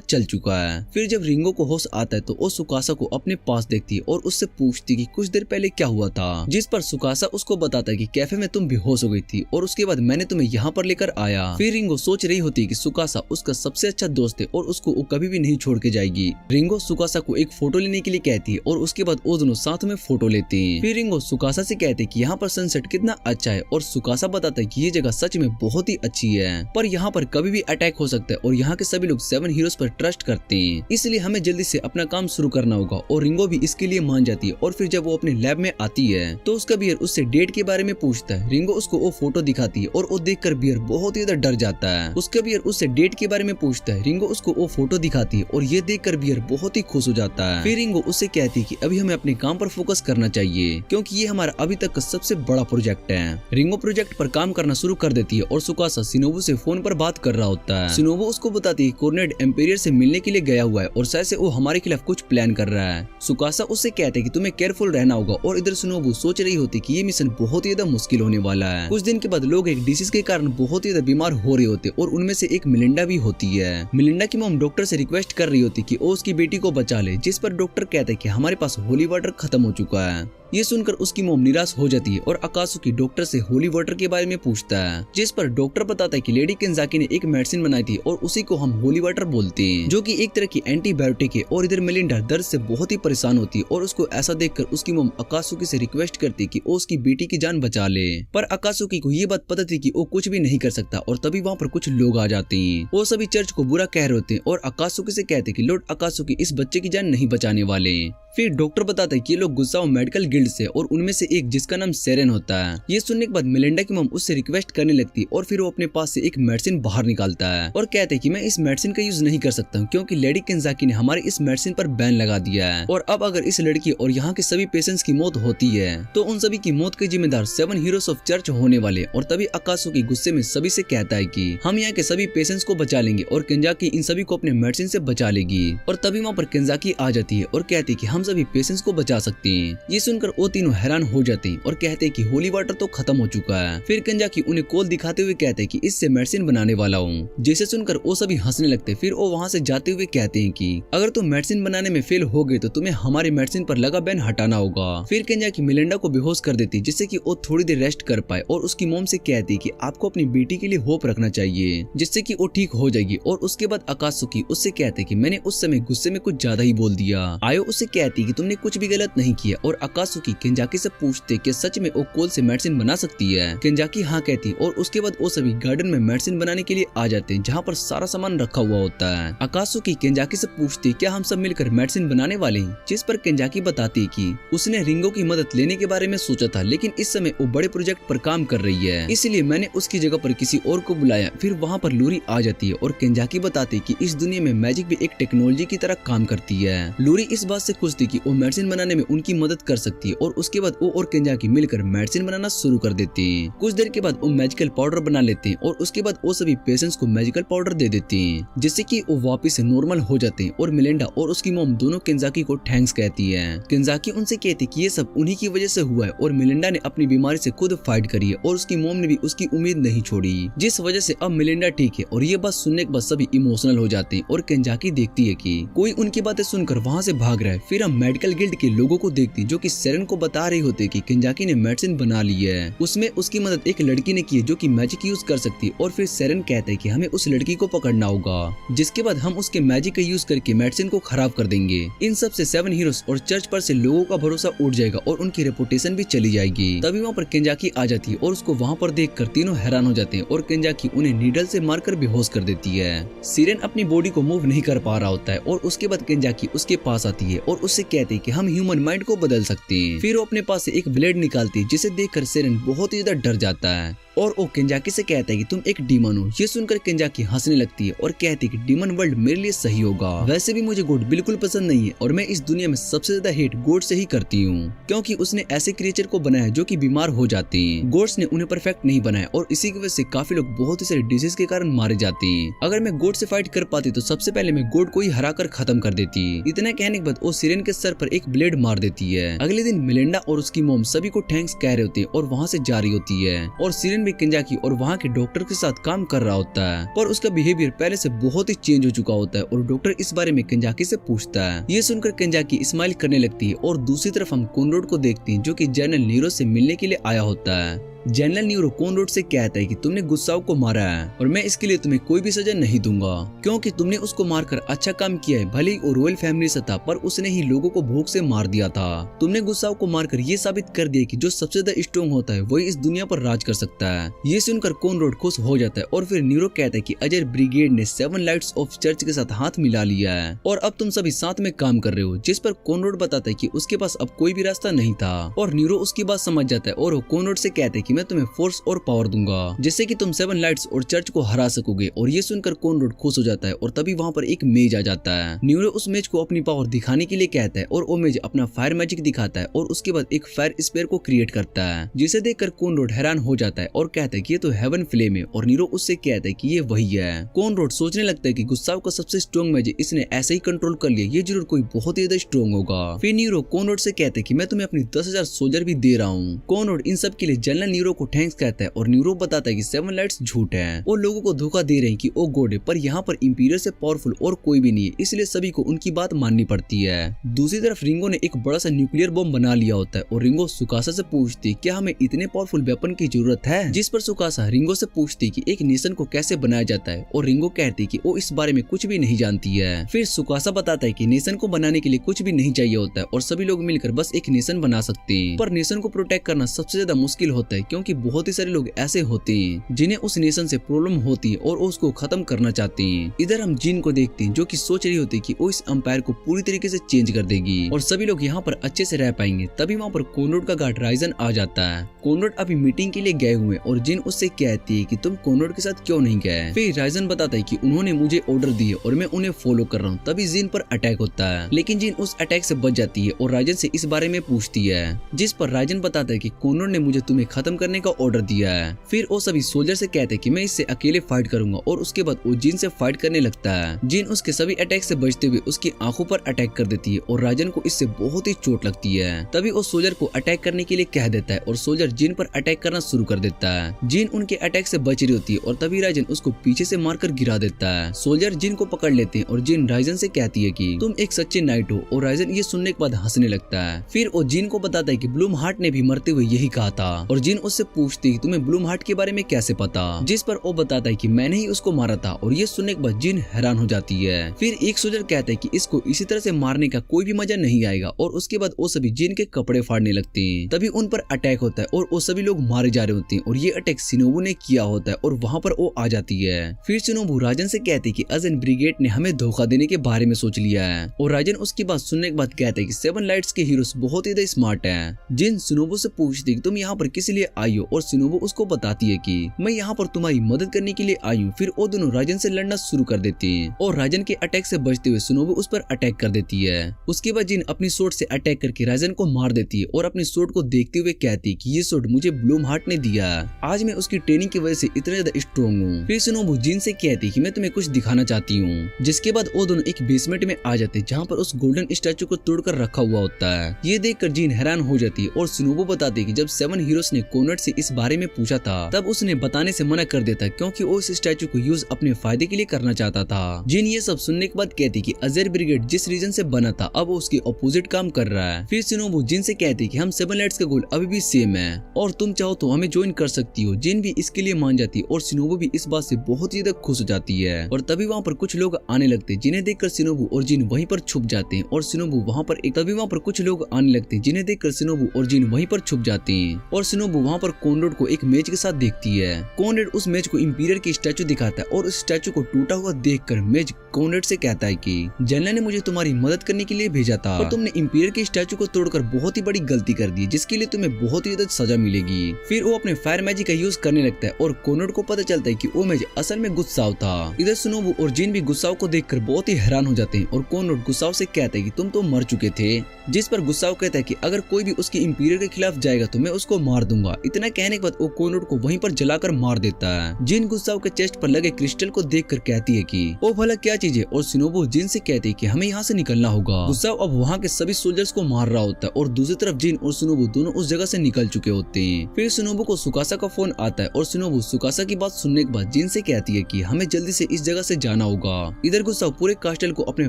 चल चुका है। फिर जब रिंगो को होश आता है तो वो सुकासा को अपने पास देखती है और उससे पूछती कि कुछ देर पहले क्या हुआ था। जिस पर सुकासा उसको बताता है कि कैफे में तुम बेहोश हो गई थी और उसके बाद मैंने तुम्हें यहाँ पर लेकर आया। फिर रिंगो सोच रही होती है कि सुकासा उसका सबसे अच्छा दोस्त है और उसको वो कभी भी नहीं छोड़ के जाएगी। रिंगो सुकासा को एक फोटो लेने के लिए कहती है और उसके बाद वो दोनों साथ में फोटो लेते हैं। फिर रिंगो सुकासा से कहते हैं कि यहाँ पर सनसेट कितना अच्छा है और सुकासा बताता है कि ये जगह सच में बहुत ही अच्छी है, पर यहाँ पर कभी भी अटैक हो सकता है और यहाँ के सभी लोग 7 हीरोज पर ट्रस्ट करते हैं, इसलिए हमें जल्दी से अपना काम शुरू करना होगा। और रिंगो भी इसके लिए मान जाती है। और फिर जब वो अपने लैब में आती है तो उसका बियर उससे डेट के बारे में पूछता है। रिंगो उसको वो फोटो दिखाती है और वो देखकर बियर बहुत ही ज्यादा डर जाता है। उसका बियर उससे डेट के बारे में पूछता है। रिंगो उसको वो फोटो दिखाती है और ये देखकर बियर बहुत ही खुश हो जाता है। फिर रिंगो उससे कहती है कि अभी हमें अपने काम पर फोकस करना चाहिए क्योंकि ये हमारा अभी तक का सबसे बड़ा प्रोजेक्ट है। रिंगो प्रोजेक्ट पर काम करना शुरू कर देती है और सुकासा शिनोबु से फोन पर बात कर रहा होता है। शिनोबु उसको बताती है कोऑर्डिनेट एम्पेरियर से मिलने के लिए गया हुआ है और शायद से वो हमारे खिलाफ कुछ प्लान कर रहा है। सुकासा उससे कहते हैं कि तुम्हें केयरफुल रहना होगा और इधर शिनोबु सोच रही होती कि ये मिशन बहुत ही ज्यादा मुश्किल होने वाला है। कुछ दिन के बाद लोग एक डिसीज के कारण बहुत ही ज्यादा बीमार हो रहे होते और उनमें से एक मिलिंडा भी होती है। मिलिंडा की मॉम डॉक्टर से रिक्वेस्ट कर रही होती कि वो उसकी बेटी को बचा ले, जिस पर डॉक्टर कहता है कि हमारे पास होली वाटर खत्म हो चुका है। ये सुनकर उसकी मॉम निराश हो जाती है और अकात्सुकी डॉक्टर से होली वाटर के बारे में पूछता है, जिस पर डॉक्टर बताता है कि लेडी केंजाकी ने एक मेडिसिन बनाई थी और उसी को हम होली वाटर बोलते हैं, जो कि एक तरह की एंटीबायोटिक है। और इधर मिलिंडा दर्द से बहुत ही परेशान होती है और उसको ऐसा देखकर उसकी मॉम अकात्सुकी से रिक्वेस्ट करती है कि वो उसकी बेटी की जान बचा ले। पर अकात्सुकी को ये बात पता थी कि वो कुछ भी नहीं कर सकता और तभी वहाँ पर कुछ लोग आ जाते हैं। वो सभी चर्च को बुरा कह रहे होते हैं और अकात्सुकी से कहते हैं कि लॉर्ड अकात्सुकी इस बच्चे की जान नहीं बचाने वाले। फिर डॉक्टर बताता है कि ये लोग गुस्सा मेडिकल गिल्ड से और उनमें से एक जिसका नाम सेरेन होता है। ये सुनने के बाद मिलिंडा की मॉम उससे रिक्वेस्ट करने लगती है और फिर वो अपने पास से एक मेडिसिन बाहर निकालता है और कहते हैं कि मैं इस मेडिसिन का यूज नहीं कर सकता हूँ क्योंकि लेडी केंजाकी ने हमारे इस मेडिसिन पर बैन लगा दिया है और अब अगर इस लड़की और यहाँ के सभी पेशेंट्स की मौत होती है तो उन सभी की मौत के जिम्मेदार 7 हीरोज ऑफ चर्च होने वाले। और तभी अकात्सुकी गुस्से में सभी से कहता है कि हम यहाँ के सभी पेशेंट्स को बचा लेंगे और केंजाकी इन सभी को अपने मेडिसिन से बचा लेगी। और तभी वहाँ पर केंजाकी आ जाती है और कहती है कि हम सभी पेशेंट्स को बचा सकते हैं। ये सुनकर वो तीनों हैरान हो जाते हैं और कहते हैं कि होली वाटर तो खत्म हो चुका है। फिर केंजाकी उन्हें कॉल दिखाते हुए कहते हैं कि इससे मेडिसिन बनाने वाला हूँ। जिसे सुनकर वो सभी हंसने लगते। फिर वो वहाँ से जाते हुए कहते हैं कि अगर तुम मेडिसिन बनाने में फेल हो गए तो तुम्हें हमारे मेडिसिन पर लगा बैन हटाना होगा। फिर केंजाकी मिलिंडा को बेहोश कर देती जिससे कि वो थोड़ी देर रेस्ट कर पाए और उसकी मॉम से कहती कि आपको अपनी बेटी के लिए होप रखना चाहिए जिससे कि वो ठीक हो जाएगी। और उसके बाद अकात्सुकी उससे कहते कि मैंने उस समय गुस्से में कुछ ज्यादा ही बोल दिया। आयो उससे कहती कि तुमने कुछ भी गलत नहीं किया। और अकात्सुकी केंजाकी से पूछते कि सच में वो कोल से मेडिसिन बना सकती है। केंजाकी हाँ कहती और उसके बाद वो सभी गार्डन में मेडिसिन बनाने के लिए आ जाते हैं जहाँ पर सारा सामान रखा हुआ होता है। अकात्सुकी केंजाकी से पूछती क्या हम सब मिलकर मेडिसिन बनाने वाले हैं, जिस पर केंजाकी बताती कि उसने रिंगो की मदद लेने के बारे में सोचा था लेकिन इस समय वो बड़े प्रोजेक्ट पर काम कर रही है इसलिए मैंने उसकी जगह पर किसी और को बुलाया। फिर वहाँ पर लूरी आ जाती है और केंजाकी बताती कि इस दुनिया में मैजिक भी एक टेक्नोलॉजी की तरह काम करती है। लूरी इस बात से खुश थी कि वो मेडिसिन बनाने में उनकी मदद कर सकती है और उसके बाद वो और केंजाकी मिलकर मेडिसिन बनाना शुरू कर देते हैं। कुछ देर के बाद वो मैजिकल पाउडर बना लेते हैं और उसके बाद वो सभी पेशेंट्स को मैजिकल पाउडर दे देते हैं जिससे कि वो वापस से नॉर्मल हो जाते हैं। और मिलिंडा और उसकी मॉम दोनों केंजाकी को थैंक्स कहती है। केंजाकी उनसे कहती कि ये सब उन्हीं की वजह से हुआ है और मिलिंडा ने अपनी बीमारी से खुद फाइट करी है और उसकी मॉम ने भी उसकी उम्मीद नहीं छोड़ी जिस वजह से अब मिलिंडा ठीक है। और ये बात सुनने के बाद सभी इमोशनल हो जाते हैं और केंजाकी देखती है कि कोई उनकी बातें सुनकर वहाँ से भाग रहा है। फिर हम मेडिकल गिल्ड के लोगों को देखते हैं जो कि सेरेन सेरेन को बता रही होती है कि केंजाकी ने मेडिसिन बना ली है, उसमें उसकी मदद एक लड़की ने की है जो कि मैजिक यूज कर सकती है। और फिर सेरेन कहते हैं कि हमें उस लड़की को पकड़ना होगा, जिसके बाद हम उसके मैजिक का यूज करके मेडिसिन को खराब कर देंगे। इन सब से 7 हीरोज और चर्च पर से लोगों का भरोसा उठ जाएगा और उनकी रेपुटेशन भी चली जाएगी। तभी वहाँ पर केंजाकी आ जाती है और उसको वहाँ पर देखकर तीनों हैरान हो जाते हैं और केंजाकी उन्हें नीडल से मारकर बेहोश कर देती है। सिरेन अपनी बॉडी को मूव नहीं कर पा रहा होता है और उसके बाद केंजाकी उसके पास आती है और उससे कहती है कि हम ह्यूमन माइंड को बदल सकते हैं। फिर वो अपने पास से एक ब्लेड निकालती है, जिसे देखकर सिरेन बहुत ही ज्यादा डर जाता है और वो केंजाकी से कहता है कि तुम एक डीमन हो। ये सुनकर केंजाकी हंसने लगती है और कहती है कि डीमन वर्ल्ड मेरे लिए सही होगा। वैसे भी मुझे गॉड बिल्कुल पसंद नहीं है और मैं इस दुनिया में सबसे ज्यादा हेट गॉड से ही करती हूँ, क्योंकि उसने ऐसे क्रिएचर को बनाया जो कि बीमार हो जाते हैं। गॉड्स ने उन्हें परफेक्ट नहीं बनाया और इसी की वजह से काफी लोग बहुत ही सारे डिजीज के कारण मारे जाते हैं। अगर मैं गॉड से फाइट कर पाती तो सबसे पहले मैं गॉड को ही हरा कर खत्म कर देती। इतना कहने के बाद वो सिरेन के सर पर एक ब्लेड मार देती है। अगले दिन मिलिंडा और उसकी मॉम सभी को थैंक्स कह रहे होते हैं और वहाँ से जा रही होती है और सिरेन भी केंजाकी और वहाँ के डॉक्टर के साथ काम कर रहा होता है, पर उसका बिहेवियर पहले से बहुत ही चेंज हो चुका होता है और डॉक्टर इस बारे में केंजाकी से पूछता है। ये सुनकर केंजाकी स्माइल करने लगती है और दूसरी तरफ हम कॉनरॉड को देखते हैं जो कि जनरल नीरो से मिलने के लिए आया होता है। जनरल नीरो कॉनरॉड से कहता है कि तुमने गुस्साओ को मारा है और मैं इसके लिए तुम्हें कोई भी सजा नहीं दूंगा, क्योंकि तुमने उसको मारकर अच्छा काम किया है। भले ही वो रॉयल फैमिली से था, पर उसने ही लोगों को भूख से मार दिया था। तुमने गुस्साओ को मारकर ये साबित कर दिया कि जो सबसे ज्यादा स्ट्रॉन्ग होता है वही इस दुनिया पर राज कर सकता है। ये सुनकर कॉनरॉड खुश हो जाता है और फिर नीरो कहता है कि अजय ब्रिगेड ने 7 लाइट्स ऑफ चर्च के साथ हाथ मिला लिया है और अब तुम सभी साथ में काम कर रहे हो, जिस पर कॉनरॉड बताता है कि उसके पास अब कोई भी रास्ता नहीं था और नीरो उसकी बात समझ जाता है और वो कॉनरॉड से कहते हैं कि मैं तुम्हें फोर्स और पावर दूंगा, जिससे कि तुम 7 लाइट्स और चर्च को हरा सकोगे। और ये सुनकर कॉनरॉड खुश हो जाता है और तभी वहाँ पर एक मेज आ जाता है। नीरो उस मेज को अपनी पावर दिखाने के लिए कहता है और वो मेज अपना फायर मैजिक दिखाता है और उसके बाद एक फायर स्पेयर को क्रिएट करता है, जिसे देखकर कॉनरॉड हैरान हो जाता है और कहता है कि ये तो हेवन फ्लेम है और नीरो उससे कहता है कि ये वही है। कॉनरॉड सोचने लगता है कि गुस्साओ का सबसे स्ट्रॉन्ग मैजिक इसने ऐसे ही कंट्रोल कर लिया, ये जरूर कोई बहुत ही ज्यादा स्ट्रॉन्ग होगा। फिर नीरो कॉनरॉड से कहते हैं कि मैं तुम्हें अपनी 10,000 सोल्जर भी दे रहा हूँ। कॉनरॉड इन सब के लिए जनरल नीरो को थैंक्स कहता है और नीरो बताता है कि 7 लाइट्स झूठ है, वो लोगों को धोखा दे रहे हैं कि वो गॉड है, पर यहाँ पर इंपीरियर से पावरफुल और कोई भी नहीं है, इसलिए सभी को उनकी बात माननी पड़ती है। दूसरी तरफ रिंगो ने एक बड़ा सा न्यूक्लियर बम बना लिया होता है और रिंगो सुकासा से पूछती क्या हमें इतने पावरफुल वेपन की जरूरत है, जिस पर सुकासा रिंगो से पूछती कि एक नेशन को कैसे बनाया जाता है और रिंगो कहती कि वो इस बारे में कुछ भी नहीं जानती है। फिर सुकासा बताता है कि नेशन को बनाने के लिए कुछ भी नहीं चाहिए होता है और सभी लोग मिलकर बस एक नेशन बना सकते हैं, पर नेशन को प्रोटेक्ट करना सबसे ज्यादा मुश्किल होता है, क्योंकि बहुत ही सारे लोग ऐसे होते हैं जिन्हें उस नेशन से प्रॉब्लम होती है और उसको खत्म करना चाहते हैं। इधर हम जिन को देखते हैं जो कि सोच रही होती है कि वो इस एम्पायर को पूरी तरीके से चेंज कर देगी और सभी लोग यहाँ पर अच्छे से रह पाएंगे। तभी वहाँ पर कॉनरॉड का गार्ड राइजन आ जाता है। कॉनरॉड अभी मीटिंग के लिए गए हुए और जिन उससे कहती है कि तुम कॉनरॉड के साथ क्यों नहीं गए। फिर राइजन बताता है कि उन्होंने मुझे ऑर्डर दिए और मैं उन्हें फॉलो कर रहा हूँ। तभी जिन पर अटैक होता है, लेकिन जिन उस अटैक से बच जाती है और राइजन से इस बारे में पूछती है, जिस पर राइजन बताता है कि कॉनरॉड ने मुझे तुम्हें खत्म करने का ऑर्डर दिया है। फिर वो सभी सोल्जर से कहते हैं कि मैं इससे अकेले फाइट करूंगा और उसके बाद वो जिन से फाइट करने लगता है। जिन उसके सभी अटैक से बचते हुए उसकी आंखों पर अटैक कर देती है और राइजन को इससे बहुत ही चोट लगती है। तभी वो सोल्जर को अटैक करने के लिए कह देता है और सोल्जर जिन पर अटैक करना शुरू कर देता है। जिन उनके अटैक से बच रही होती है और तभी राइजन उसको पीछे से मारकर गिरा देता है। सोल्जर जिन को पकड़ लेते हैं और जिन राइजन से कहती है कि तुम एक सच्चे नाइट हो और राइजन ये सुनने के बाद हंसने लगता है। फिर वो जिन को बताता है कि ब्लूम हार्ट ने भी मरते हुए यही कहा था और जिन उससे पूछती है तुम्हें ब्लूम हार्ट के बारे में कैसे पता, जिस पर वो बताता है कि मैंने ही उसको मारा था और ये सुनने के बाद जिन हैरान हो जाती है। फिर एक सोल्जर कहता है कि इसको इसी तरह से मारने का कोई भी मजा नहीं आएगा और उसके बाद वो सभी जिन के कपड़े फाड़ने लगते हैं। तभी उन पर अटैक होता है और वो सभी लोग मारे जा रहे होते हैं और ये अटैक शिनोबू ने किया होता है और वहाँ पर वो आ जाती है। फिर शिनोबू राजन से कहती है कि अजन ब्रिगेड ने हमें धोखा देने के बारे में सोच लिया है और राजन उसकी बात सुनने के बाद कहते हैं कि 7 लाइट्स के हीरोज बहुत ही स्मार्ट हैं। जिन शिनोबू से पूछती है कि तुम यहाँ पर किस लिए आई हो और शिनोबू उसको बताती है कि मैं यहाँ पर तुम्हारी मदद करने के लिए आई हूँ। फिर वो दोनों राजन से लड़ना शुरू कर देते हैं और राजन के अटैक से बचते हुए शिनोबू उस पर अटैक कर देती है। उसके बाद जिन अपनी सोर्ड से अटैक करके राजन को मार देती है और अपनी सोर्ड को देखते हुए कहती है कि ये सोर्ड मुझे ब्लूम हार्ट ने दिया, आज मैं उसकी ट्रेनिंग की वजह से इतना ज्यादा स्ट्रॉन्ग हूँ। फिर शिनोबू जिन से कहती है कि मैं तुम्हें कुछ दिखाना चाहती हूँ, जिसके बाद वो दोनों एक बेसमेंट में आ जाते हैं जहाँ पर उस गोल्डन स्टैचू को तोड़कर रखा हुआ होता है। ये देखकर जिन हैरान हो जाती है और शिनोबू बताती है कि जब 7 हीरोज ने कॉनरॉड कोनर्ड से इस बारे में पूछा था तब उसने बताने से मना कर देता क्योंकि वो इस स्टैचू को यूज अपने फायदे के लिए करना चाहता था। जिन ये सब सुनने के बाद कहती कि अजेर ब्रिगेड जिस रीजन से बना था अब वो उसके अपोजिट काम कर रहा है। फिर शिनोबू जिन से कहती कि हम सेवन लाइट्स का गोल अभी भी सेम है और तुम चाहो तो हमें ज्वाइन कर सकती हो। जिन भी इसके लिए मान जाती और शिनोबू भी इस बात से बहुत ही ज्यादा खुश हो जाती है और तभी वहाँ पर कुछ लोग आने लगते जिन्हें देखकर शिनोबू और जिन वहीं पर छुप जाते हैं और शिनोबू वहाँ पर कुछ लोग आने लगते हैं जिन्हें देखकर शिनोबू और जिन वहीं पर छुप जाते हैं और शिनोबू वहाँ पर कॉनरेड को एक मेज के साथ देखती है। कॉनरेड उस मेज को इंपीरियर की स्टैचू दिखाता है और उस स्टैचू को टूटा हुआ देखकर मेज कॉनरेड से कहता है कि जनरल ने मुझे तुम्हारी मदद करने के लिए भेजा था और तुमने इंपीरियर की स्टैचू को तोड़कर बहुत ही बड़ी गलती कर दी जिसके लिए तुम्हें बहुत ही ज्यादा सजा मिलेगी। फिर वो अपने फायर मैजिक का यूज करने लगता है और कॉनरेड को पता चलता है कि वो मेज असल में गुस्साव था। इधर शिनोबू और जिन भी गुस्साव को देखकर बहुत ही हैरान हो जाते हैं और कॉनरेड गुस्साव से कहता है कि तुम तो मर चुके थे। जिस पर गुस्साव कहता है कि अगर कोई भी उसके इंपीरियर के खिलाफ जाएगा तो मैं उसको मार दूंगा। इतना कहने के बाद वो कॉनरेड को वहीं पर जलाकर मार देता है। जिन गुस्साव के चेस्ट पर लगे क्रिस्टल को देखकर कहती है कि वो भला क्या चीज है और शिनोबू जिन से कहती है कि हमें यहाँ से निकलना होगा। गुस्साव अब वहाँ के सभी सोल्जर्स को मार रहा होता है और दूसरी तरफ जिन और शिनोबू दोनों उस जगह से निकल चुके होते हैं। फिर शिनोबू को सुकासा का फोन आता है और शिनोबू सुकासा की बात सुनने के बाद जिन से कहती है कि हमें जल्दी से इस जगह से जाना होगा। इधर गुस्साव पूरे कास्टल को अपने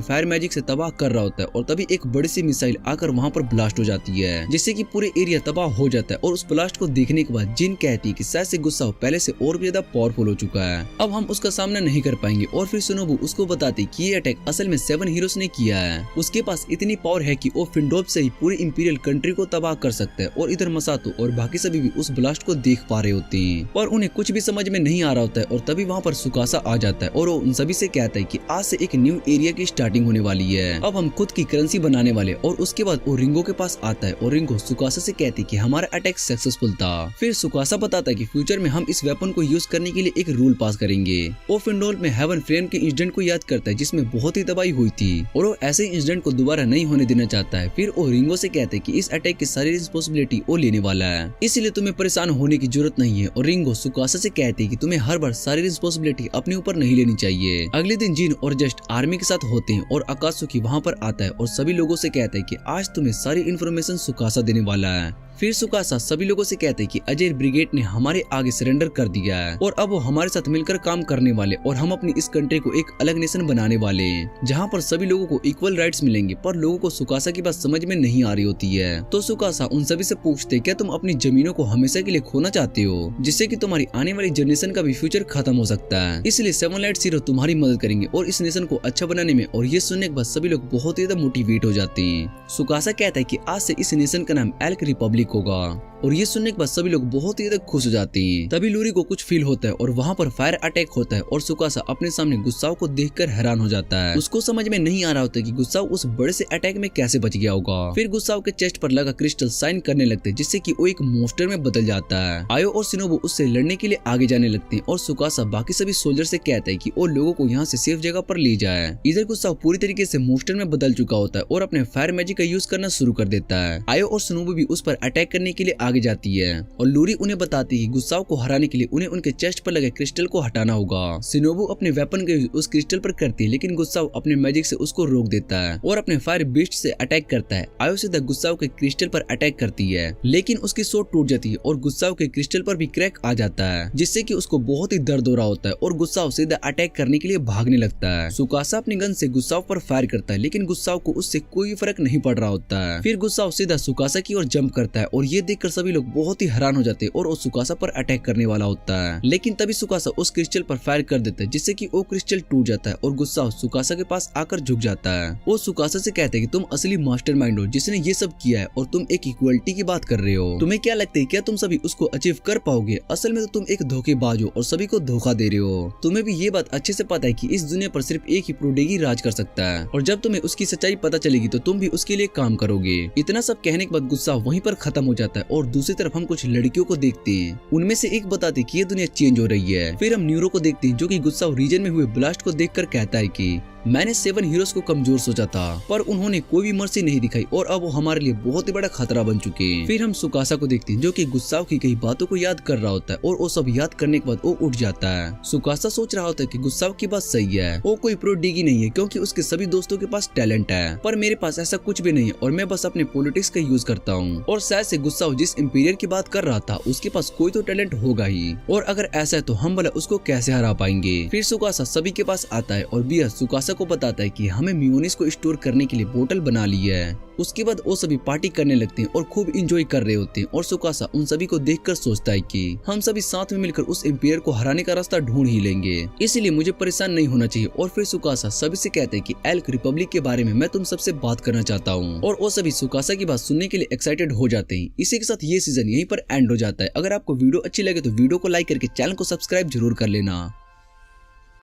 फायर मैजिक से तबाह कर रहा होता है और तभी एक बड़ी सी मिसाइल आकर वहाँ पर ब्लास्ट हो जाती है जिससे कि पूरे एरिया तबाह हो जाता है और उस ब्लास्ट को देखने के बाद जिन कहती है कि शायद से गुस्साव पहले से और भी ज्यादा पावरफुल हो चुका है, अब हम उसका सामना नहीं कर पाएंगे। और फिर शिनोबू उसको बताती कि ये अटैक असल में 7 हीरोज ने किया है। उसके पास इतनी पावर है कि वो फिंडोप से ही पूरी इंपीरियल कंट्री को तबाह कर सकता है और इधर मसातो और बाकी सभी भी उस ब्लास्ट को देख पा रहे होते हैं पर उन्हें कुछ भी समझ में नहीं आ रहा होता है। और तभी वहाँ पर सुकासा आ जाता है और वो उन सभी से कहता है कि आज से एक न्यू एरिया की स्टार्टिंग होने वाली है, अब हम खुद की करेंसी बनाने वाले। और उसके बाद वो रिंगो के पास आता है और रिंगो सुकासा से कहती है कि हमारा अटैक सक्सेसफुल था। फिर सुकासा बताता है कि फ्यूचर में हम इस वेपन को यूज करने के लिए एक रूल पास करेंगे। वो फिंडोल में हेवन फ्लेम के इंसिडेंट को याद करता है जिसमें बहुत ही तबाही हुई थी और वो ऐसे इंसिडेंट को दोबारा नहीं होने देना चाहता है। फिर वो रिंगो से कहते हैं कि इस अटैक की सारी रिस्पॉन्सिबिलिटी वो लेने वाला है, इसलिए तुम्हें परेशान होने की जरूरत नहीं है। और रिंगो सुकासा से कहते हैं कि तुम्हें हर बार सारी रिस्पॉन्सिबिलिटी अपने ऊपर नहीं लेनी चाहिए। अगले दिन जिन और जस्ट आर्मी के साथ होते हैं और आकाशुकी वहाँ पर आता है और सभी लोगों से कहता है कि आज तुम्हें सारी इन्फॉर्मेशन सुकासा देने वाला है। फिर सुकासा सभी लोगों से कहते हैं कि अजेर ब्रिगेड ने हमारे आगे सरेंडर कर दिया है और अब वो हमारे साथ मिलकर काम करने वाले और हम अपनी इस कंट्री को एक अलग नेशन बनाने वाले हैं जहाँ पर सभी लोगों को इक्वल राइट्स मिलेंगे। पर लोगों को सुकासा की बात समझ में नहीं आ रही होती है तो सुकासा उन सभी से पूछते क्या तुम अपनी जमीनों को हमेशा के लिए खोना चाहते हो जिससे कि तुम्हारी आने वाली जनरेशन का भी फ्यूचर खत्म हो सकता है, इसलिए सेवन लाइट्स हीरो तुम्हारी मदद करेंगे और इस नेशन को अच्छा बनाने में। और ये सुनने के बाद सभी लोग बहुत ही ज्यादा मोटिवेट हो जाते हैं। सुकासा कहता है कि आज से इस नेशन का नाम एल्क रिपब्लिक होगा और ये सुनने के बाद सभी लोग बहुत ही ज्यादा खुश हो जाते हैं। तभी लूरी को कुछ फील होता है और वहाँ पर फायर अटैक होता है और सुकासा अपने सामने गुस्साव को देखकर हैरान हो जाता है। उसको समझ में नहीं आ रहा होता कि गुस्साव उस बड़े से अटैक में कैसे बच गया होगा। फिर गुस्साव के चेस्ट पर लगा क्रिस्टल साइन करने लगते हैं जिससे कि वो एक मोस्टर में बदल जाता है। आयो और शिनोबू उससे लड़ने के लिए आगे जाने लगते हैं और सुकासा बाकी सभी सोल्जर से कहता है कि वो लोगों को यहाँ से सेफ जगह पर ले जाए। इधर गुस्साव पूरी तरीके से मोस्टर में बदल चुका होता है और अपने फायर मैजिक का यूज करना शुरू कर देता है। आयो और शिनोबू भी उस पर अटैक करने के लिए आगे जाती है और लूरी उन्हें बताती है कि गुस्साव को हराने के लिए उन्हें उनके चेस्ट पर लगे क्रिस्टल को हटाना होगा। शिनोबू अपने वेपन का यूज उस क्रिस्टल पर करती है लेकिन गुस्साव अपने मैजिक से उसको रोक देता है और अपने फायर बीस्ट से अटैक करता है। आयो सीधा गुस्साव के क्रिस्टल पर अटैक करती है लेकिन उसकी सोट टूट जाती है और गुस्साव के क्रिस्टल पर भी क्रैक आ जाता है जिससे कि उसको बहुत ही दर्द हो रहा होता है और गुस्साव सीधा अटैक करने के लिए भागने लगता है। सुकासा अपनी गन से गुस्साव पर फायर करता है लेकिन गुस्साव को उससे कोई फर्क नहीं पड़ रहा होता है। फिर गुस्साव सीधा सुकासा की ओर जंप करता है और ये देखकर सभी लोग बहुत ही हैरान हो जाते हैं और वो सुकासा पर अटैक करने वाला होता है लेकिन तभी सुकासा उस क्रिस्टल पर फायर कर देता है जिससे कि वो क्रिस्टल टूट जाता है और गुस्साव सुकासा के पास आकर झुक जाता है। वो सुकासा से कहते हैं कि तुम असली मास्टरमाइंड हो जिसने ये सब किया है और तुम एक इक्वलिटी की बात कर रहे हो। तुम्हें क्या लगता है क्या तुम सभी उसको अचीव कर पाओगे? असल में तो तुम एक धोखेबाज हो और सभी को धोखा दे रहे हो। तुम्हें भी ये बात अच्छे से पता है कि इस दुनिया पर सिर्फ एक ही प्रोडेगी राज कर सकता है और जब तुम्हें उसकी सच्चाई पता चलेगी तो तुम भी उसके लिए काम करोगे। इतना सब कहने के बाद गुस्सा वहीं पर खत्म हो जाता है और दूसरी तरफ हम कुछ लड़कियों को देखते हैं। उनमें से एक बताती है कि ये दुनिया चेंज हो रही है। फिर हम न्यूरो को देखते हैं जो कि गुस्सा रीजन में हुए ब्लास्ट को देखकर कहता है कि मैंने 7 हीरोज को कमजोर सोचा था, पर उन्होंने कोई भी मर्जी नहीं दिखाई और अब वो हमारे लिए बहुत ही बड़ा खतरा बन चुके हैं। फिर हम सुकासा को देखते हैं जो कि गुस्साओ की कई बातों को याद कर रहा होता है और वो सब याद करने के बाद वो उठ जाता है। सुकासा सोच रहा होता है कि गुस्साओ की बात सही है, वो कोई प्रो डिगी नहीं है क्योंकि उसके सभी दोस्तों के पास टैलेंट है, पर मेरे पास ऐसा कुछ भी नहीं है और मैं बस अपने पॉलिटिक्स का यूज करता हूँ। और शायद से गुस्साओ जिस इंपीरियर की बात कर रहा था उसके पास कोई तो टैलेंट होगा ही, और अगर ऐसा है तो हम भला उसको कैसे हरा पाएंगे। फिर सुकासा सभी के पास आता है और बिया सुकासा को बताता है कि हमें मियोनिस को स्टोर करने के लिए बोतल बना ली है। उसके बाद वो सभी पार्टी करने लगते हैं और खूब इंजॉय कर रहे होते हैं और सुकासा उन सभी को देखकर सोचता है कि हम सभी साथ में मिलकर उस एम्पायर को हराने का रास्ता ढूंढ ही लेंगे, इसलिए मुझे परेशान नहीं होना चाहिए। और फिर सुकासा सभी से कहते हैं कि एल्क रिपब्लिक के बारे में मैं तुम सबसे बात करना चाहता हूँ, और वो सभी सुकासा की बात सुनने के लिए एक्साइटेड हो जाते हैं। इसी के साथ ये सीजन यहीं पर एंड हो जाता है। अगर आपको वीडियो अच्छी लगे तो वीडियो को लाइक करके चैनल को सब्सक्राइब जरूर कर लेना।